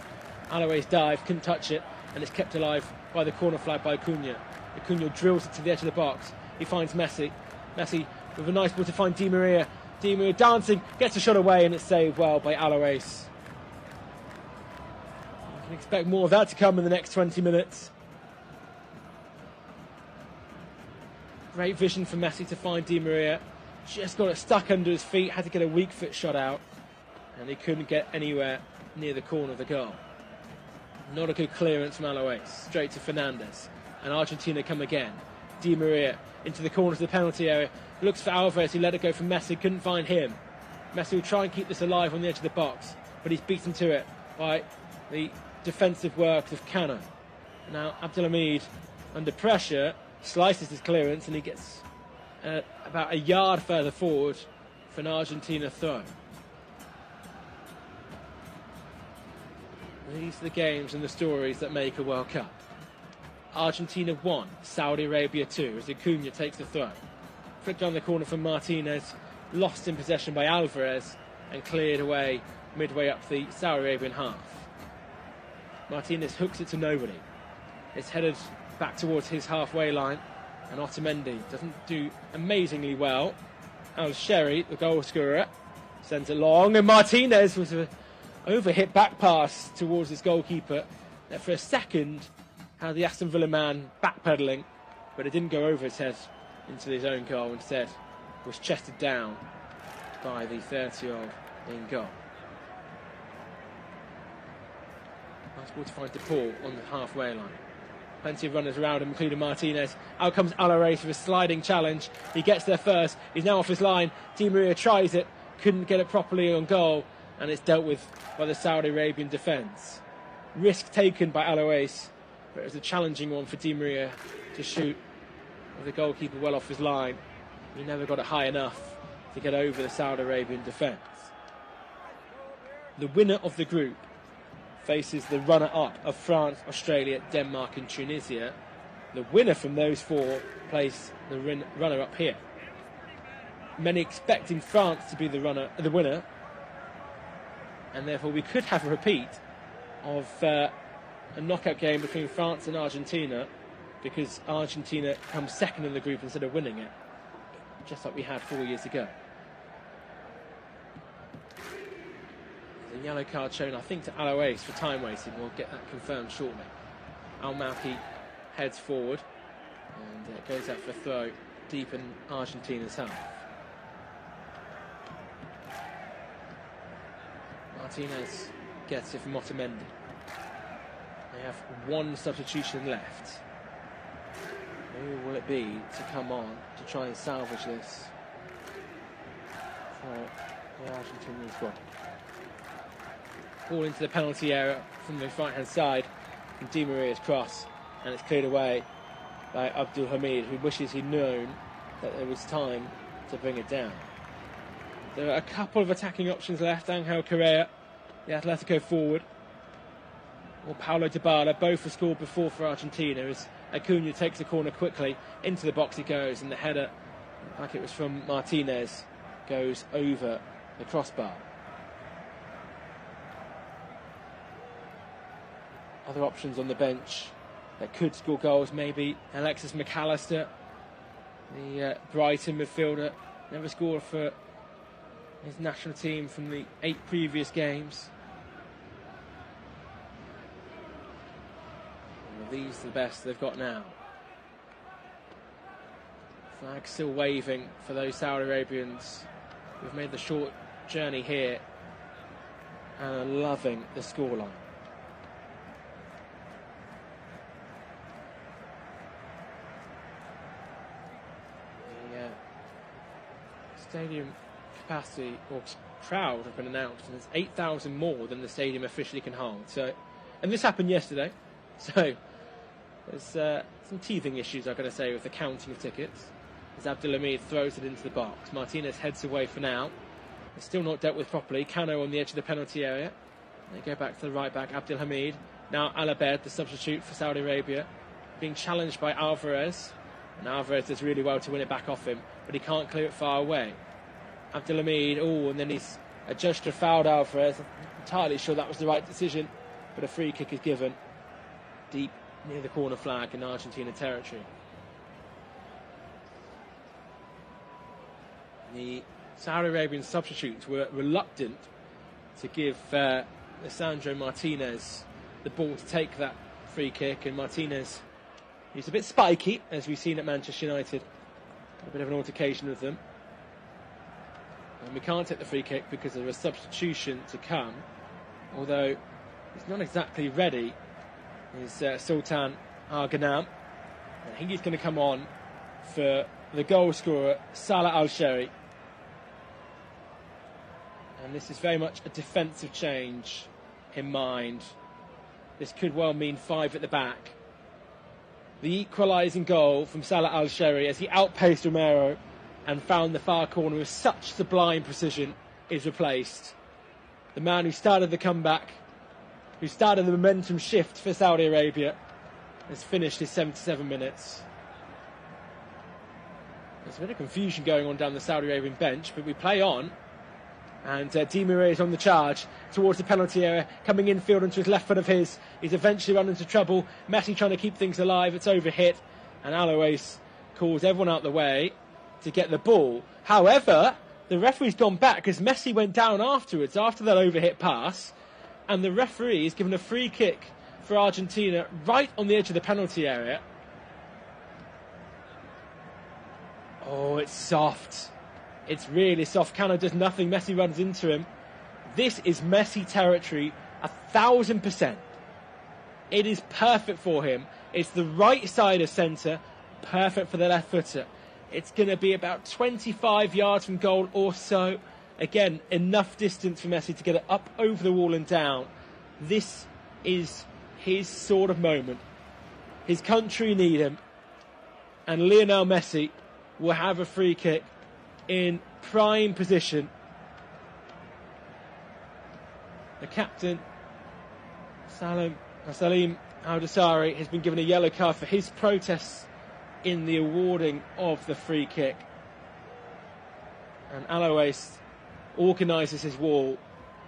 Alois dive, couldn't touch it, and it's kept alive by the corner flag by Acuna. Acuna drills it to the edge of the box. He finds Messi. Messi with a nice ball to find Di Maria. Di Maria dancing, gets a shot away, and it's saved well by Alois. You can expect more of that to come in the next 20 minutes. Great vision for Messi to find Di Maria. Just got it stuck under his feet, had to get a weak foot shot out, and he couldn't get anywhere near the corner of the goal. Not a good clearance from Alois. Straight to Fernandes. And Argentina come again. Di Maria into the corners of the penalty area. Looks for Alvarez, who let it go from Messi, couldn't find him. Messi will try and keep this alive on the edge of the box, but he's beaten to it by the defensive work of Cano. Now Abdelhamid, under pressure, slices his clearance, and he gets about a yard further forward for an Argentina throw. These are the games and the stories that make a World Cup. Argentina 1, Saudi Arabia 2, as Acuna takes the throw. Flicked down the corner from Martinez, lost in possession by Alvarez, and cleared away midway up the Saudi Arabian half. Martinez hooks it to nobody. It's headed back towards his halfway line, and Otamendi doesn't do amazingly well. Al-Sheri, the goal scorer, sends it long, and Martinez was an overhit back pass towards his goalkeeper that for a second had the Aston Villa man backpedaling, but it didn't go over his head into his own goal. Instead was chested down by the 30-year-old in goal. Nice ball to find DePaul on the halfway line. Plenty of runners around him, including Martinez. Out comes Alois with a sliding challenge. He gets there first. He's now off his line. Di Maria tries it, couldn't get it properly on goal, and it's dealt with by the Saudi Arabian defence. Risk taken by Alois, but it was a challenging one for Di Maria to shoot with the goalkeeper well off his line. He never got it high enough to get over the Saudi Arabian defence. The winner of the group faces the runner-up of France, Australia, Denmark and Tunisia. The winner from those four plays the runner-up here. Many expecting France to be the winner, and therefore we could have a repeat of a knockout game between France and Argentina, because Argentina comes second in the group instead of winning it, just like we had 4 years ago. There's a yellow card shown, I think, to Alois for time wasting. We'll get that confirmed shortly. Al-Malki heads forward, and it goes out for a throw deep in Argentina's half. Martinez gets it from Otamendi. They have one substitution left. Who will it be to come on to try and salvage this for the Argentinian squad? Ball into the penalty area from the right-hand side from Di Maria's cross, and it's cleared away by Abdelhamid, who wishes he'd known that there was time to bring it down. There are a couple of attacking options left. Angel Correa, the Atletico forward, or Paulo Dybala, both were scored before for Argentina, as Acuna takes the corner quickly. Into the box he goes, and the header, like it was from Martinez, goes over the crossbar. Other options on the bench that could score goals. Maybe Alexis McAllister, the Brighton midfielder, never scored for his national team from the 8 previous games. Well, these are the best they've got now. Flag still waving for those Saudi Arabians who've made the short journey here and are loving the scoreline. The stadium capacity or crowd have been announced, and it's 8,000 more than the stadium officially can hold. So, and this happened yesterday, so there's some teething issues, I've got to say, with the counting of tickets. As Abdelhamid throws it into the box, Martinez heads away for now. It's still not dealt with properly. Cano on the edge of the penalty area. They go back to the right back, Abdelhamid. Now Alabed, the substitute for Saudi Arabia, being challenged by Alvarez. And Alvarez does really well to win it back off him, but he can't clear it far away. Abdelhamid, and then he's adjudged to foul Alvarez. I'm entirely sure that was the right decision, but a free kick is given deep near the corner flag in Argentina territory. The Saudi Arabian substitutes were reluctant to give Alessandro Martinez the ball to take that free kick, and Martinez, he's a bit spiky, as we've seen at Manchester United. A bit of an altercation with them. And we can't take the free kick because there's a substitution to come, although he's not exactly ready. Is Sultan Al-Ghanam. I think he's going to come on for the goal scorer, Salah Al-Shehri. And this is very much a defensive change in mind. This could well mean 5 at the back. The equalising goal from Salah Al-Shehri as he outpaced Romero and found the far corner with such sublime precision is replaced. The man who started the comeback, who started the momentum shift for Saudi Arabia, has finished his 77 minutes. There's a bit of confusion going on down the Saudi Arabian bench, but we play on. And Di Maria is on the charge towards the penalty area, coming infield onto his left foot of his. He's eventually run into trouble. Messi trying to keep things alive. It's overhit. And Alois calls everyone out the way to get the ball. However, the referee's gone back because Messi went down afterwards, after that overhit pass. And the referee is given a free kick for Argentina right on the edge of the penalty area. Oh, it's soft. It's really soft. Cano does nothing. Messi runs into him. This is Messi territory, 1,000%. It is perfect for him. It's the right side of centre, perfect for the left footer. It's going to be about 25 yards from goal or so. Again, enough distance for Messi to get it up over the wall and down. This is his sort of moment. His country need him. And Lionel Messi will have a free kick in prime position. The captain, Salim Al-Dosari, has been given a yellow card for his protests in the awarding of the free kick. And Alois organises his wall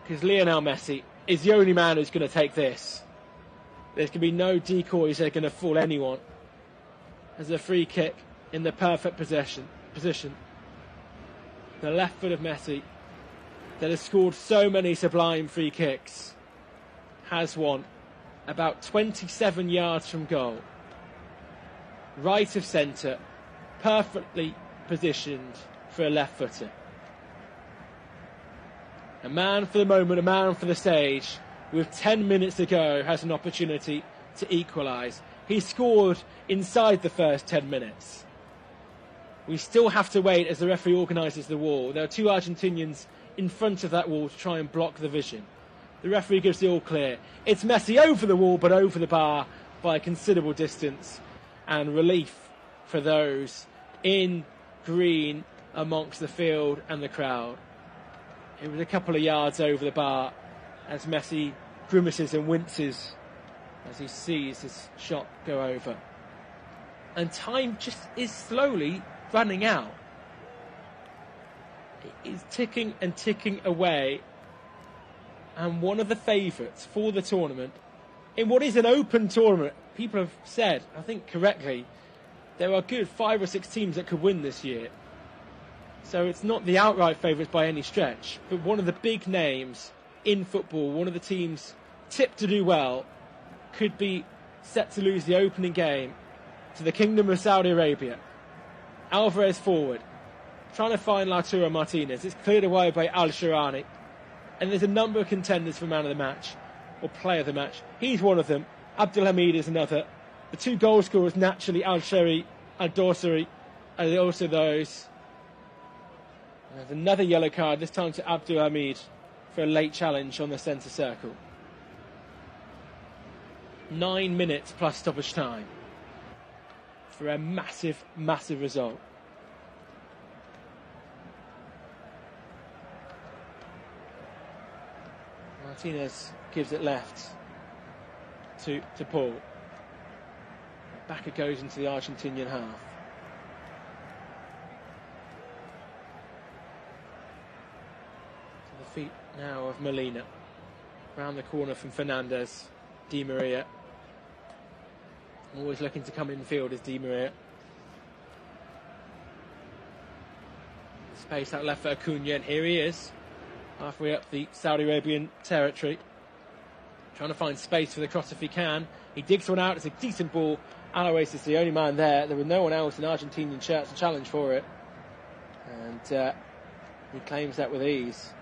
because Lionel Messi is the only man who's going to take this. There's going to be no decoys that are going to fool anyone. There's a free kick in the perfect position. The left foot of Messi, that has scored so many sublime free kicks, has one about 27 yards from goal. Right of centre, perfectly positioned for a left footer. A man for the moment, a man for the stage, with 10 minutes to go, has an opportunity to equalise. He scored inside the first 10 minutes. We still have to wait as the referee organises the wall. There are 2 Argentinians in front of that wall to try and block the vision. The referee gives the all clear. It's Messi over the wall, but over the bar by a considerable distance. And relief for those in green amongst the field and the crowd. It was a couple of yards over the bar as Messi grimaces and winces as he sees his shot go over. And time just is slowly running out. It is ticking and ticking away. And one of the favourites for the tournament, in what is an open tournament, people have said, I think correctly, there are good 5 or 6 teams that could win this year. So it's not the outright favourites by any stretch, but one of the big names in football, one of the teams tipped to do well, could be set to lose the opening game to the Kingdom of Saudi Arabia. Alvarez forward, trying to find Lautaro Martinez. It's cleared away by Al-Shirani. And there's a number of contenders for man of the match, or player of the match. He's one of them. Abdelhamid is another. The 2 goal scorers, naturally, Al-Sheri, Al-Dosari, are also those. And there's another yellow card, this time to Abdelhamid, for a late challenge on the centre circle. 9 minutes plus stoppage time for a massive, massive result. Martinez gives it left to Paul. Back it goes into the Argentinian half. To the feet now of Molina. Round the corner from Fernandez. Di Maria. Always looking to come in field is Di Maria. Space out left for Acuna, and here he is. Halfway up the Saudi Arabian territory. Trying to find space for the cross if he can. He digs one out, it's a decent ball. Alois is the only man there. There was no one else in Argentinian shirts to challenge for it. And he claims that with ease.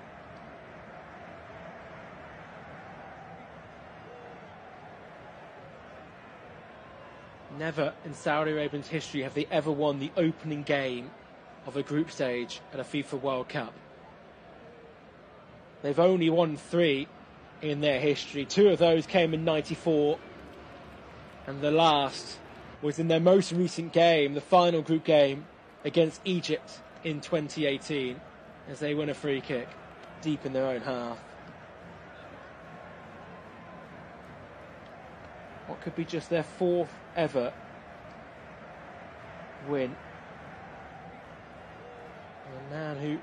Never in Saudi Arabian's history have they ever won the opening game of a group stage at a FIFA World Cup. They've only won 3 in their history. 2 of those came in '94, and the last was in their most recent game, the final group game against Egypt in 2018, as they win a free kick deep in their own half. What could be just their 4th ever win. And the man who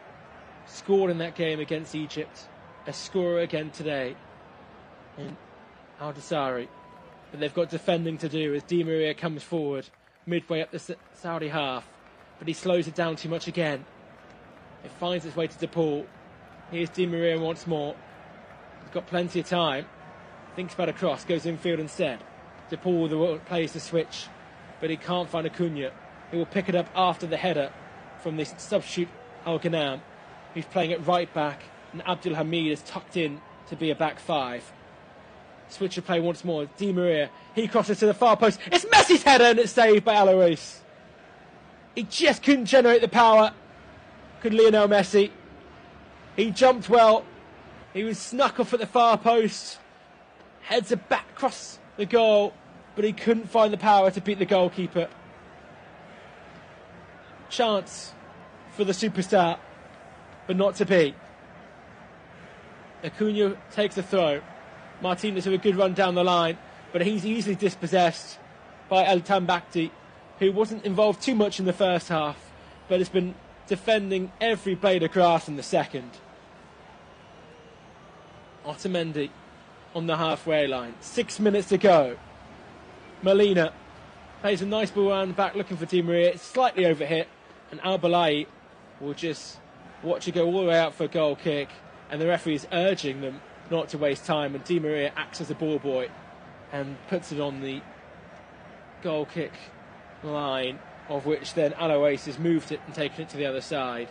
scored in that game against Egypt, a scorer again today in Al-Dosari. But they've got defending to do as Di Maria comes forward midway up the Saudi half, but he slows it down too much again. It finds its way to DePaul. Here's Di Maria once more. He's got plenty of time. Thinks about a cross, goes infield instead. DePaul plays the switch, but he can't find Acuna. He will pick it up after the header from this substitute Al-Ghanam, who's playing it right back, and Abdelhamid is tucked in to be a back 5. Switch of play once more. Di Maria, he crosses to the far post. It's Messi's header, and it's saved by Alois. He just couldn't generate the power. Could Lionel Messi? He jumped well. He was snuck off at the far post. Heads it back across the goal, but he couldn't find the power to beat the goalkeeper. Chance for the superstar, but not to be. Acuna takes a throw. Martinez with a good run down the line, but he's easily dispossessed by El Tambakti, who wasn't involved too much in the first half, but has been defending every blade of grass in the second. Otamendi on the halfway line. 6 minutes to go. Molina plays a nice ball around the back looking for Di Maria. It's slightly overhit, and Al-Balai will just watch it go all the way out for a goal kick, and the referee is urging them not to waste time, and Di Maria acts as a ball boy and puts it on the goal kick line, of which then Alois has moved it and taken it to the other side.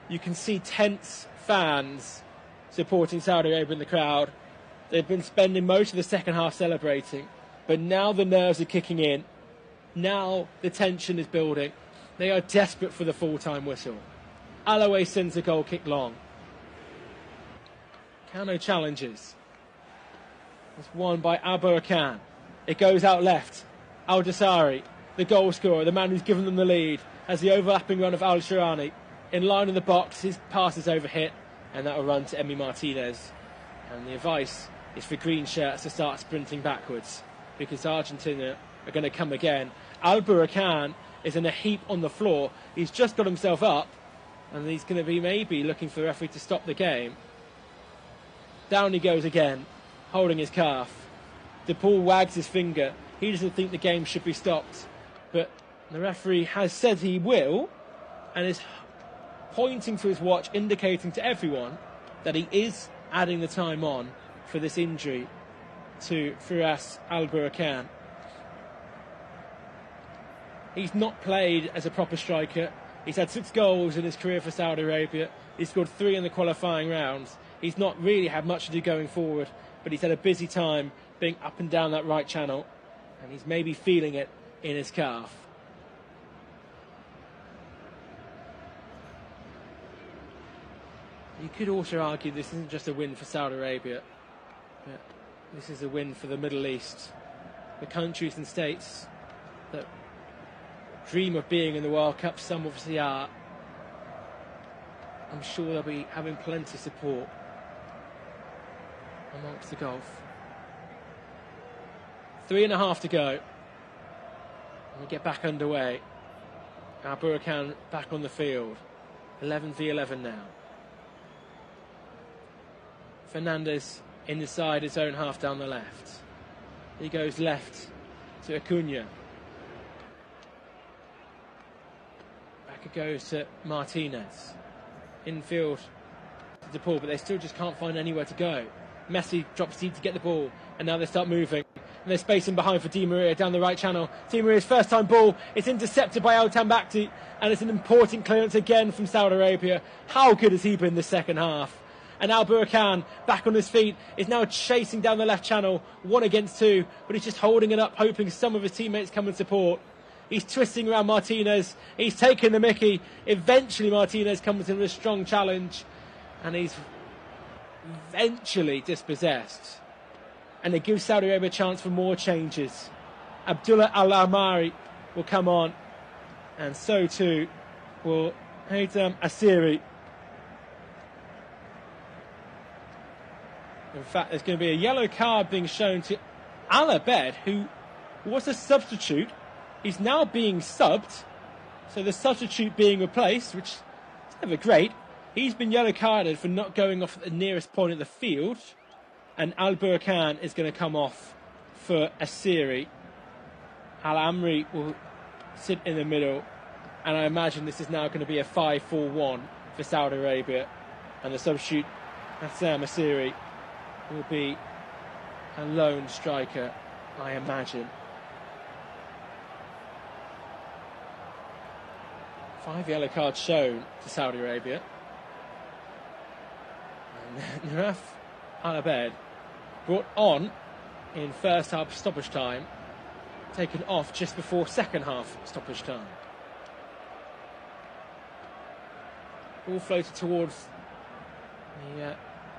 You can see tense fans supporting Saudi Arabia in the crowd. They've been spending most of the second half celebrating, but now the nerves are kicking in. Now the tension is building. They are desperate for the full-time whistle. Alois sends a goal kick long. Cano challenges. It's won by Abou-Akan. It goes out left. Al-Dosari, the goal scorer, the man who's given them the lead, has the overlapping run of Al-Shirani. In line in the box, his pass is overhit, and that will run to Emi Martinez. And the advice is for green shirts to start sprinting backwards, because Argentina are going to come again. Abou-Akan is in a heap on the floor. He's just got himself up, and he's going to be maybe looking for the referee to stop the game. Down he goes again, holding his calf. DePaul wags his finger. He doesn't think the game should be stopped, but the referee has said he will, and is pointing to his watch, indicating to everyone that he is adding the time on for this injury to Firas Al-Burkan. He's not played as a proper striker. He's had 6 goals in his career for Saudi Arabia. He's scored 3 in the qualifying rounds. He's not really had much to do going forward, but he's had a busy time being up and down that right channel, and he's maybe feeling it in his calf. You could also argue this isn't just a win for Saudi Arabia, but this is a win for the Middle East, the countries and states that dream of being in the World Cup. Some obviously are. I'm sure they'll be having plenty of support amongst the Gulf. 3.5 to go. And we get back underway. Al-Burkan back on the field. 11v11 now. Fernandes inside his own half down the left. He goes left to Acuna. Back it goes to Martinez. Infield to DePaul, but they still just can't find anywhere to go. Messi drops deep to get the ball, and now they start moving. And they're spacing behind for Di Maria down the right channel. Di Maria's first time ball, it's intercepted by El Tambakti, and it's an important clearance again from Saudi Arabia. How good has he been this second half? And Al-Burkan, back on his feet, is now chasing down the left channel, 1 against 2, but he's just holding it up, hoping some of his teammates come and support. He's twisting around Martinez. He's taken the mickey. Eventually Martinez comes in with a strong challenge, and he's eventually dispossessed. And it gives Saudi Arabia a chance for more changes. Abdullah Al-Amari will come on, and so too will Haytham Asiri. In fact, there's going to be a yellow card being shown to Al Abed, who was a substitute. He's now being subbed, so the substitute being replaced, which is never great. He's been yellow carded for not going off at the nearest point of the field, and Al-Burkan is going to come off for Asiri. Al-Amri will sit in the middle, and I imagine this is now going to be a 5-4-1 for Saudi Arabia, and the substitute Hassan Asiri will be a lone striker, I imagine. 5 yellow cards shown to Saudi Arabia. And Naraf Al-Abed brought on in first half stoppage time, taken off just before second half stoppage time. Ball floated towards the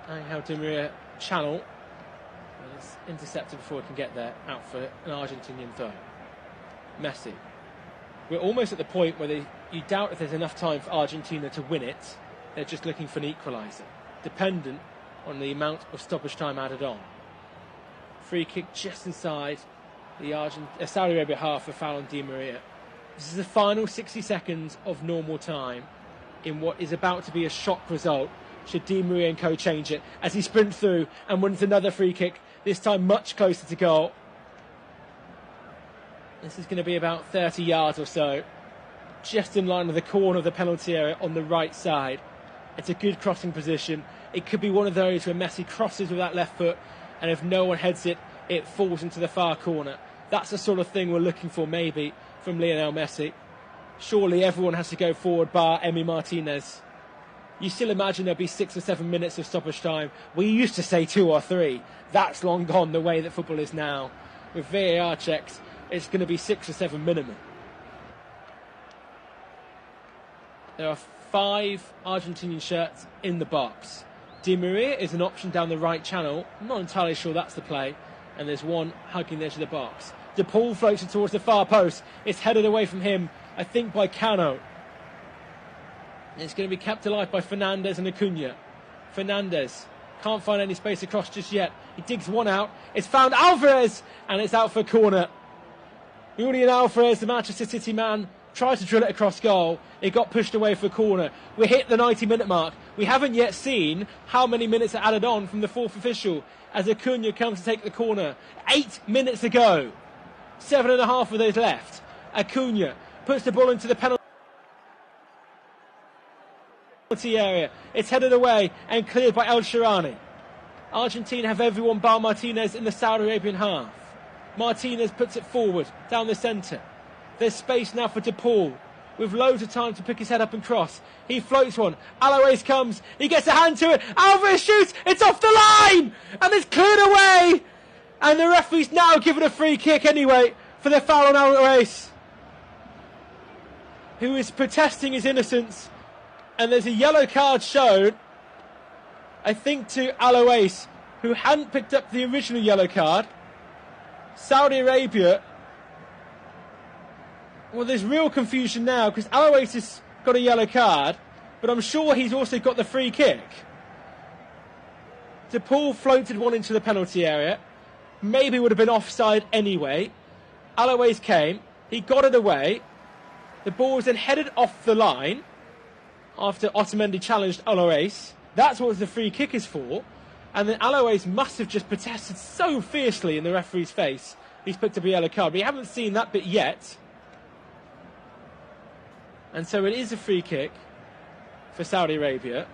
Angel Di Maria channel, and it's intercepted before it can get there, out for an Argentinian throw. Messi. We're almost at the point where you doubt if there's enough time for Argentina to win it. They're just looking for an equalizer, dependent on the amount of stoppage time added on. Free kick just inside the Saudi Arabia half for foul on Di Maria. This is the final 60 seconds of normal time in what is about to be a shock result should Di Maria and co change it, as he sprints through and wins another free kick, this time much closer to goal. This is going to be about 30 yards or so, just in line with the corner of the penalty area on the right side. It's a good crossing position. It could be one of those where Messi crosses with that left foot, and if no one heads it, it falls into the far corner. That's the sort of thing we're looking for, maybe, from Lionel Messi. Surely everyone has to go forward, bar Emi Martinez. You still imagine there'll be 6 or 7 minutes of stoppage time. We used to say 2 or 3. That's long gone, the way that football is now. With VAR checks, it's going to be 6 or 7 minimum. There are 5 Argentinian shirts in the box. Di Maria is an option down the right channel. I'm not entirely sure that's the play. And there's one hugging the edge of the box. DePaul floats it towards the far post. It's headed away from him, I think, by Cano. It's going to be kept alive by Fernandes and Acuna. Fernandes can't find any space across just yet. He digs one out. It's found Alvarez, and it's out for a corner. Julian Alvarez, the Manchester City man, tried to drill it across goal. It got pushed away for a corner. We hit the 90-minute mark. We haven't yet seen how many minutes are added on from the fourth official as Acuna comes to take the corner. 8 minutes ago. 7.5 of those left. Acuna puts the ball into the penalty area. It's headed away and cleared by El Shaarawy. Argentina have everyone bar Martinez in the Saudi Arabian half. Martinez puts it forward, down the centre. There's space now for De Paul, with loads of time to pick his head up and cross. He floats one. Alois comes. He gets a hand to it. Alvarez shoots. It's off the line. And it's cleared away. And the referee's now given a free kick anyway for the foul on Alois, who is protesting his innocence. And there's a yellow card shown, I think, to Alois, who hadn't picked up the original yellow card. Saudi Arabia, well, there's real confusion now because Alois has got a yellow card, but I'm sure he's also got the free kick. De Paul floated one into the penalty area. Maybe would have been offside anyway. Alois came, he got it away. The ball was then headed off the line after Otamendi challenged Alois. That's what the free kick is for. And then Alois must have just protested so fiercely in the referee's face. He's picked up a yellow card. We haven't seen that bit yet. And so it is a free kick for Saudi Arabia.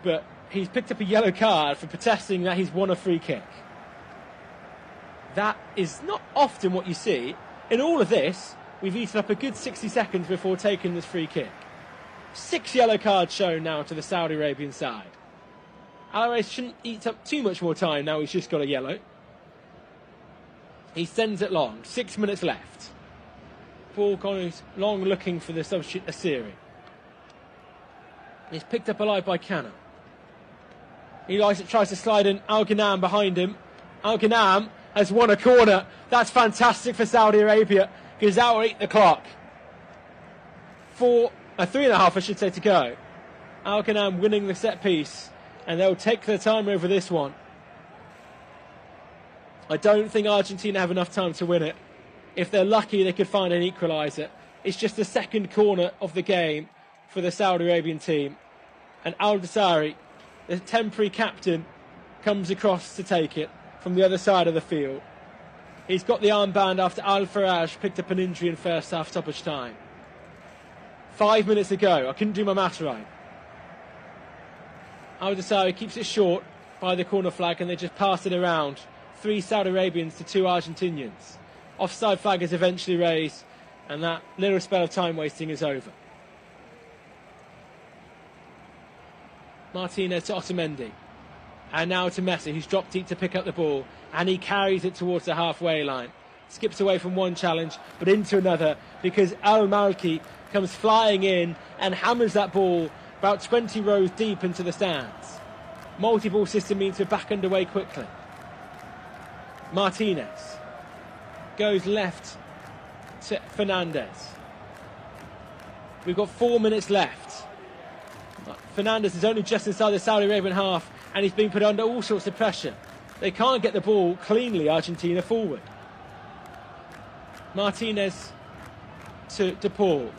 But he's picked up a yellow card for protesting that he's won a free kick. That is not often what you see. In all of this, we've eaten up a good 60 seconds before taking this free kick. 6 yellow cards shown now to the Saudi Arabian side. Alois shouldn't eat up too much more time now he's just got a yellow. He sends it long. 6 minutes left. Ball going long looking for the substitute Asiri. He's picked up alive by Cano. He tries to slide in Al Ghanam behind him. Al Ghanam has won a corner. That's fantastic for Saudi Arabia. Gazawa eat the clock. 3.5, I should say, to go. Al Ghanam winning the set piece. And they'll take their time over this one. I don't think Argentina have enough time to win it. If they're lucky, they could find an equaliser. It's just the second corner of the game for the Saudi Arabian team. And Al-Dasari, the temporary captain, comes across to take it from the other side of the field. He's got the armband after Al-Faraj picked up an injury in first half stoppage time. 5 minutes ago. I couldn't do my maths right. Al-Dasari keeps it short by the corner flag and they just pass it around. 3 Saudi Arabians to 2 Argentinians. Offside flag is eventually raised and that little spell of time wasting is over. Martinez to Otamendi. And now to Messi, who's dropped deep to pick up the ball. And he carries it towards the halfway line. Skips away from one challenge, but into another, because Al Malki comes flying in and hammers that ball about 20 rows deep into the stands. Multi-ball system means we're back underway quickly. Martinez goes left to Fernandez. We've got 4 minutes left. Fernandez is only just inside the Saudi Arabian half and he's been put under all sorts of pressure. They can't get the ball cleanly, Argentina, forward. Martinez to De Paul.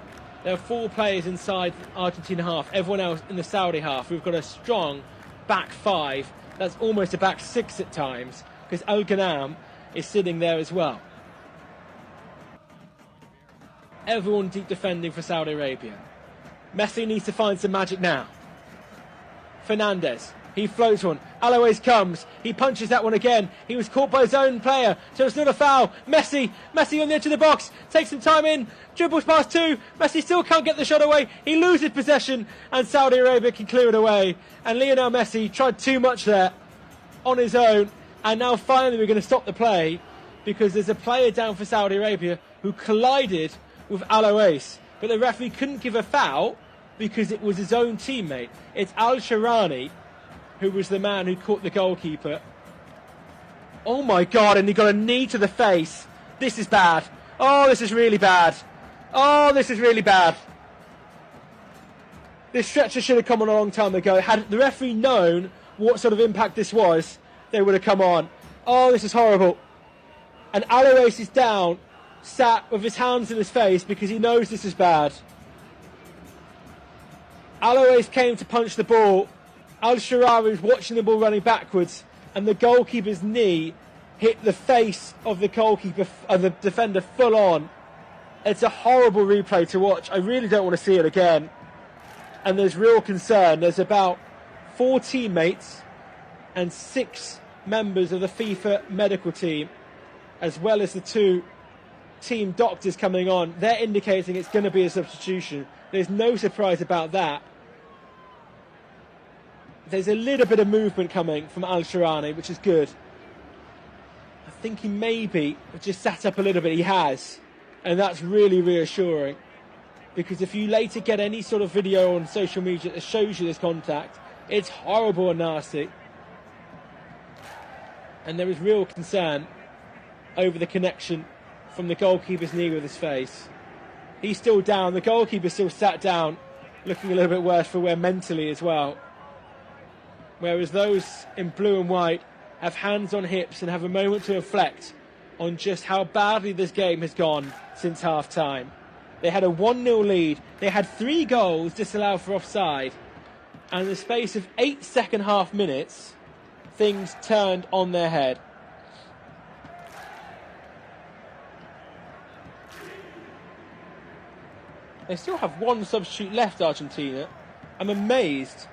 There are 4 players inside Argentina half, everyone else in the Saudi half. We've got a strong back 5. That's almost a back 6 at times, because Al Ghanam is sitting there as well. Everyone deep defending for Saudi Arabia. Messi needs to find some magic now. Fernandez, he floats one. Alois comes, he punches that one again. He was caught by his own player, so it's not a foul. Messi on the edge of the box, takes some time in, dribbles past 2. Messi still can't get the shot away. He loses possession, and Saudi Arabia can clear it away. And Lionel Messi tried too much there on his own. And now finally we're going to stop the play, because there's a player down for Saudi Arabia who collided with Alois. But the referee couldn't give a foul because it was his own teammate. It's Al Shaarawy, who was the man who caught the goalkeeper. Oh my God, and he got a knee to the face. This is bad. Oh, this is really bad. Oh, this is really bad. This stretcher should have come on a long time ago. Had the referee known what sort of impact this was, they would have come on. Oh, this is horrible. And Alois is down, sat with his hands in his face because he knows this is bad. Alois came to punch the ball. Al Shaarawy was watching the ball running backwards, and the goalkeeper's knee hit the face of the goalkeeper, the defender full on. It's a horrible replay to watch. I really don't want to see it again. And there's real concern. There's about 4 teammates and 6 members of the FIFA medical team, as well as the 2 team doctors coming on. They're indicating it's going to be a substitution. There's no surprise about that. There's a little bit of movement coming from Al-Sharani, which is good. I think he maybe just sat up a little bit. He has. And that's really reassuring. Because if you later get any sort of video on social media that shows you this contact, it's horrible and nasty. And there is real concern over the connection from the goalkeeper's knee with his face. He's still down. The goalkeeper still sat down, looking a little bit worse for wear mentally as well. Whereas those in blue and white have hands on hips and have a moment to reflect on just how badly this game has gone since half-time. They had a 1-0 lead. They had 3 goals disallowed for offside. And in the space of 8 second-half minutes, things turned on their head. They still have 1 substitute left, Argentina. I'm amazed.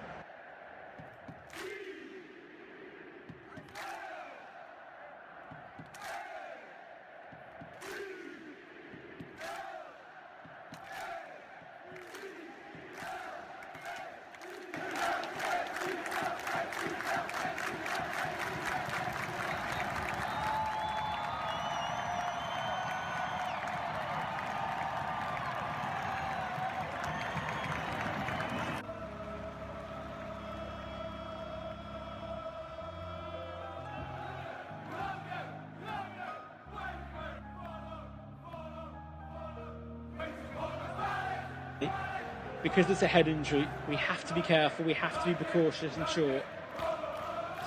Because it's a head injury, we have to be careful, we have to be precautious and short.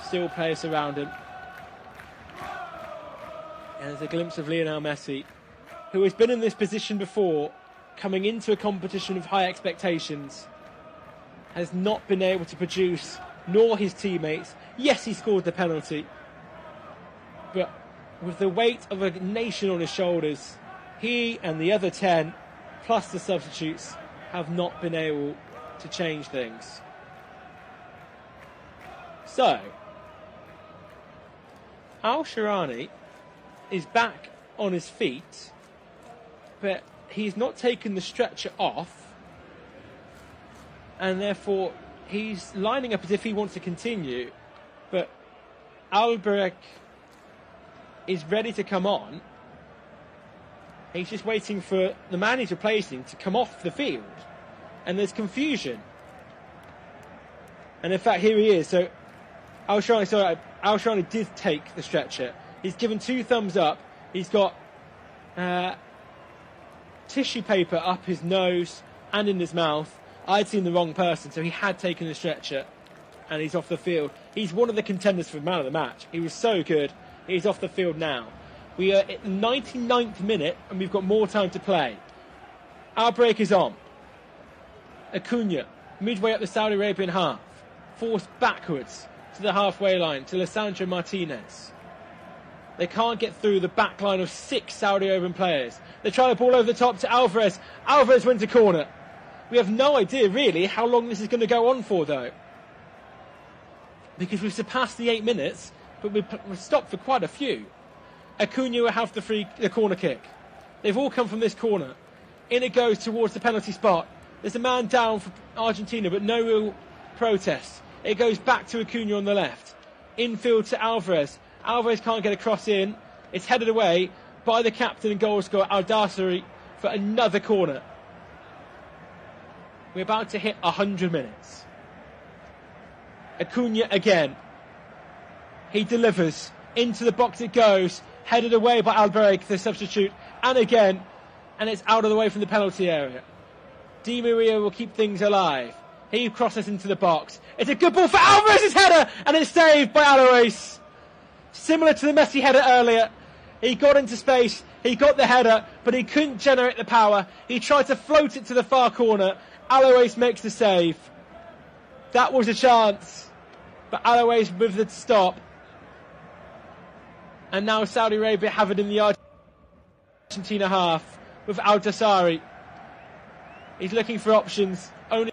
Still players around him. And there's a glimpse of Lionel Messi, who has been in this position before, coming into a competition of high expectations, has not been able to produce, nor his teammates. Yes, he scored the penalty, but with the weight of a nation on his shoulders, he and the other 10, plus the substitutes, have not been able to change things. So, Al-Sharani is back on his feet, but he's not taken the stretcher off, and therefore he's lining up as if he wants to continue, but Albarek is ready to come on. He's just waiting for the man he's replacing to come off the field. And there's confusion. And in fact, here he is. So Al-Sharani did take the stretcher. He's given 2 thumbs up. He's got tissue paper up his nose and in his mouth. I'd seen the wrong person, so he had taken the stretcher. And he's off the field. He's one of the contenders for man of the match. He was so good. He's off the field now. We are at the 99th minute, and we've got more time to play. Our break is on. Acuna, midway up the Saudi Arabian half, forced backwards to the halfway line to Lisandro Martinez. They can't get through the back line of 6 Saudi Arabian players. They try the ball over the top to Alvarez. Alvarez wins a corner. We have no idea, really, how long this is going to go on for, though. Because we've surpassed the 8 minutes, but we've stopped for quite a few. Acuna will have the corner kick. They've all come from this corner. In it goes towards the penalty spot. There's a man down for Argentina, but no real protest. It goes back to Acuna on the left. Infield to Alvarez. Alvarez can't get a cross in. It's headed away by the captain and goal scorer, Al-Dassari, for another corner. We're about to hit 100 minutes. Acuna again. He delivers. Into the box it goes. Headed away by Albarek, the substitute, and again, and it's out of the way from the penalty area. Di Maria will keep things alive. He crosses into the box. It's a good ball for Alvarez's header, and it's saved by Alois. Similar to the Messi header earlier, he got into space, he got the header, but he couldn't generate the power. He tried to float it to the far corner. Alois makes the save. That was a chance, but Alois with the stop. And now Saudi Arabia have it in the Argentina half with Al-Tassari. He's looking for options. Only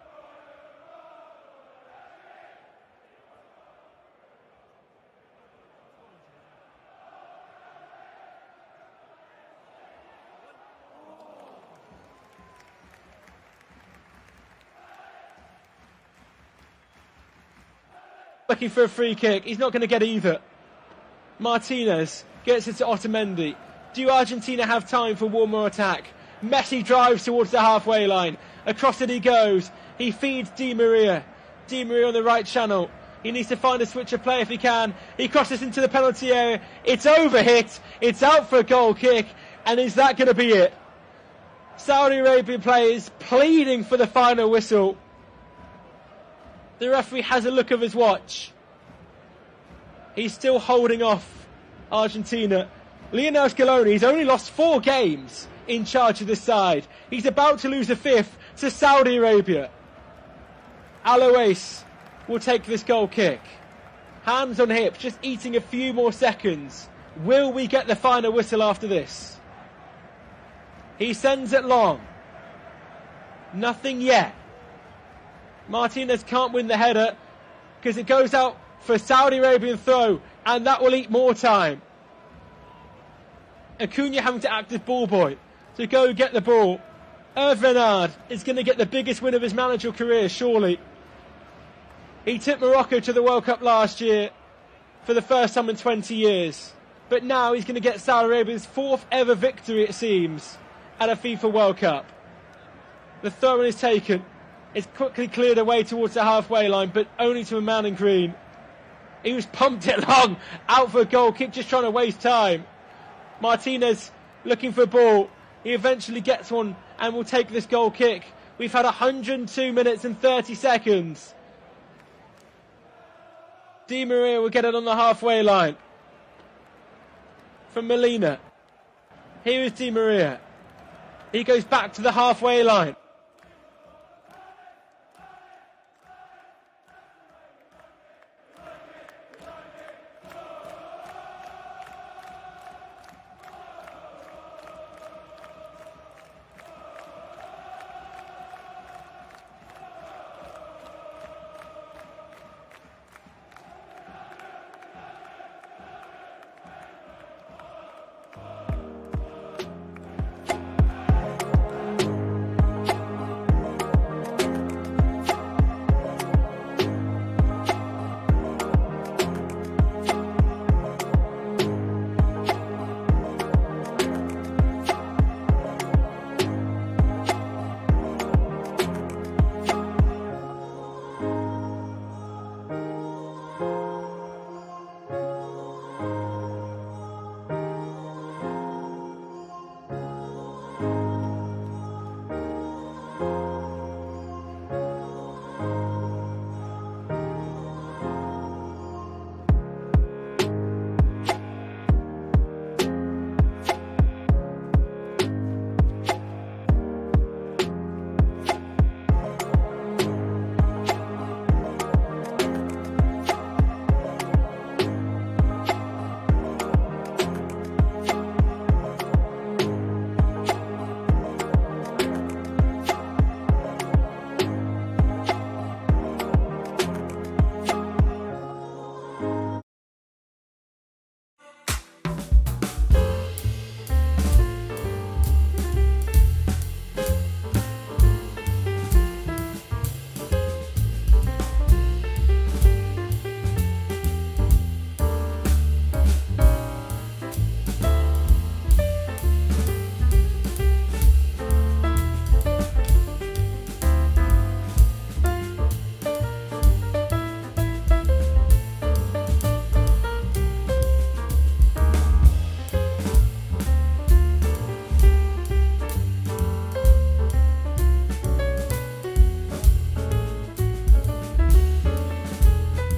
looking for a free kick. He's not going to get either. Martinez gets it to Otamendi. Do Argentina have time for one more attack? Messi drives towards the halfway line. Across it he goes. He feeds Di Maria. Di Maria on the right channel. He needs to find a switch of play if he can. He crosses into the penalty area. It's overhit. It's out for a goal kick. And is that going to be it? Saudi Arabian players pleading for the final whistle. The referee has a look of his watch. He's still holding off Argentina. Leonel Scaloni's only lost 4 games in charge of this side. He's about to lose a 5th to Saudi Arabia. Alois will take this goal kick. Hands on hips, just eating a few more seconds. Will we get the final whistle after this? He sends it long. Nothing yet. Martinez can't win the header because it goes out for Saudi Arabian throw, and that will eat more time. Acuna having to act as ball boy to go get the ball. Hervé Renard is going to get the biggest win of his managerial career, surely. He took Morocco to the World Cup last year for the first time in 20 years. But now he's going to get Saudi Arabia's 4th ever victory, it seems, at a FIFA World Cup. The throw-in is taken. It's quickly cleared away towards the halfway line, but only to a man in green. He was pumped it long, out for a goal kick, just trying to waste time. Martinez looking for a ball. He eventually gets one and will take this goal kick. We've had 102 minutes and 30 seconds. Di Maria will get it on the halfway line. From Molina. Here is Di Maria. He goes back to the halfway line.